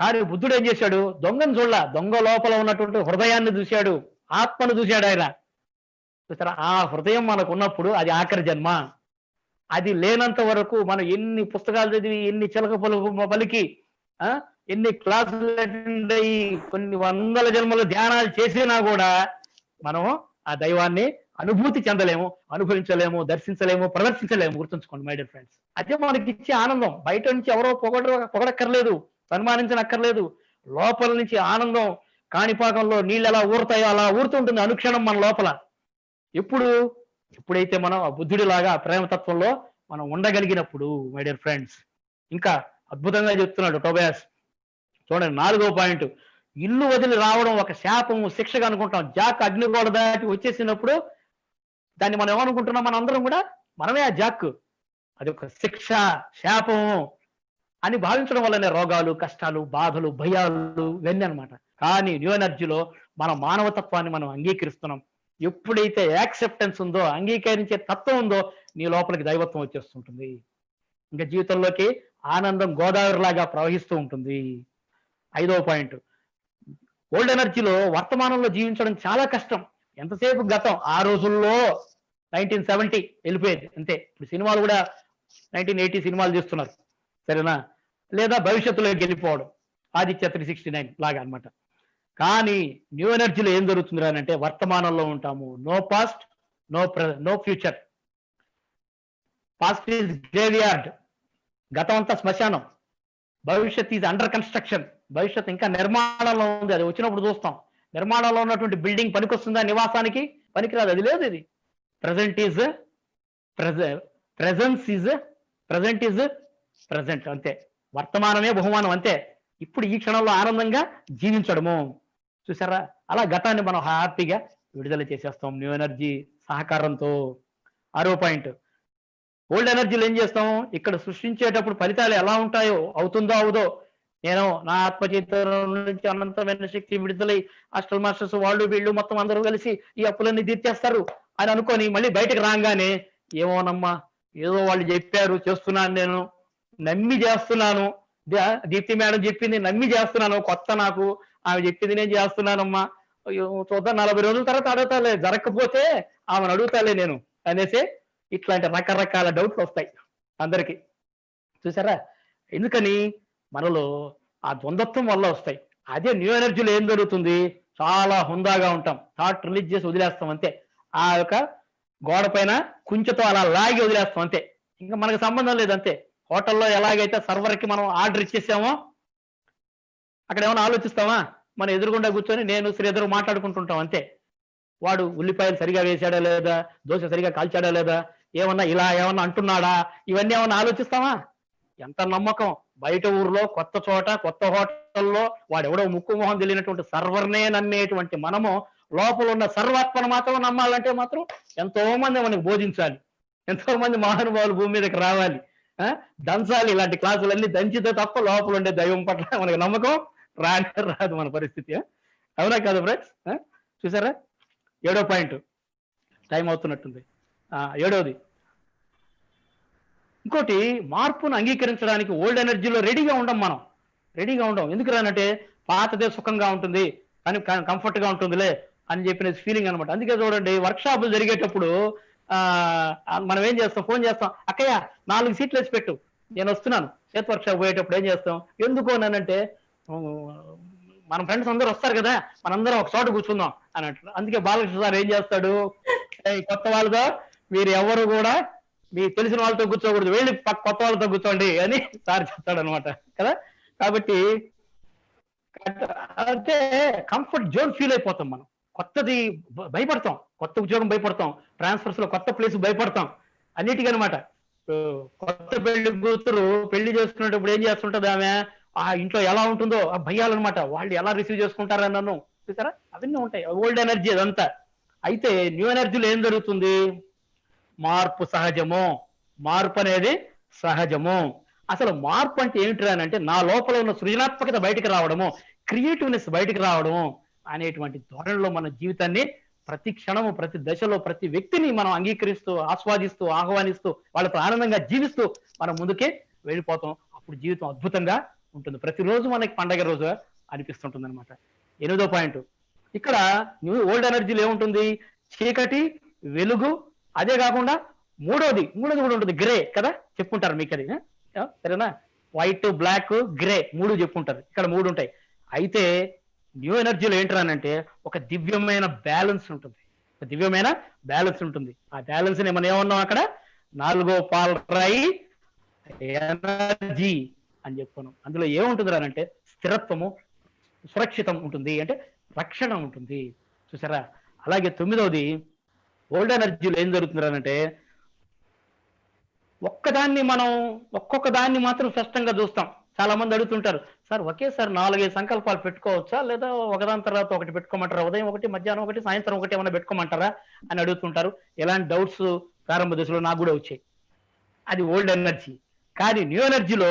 Speaker 2: కానీ బుద్ధుడు ఏం చేశాడు? దొంగను చూడలా, దొంగ లోపల ఉన్నటువంటి హృదయాన్ని చూశాడు, ఆత్మను చూశాడు ఆయన. చూసారా, ఆ హృదయం మనకు ఉన్నప్పుడు అది ఆఖరి జన్మ. అది లేనంత వరకు మనం ఎన్ని పుస్తకాలు చదివి, ఎన్ని చిలక పలికి, ఎన్ని క్లాసులు అటెండ్ అయ్యి, కొన్ని వందల జన్మల ధ్యానాలు చేసినా కూడా మనం ఆ దైవాన్ని అనుభూతి చెందలేము, అనుభవించలేము, దర్శించలేము, ప్రదర్శించలేము. గుర్తుంచుకోండి మై డియర్ ఫ్రెండ్స్. అదే మనకి ఇచ్చే ఆనందం. బయట నుంచి ఎవరో పొగడక్కర్లేదు, సన్మానించనక్కర్లేదు. లోపల నుంచి ఆనందం కాణిపాకంలో నీళ్ళు ఎలా ఊరుతాయో అలా ఊరుతుంటుంది అనుక్షణం మన లోపల. ఎప్పుడైతే మనం ఆ బుద్ధుడిలాగా ప్రేమతత్వంలో మనం ఉండగలిగినప్పుడు మై డియర్ ఫ్రెండ్స్. ఇంకా అద్భుతంగా చెప్తున్నాడు టోబియాస్. చూడండి 4వ పాయింట్. ఇల్లు వదిలి రావడం ఒక శాపము, శిక్షగా అనుకుంటాం. జాక్ అగ్నిగోడ దాటి వచ్చేసినప్పుడు దాన్ని మనం ఏమనుకుంటున్నాం? మన అందరం కూడా మనమే ఆ జాక్. అది ఒక శిక్ష, శాపము అని భావించడం వల్లనే రోగాలు, కష్టాలు, బాధలు, భయాలు ఇవన్నీ అనమాట. కానీ న్యూ ఎనర్జీలో మన మానవతత్వాన్ని మనం అంగీకరిస్తున్నాం. ఎప్పుడైతే యాక్సెప్టెన్స్ ఉందో, అంగీకరించే తత్వం ఉందో, నీ లోపలికి దైవత్వం వచ్చేస్తుంటుంది. ఇంకా జీవితంలోకి ఆనందం గోదావరిలాగా ప్రవహిస్తూ ఉంటుంది. 5వ పాయింట్. ఓల్డ్ ఎనర్జీలో వర్తమానంలో జీవించడం చాలా కష్టం. ఎంతసేపు గతం. ఆ రోజుల్లో 1970 వెళ్ళిపోయేది అంతే. ఇప్పుడు సినిమాలు కూడా 1980 సినిమాలు చేస్తున్నారు, సరేనా? లేదా భవిష్యత్తులోకి వెళ్ళిపోవడం, ఆదిత్య 369 లాగా అనమాట. కానీ న్యూ ఎనర్జీలో ఏం జరుగుతుంది అంటే వర్తమానంలో ఉంటాము. No past, no future. Past is graveyard, గతం అంతా శ్మశానం. భవిష్యత్ ఈజ్ అండర్ కన్స్ట్రక్షన్, భవిష్యత్ ఇంకా నిర్మాణంలో ఉంది. అది వచ్చినప్పుడు చూస్తాం. నిర్మాణంలో ఉన్నటువంటి బిల్డింగ్ పనికొస్తుందా నివాసానికి? పనికిరాదు, అది లేదు. ఇది present is present is present, అంతే. వర్తమానమే బహుమానం, అంతే. ఇప్పుడు ఈ క్షణంలో ఆనందంగా జీవించడము. చూసారా, అలా గతాన్ని మనం హ్యాపీగా విడుదల చేసేస్తాం న్యూ ఎనర్జీ సహకారంతో. 6వ పాయింట్. ఓల్డ్ ఎనర్జీలు ఏం చేస్తాం? ఇక్కడ సృష్టించేటప్పుడు ఫలితాలు ఎలా ఉంటాయో, అవుతుందో అవుదో, నేను నా ఆత్మచైతన్యం నుంచి అనంతమైన శక్తి విడుదలై హాస్టల్ మాస్టర్స్ వాళ్ళు వీళ్ళు మొత్తం అందరూ కలిసి ఈ అప్పులన్నీ తీర్చేస్తారు అని అనుకొని మళ్ళీ బయటకు రాగానే ఏమోనమ్మా, ఏదో వాళ్ళు చెప్పారు, చేస్తున్నాను, నేను నమ్మి చేస్తున్నాను, దీప్తి మేడం చెప్పింది నమ్మి చేస్తున్నాను, కొత్త నాకు, ఆమె చెప్పింది నేను చేస్తున్నానమ్మా, చూద్దాం 40 రోజుల తర్వాత అడుగుతాలే, జరగకపోతే ఆమెను అడుగుతాలే నేను అనేసి ఇట్లాంటి రకరకాల డౌట్లు వస్తాయి అందరికి. చూసారా, ఎందుకని? మనలో ఆ ద్వంద్వత్వం వల్ల వస్తాయి. అదే న్యూ ఎనర్జీలో ఏం జరుగుతుంది? చాలా హుందాగా ఉంటాం, థాట్ రిలీజ్ చేసి వదిలేస్తాం, అంతే. ఆ యొక్క గోడ పైన కుంచెతో అలా లాగి వదిలేస్తాం, అంతే. ఇంకా మనకు సంబంధం లేదు, అంతే. హోటల్లో ఎలాగైతే సర్వర్కి మనం ఆర్డర్ ఇచ్చేసామో అక్కడ ఏమైనా ఆలోచిస్తామా? మనం ఎదురుగుండా కూర్చొని నేను శ్రీధర్ మాట్లాడుకుంటుంటాం, అంతే. వాడు ఉల్లిపాయలు సరిగా వేసాడా లేదా, దోశ సరిగా కాల్చాడా లేదా, ఏమన్నా ఇలా ఏమన్నా అంటున్నాడా, ఇవన్నీ ఏమన్నా ఆలోచిస్తామా? ఎంత నమ్మకం. బయట ఊర్లో కొత్త చోట కొత్త హోటల్లో వాడెవడో ముక్కు మొహం తెలియనటువంటి సర్వర్నే నమ్మేటువంటి మనము లోపల ఉన్న సర్వాత్మను మాత్రం నమ్మాలంటే మాత్రం ఎంతో మంది మనకు బోధించాలి, ఎంతో మంది మహానుభావులు భూమి మీదకి రావాలి, దంచాలి. ఇలాంటి క్లాసులన్నీ దంచితే తప్ప లోపల ఉండే దైవం పట్ల మనకు నమ్మకం రాదు మన పరిస్థితి. అవునా కాదు ఫ్రెండ్స్? చూసారా, 7వ పాయింట్. టైం అవుతున్నట్టుంది. 7వది. ఇంకోటి, మార్పును అంగీకరించడానికి ఓల్డ్ ఎనర్జీలో రెడీగా ఉండం. మనం రెడీగా ఉండం. ఎందుకు రానంటే పాతదే సుఖంగా ఉంటుంది కానీ కంఫర్ట్ గా ఉంటుందిలే అని చెప్పిన ఫీలింగ్ అనమాట. అందుకే చూడండి, వర్క్ షాపులు జరిగేటప్పుడు మనం ఏం చేస్తాం? ఫోన్ చేస్తాం, అక్కయ్య 4 సీట్లు వేసి పెట్టు, నేను వస్తున్నాను. చేతి వర్క్ షాప్ పోయేటప్పుడు ఏం చేస్తాం? ఎందుకు అనంటే మన ఫ్రెండ్స్ అందరూ వస్తారు కదా, మనందరం ఒక చోట కూర్చుందాం అని అంటారు. అందుకే బాలకృష్ణ సార్ ఏం చేస్తాడు? కొత్త వాళ్ళతో మీరు ఎవరు కూడా మీ తెలిసిన వాళ్ళతో కూర్చోకూడదు, వెళ్ళి కొత్త వాళ్ళతో కూర్చోండి అని సార్ చెప్తాడు అనమాట కదా. కాబట్టి అంటే కంఫర్ట్ జోన్ ఫీల్ అయిపోతాం మనం. కొత్తది భయపడతాం, కొత్త ఉద్యోగం భయపడతాం, ట్రాన్స్ఫర్స్ లో కొత్త ప్లేస్ భయపడతాం, అన్నిటికీ అనమాట. కొత్త పెళ్లి కూతురు పెళ్లి చేసుకునేటప్పుడు ఏం చేస్తుంటది ఆమె? ఆ ఇంట్లో ఎలా ఉంటుందో ఆ భయాలన్నమాట. వాళ్ళు ఎలా రిసీవ్ చేసుకుంటారని నన్ను చూసారా, అవన్నీ ఉంటాయి. ఓల్డ్ ఎనర్జీ అదంతా. అయితే న్యూ ఎనర్జీలో ఏం జరుగుతుంది? మార్పు సహజము, మార్పు అనేది సహజము. అసలు మార్పు అంటే ఏమిటి అంటే నా లోపల ఉన్న సృజనాత్మకత బయటకు రావడము, క్రియేటివ్నెస్ బయటకు రావడము అనేటువంటి ధోరణిలో మన జీవితాన్ని ప్రతి క్షణము, ప్రతి దశలో, ప్రతి వ్యక్తిని మనం అంగీకరిస్తూ, ఆస్వాదిస్తూ, ఆహ్వానిస్తూ, వాళ్ళతో ఆనందంగా జీవిస్తూ మనం ముందుకే వెళ్ళిపోతాం. అప్పుడు జీవితం అద్భుతంగా ఉంటుంది. ప్రతిరోజు మనకి పండగ రోజు అనిపిస్తుంటుంది అనమాట. 8వ పాయింట్, ఇక్కడ ఓల్డ్ ఎనర్జీలో ఏముంటుంది? చీకటి, వెలుగు, అదే కాకుండా మూడోది కూడా ఉంటుంది, గ్రే కదా, చెప్పుకుంటారు మీకు అది, సరేనా? వైట్, బ్లాక్, గ్రే 3 చెప్పుకుంటారు. ఇక్కడ 3 ఉంటాయి. అయితే న్యూ ఎనర్జీలో ఏంటంటే ఒక దివ్యమైన బ్యాలెన్స్ ఉంటుంది. ఒక దివ్యమైన బ్యాలెన్స్ ఉంటుంది. ఆ బ్యాలెన్స్ మనం ఏమన్నాం అక్కడ? 4వ పాలరాయి ఎనర్జీ అని చెప్పుకున్నాం. అందులో ఏముంటుంది అంటే స్థిరత్వము, సురక్షితం ఉంటుంది, అంటే రక్షణ ఉంటుంది. చూసారా? అలాగే 9వది ఓల్డ్ ఎనర్జీలో ఏం జరుగుతుంది అంటే ఒక్కొక్క దాన్ని మాత్రం స్పష్టంగా చూస్తాం. చాలా మంది అడుగుతుంటారు, సార్ ఒకేసారి 4-5 సంకల్పాలు పెట్టుకోవచ్చా, లేదా ఒకదాని తర్వాత ఒకటి పెట్టుకోమంటారా, ఉదయం ఒకటి, మధ్యాహ్నం ఒకటి, సాయంత్రం ఒకటి ఏమైనా పెట్టుకోమంటారా అని అడుగుతుంటారు. ఎలాంటి డౌట్స్ ప్రారంభ దశలో నాకు కూడా వచ్చాయి. అది ఓల్డ్ ఎనర్జీ. కానీ న్యూ ఎనర్జీలో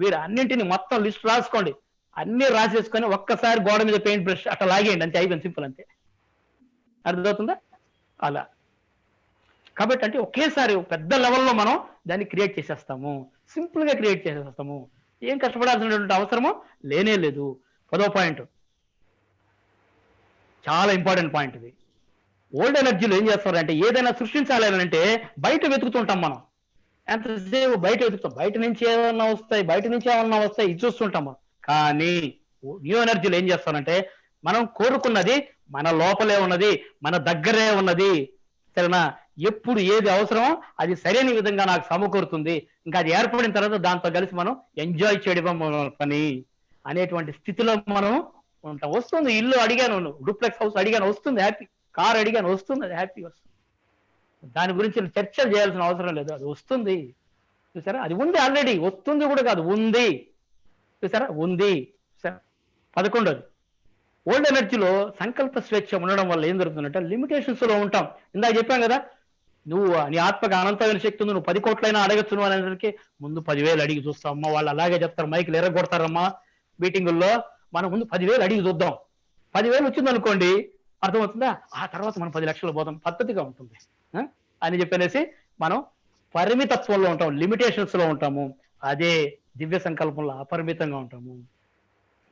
Speaker 2: మీరు అన్నింటినీ మొత్తం లిస్ట్ రాసుకోండి, అన్ని రాసేసుకొని ఒక్కసారి గోడ మీద పెయింట్ బ్రష్ అట్లా లాగేయండి, అంతే, అయిపోయింది, సింపుల్, అంతే. అర్థమవుతుందా? అలా కాబట్టి అంటే ఒకేసారి పెద్ద లెవెల్లో మనం దాన్ని క్రియేట్ చేసేస్తాము, సింపుల్ గా క్రియేట్ చేసేస్తాము. ఏం కష్టపడాల్సినటువంటి అవసరమో లేనే లేదు. 10వ పాయింట్ చాలా ఇంపార్టెంట్ పాయింట్ ఇది. ఓల్డ్ ఎనర్జీలో ఏం చేస్తారంటే ఏదైనా సృష్టించాలి అంటే బయట వెతుకుతుంటాం మనం. ఎంతసేపు బయట వెతుకుతాం, బయట నుంచి ఏమన్నా వస్తాయి ఇది చూస్తుంటాం. కానీ న్యూ ఎనర్జీలో ఏం చేస్తానంటే మనం కోరుకున్నది మన లోపలే ఉన్నది, మన దగ్గరే ఉన్నది, సరేనా? ఎప్పుడు ఏది అవసరమో అది సరైన విధంగా నాకు సమకూరుతుంది. ఇంకా అది ఏర్పడిన తర్వాత దాంతో కలిసి మనం ఎంజాయ్ చేయడం పని అనేటువంటి స్థితిలో మనం ఉంటాం. వస్తుంది, ఇల్లు అడిగాను, డూప్లెక్స్ హౌస్ అడిగాను, వస్తుంది హ్యాపీ. కార్ అడిగాను, వస్తుంది, అది హ్యాపీ వస్తుంది. దాని గురించి చర్చలు చేయాల్సిన అవసరం లేదు, అది వస్తుంది. చూసారా? అది ఉంది ఆల్రెడీ, వస్తుంది కూడా కాదు, ఉంది. చూసారా? ఉంది. 11వది ఓల్డ్ ఎనర్జీలో సంకల్ప స్వేచ్ఛ ఉండడం వల్ల ఏం జరుగుతుందంటే లిమిటేషన్స్ లో ఉంటాం. ఇందాక చెప్పాం కదా, నువ్వు నీ ఆత్మకు అనంతమైన శక్తి ఉంది, నువ్వు 10 కోట్లైనా అడగచ్చు నువ్వు అనేసరికి ముందు 10,000 అడిగి చూస్తాం. అమ్మ వాళ్ళు అలాగే చెప్తారు, మైకులు ఎర్రగొడతారమ్మా మీటింగుల్లో. మనం ముందు 10,000 అడిగి చూద్దాం. 10,000 వచ్చింది అనుకోండి, అర్థమవుతుందా? ఆ తర్వాత మనం 10 లక్షలు పోతాం, పద్ధతిగా ఉంటుంది అని చెప్పనేసి మనం పరిమితత్వంలో ఉంటాం, లిమిటేషన్స్ లో ఉంటాము. అదే దివ్య సంకల్పంలో అపరిమితంగా ఉంటాము.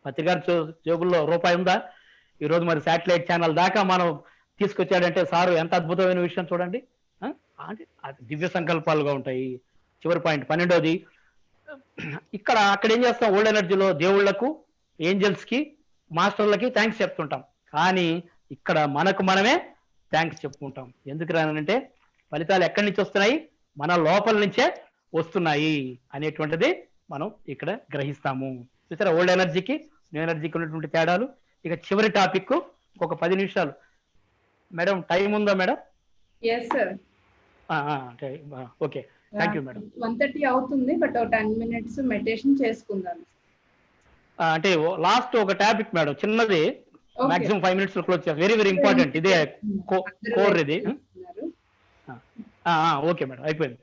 Speaker 2: పత్రికారు జేబుల్లో రూపాయి ఉందా? ఈరోజు మరి శాటిలైట్ ఛానల్ దాకా మనం తీసుకొచ్చాడంటే సారు ఎంత అద్భుతమైన విషయం చూడండి. అంటే దివ్య సంకల్పాలుగా ఉంటాయి. చివరి పాయింట్ 12వది, అక్కడ ఏం చేస్తాం? ఓల్డ్ ఎనర్జీలో దేవుళ్లకు, ఏంజల్స్ కి, మాస్టర్లకి థ్యాంక్స్ చెప్తుంటాం. కానీ ఇక్కడ మనకు మనమే థ్యాంక్స్ చెప్పుకుంటాం. ఎందుకు రానంటే ఫలితాలు ఎక్కడి నుంచి వస్తున్నాయి? మన లోపల నుంచే వస్తున్నాయి అనేటువంటిది మనం ఇక్కడ గ్రహిస్తాము. చూసారా ఓల్డ్ ఎనర్జీకి న్యూ ఎనర్జీకి ఉన్నటువంటి తేడాలు. ఇక చివరి టాపిక్ ఒక 10 నిమిషాలు. మేడం టైం ఉందా madam?
Speaker 3: yes sir.
Speaker 2: Okay, thank you madam.
Speaker 3: 1:30 అవుతుంది, బట్ 10 minutes మెడిటేషన్ చేసుకుందాం.
Speaker 2: అంటే లాస్ట్ ఒక టాపిక్ మేడం, చిన్నది, మాక్సిమం 5 minutes క్లోజ్ చేస్తాం. వెరీ వెరీ ఇంపార్టెంట్, ఇదే కోర్ ఇది. ఓకే మేడం, అయిపోయింది.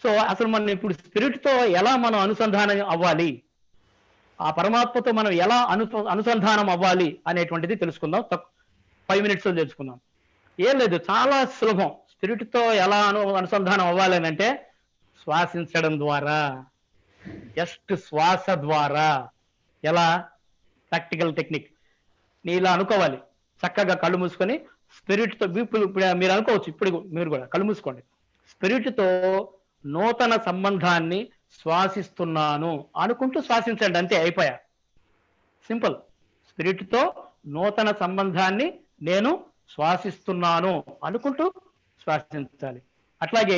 Speaker 2: సో అసలు మనం ఇప్పుడు స్పిరిట్ తో ఎలా మనం అనుసంధానం అవ్వాలి, ఆ పరమాత్మతో మనం ఎలా అనుసంధానం అవ్వాలి అనేటువంటిది తెలుసుకుందాం. 5 minutes తెలుసుకుందాం. ఏం లేదు, చాలా సులభం. స్పిరిట్ తో ఎలా అనుసంధానం అవ్వాలి అని అంటే శ్వాసించడం ద్వారా, జస్ట్ శ్వాస ద్వారా. ఎలా? Practical technique. నీ ఇలా అనుకోవాలి, చక్కగా కళ్ళు మూసుకొని స్పిరిట్ తో, మీరు అనుకోవచ్చు, ఇప్పుడు మీరు కూడా కళ్ళు మూసుకోండి. స్పిరిట్ తో నూతన సంబంధాన్ని శ్వాసిస్తున్నాను అనుకుంటూ శ్వాసించండి, అంతే, అయిపోయా. సింపుల్. స్పిరిట్ తో నూతన సంబంధాన్ని నేను శ్వాసిస్తున్నాను అనుకుంటూ శ్వాసించాలి. అట్లాగే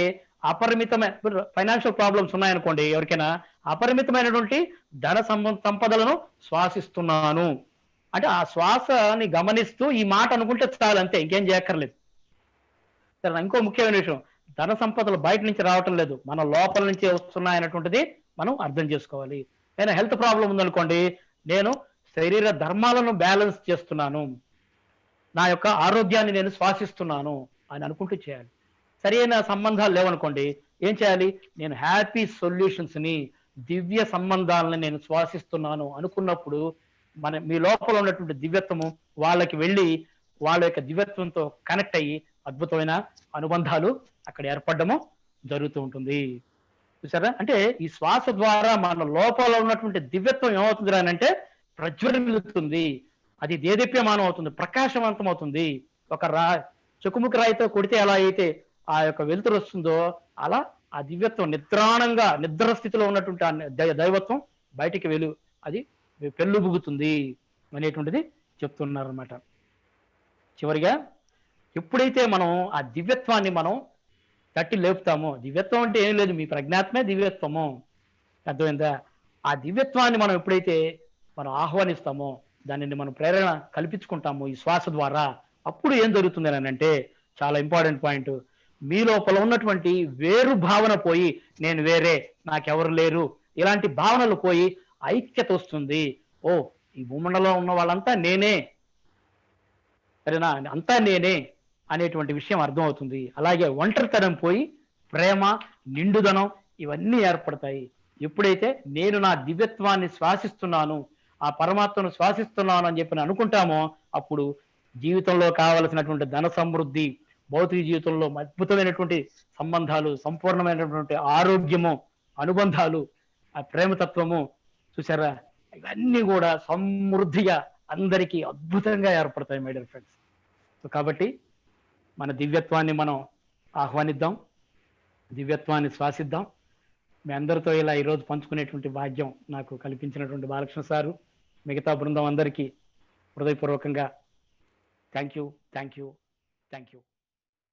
Speaker 2: అపరిమితమైన ఫైనాన్షియల్ ప్రాబ్లమ్స్ ఉన్నాయనుకోండి ఎవరికైనా, అపరిమితమైనటువంటి ధన సంపదలను శ్వాసిస్తున్నాను అంటే ఆ శ్వాసని గమనిస్తూ ఈ మాట అనుకుంటే చాలు, అంతే, ఇంకేం చేయక్కర్లేదు. సరే, ఇంకో ముఖ్యమైన విషయం, ధన సంపదలు బయట నుంచి రావటం లేదు, మన లోపల నుంచే వస్తున్నాయన్నటువంటిది మనం అర్థం చేసుకోవాలి. నేను హెల్త్ ప్రాబ్లం ఉందనుకోండి, నేను శరీర ధర్మాలను బ్యాలెన్స్ చేస్తున్నాను, నా యొక్క ఆరోగ్యాన్ని నేను శ్వాసిస్తున్నాను అని అనుకుంటూ చేయాలి. సరైన సంబంధాలు లేవనుకోండి, ఏం చేయాలి? నేను హ్యాపీ సొల్యూషన్స్ ని, దివ్య సంబంధాలను నేను శ్వాసిస్తున్నాను అనుకున్నప్పుడు మీ లోపల ఉన్నటువంటి దివ్యత్వము వాళ్ళకి వెళ్ళి వాళ్ళ యొక్క దివ్యత్వంతో కనెక్ట్ అయ్యి అద్భుతమైన అనుబంధాలు అక్కడ ఏర్పడము జరుగుతూ ఉంటుంది. చూసారా? అంటే ఈ శ్వాస ద్వారా మన లోపల ఉన్నటువంటి దివ్యత్వం ఏమవుతుంది అని అంటే ప్రజ్వలితుంది, అది దేదీప్యమానం అవుతుంది, ప్రకాశవంతం అవుతుంది. ఒక చెకుముకి రాయితో కొడితే ఎలా అయితే ఆ యొక్క వెలుతురు వస్తుందో అలా ఆ దివ్యత్వం నిద్రాణంగా నిద్ర స్థితిలో ఉన్నటువంటి ఆ దైవత్వం బయటికి అది పెళ్ళుబుగుతుంది అనేటువంటిది చెప్తున్నారు అనమాట. చివరిగా ఎప్పుడైతే మనం ఆ దివ్యత్వాన్ని మనం తట్టి లేపుతామో, దివ్యత్వం అంటే ఏం లేదు, మీ ప్రజ్ఞాత్మే దివ్యత్వము, అర్థమైందా? ఆ దివ్యత్వాన్ని మనం ఎప్పుడైతే మనం ఆహ్వానిస్తామో, దానిని మనం ప్రేరణ కల్పించుకుంటామో ఈ శ్వాస ద్వారా, అప్పుడు ఏం జరుగుతుంది అని అంటే చాలా ఇంపార్టెంట్ పాయింట్, మీ లోపల ఉన్నటువంటి వేరు భావన పోయి నేను వేరే, నాకెవరు లేరు, ఇలాంటి భావనలు పోయి ఐక్యత వస్తుంది. ఓ, ఈ భూమండలంలో ఉన్న వాళ్ళంతా నేనే, సరేనా, అంతా నేనే అనేటువంటి విషయం అర్థమవుతుంది. అలాగే ఒంటరితనం పోయి ప్రేమ, నిండుదనం ఇవన్నీ ఏర్పడతాయి. ఎప్పుడైతే నేను నా దివ్యత్వాన్ని శ్వాసిస్తున్నాను, ఆ పరమాత్మను శ్వాసిస్తున్నాను అని చెప్పి అనుకుంటామో, అప్పుడు జీవితంలో కావలసినటువంటి ధన సమృద్ధి, భౌతిక జీవితంలో అద్భుతమైనటువంటి సంబంధాలు, సంపూర్ణమైనటువంటి ఆరోగ్యము, అనుబంధాలు, ఆ ప్రేమతత్వము, చూసారా, ఇవన్నీ కూడా సమృద్ధిగా అందరికీ అద్భుతంగా ఏర్పడతాయి మై డియర్ ఫ్రెండ్స్. సో కాబట్టి మన దివ్యత్వాన్ని మనం ఆహ్వానిద్దాం, దివ్యత్వాన్ని శ్వాసిద్దాం. మీ అందరితో ఇలా ఈరోజు పంచుకునేటువంటి భాగ్యం నాకు కల్పించినటువంటి బాలకృష్ణ సారు, మిగతా బృందం అందరికీ హృదయపూర్వకంగా థ్యాంక్ యూ.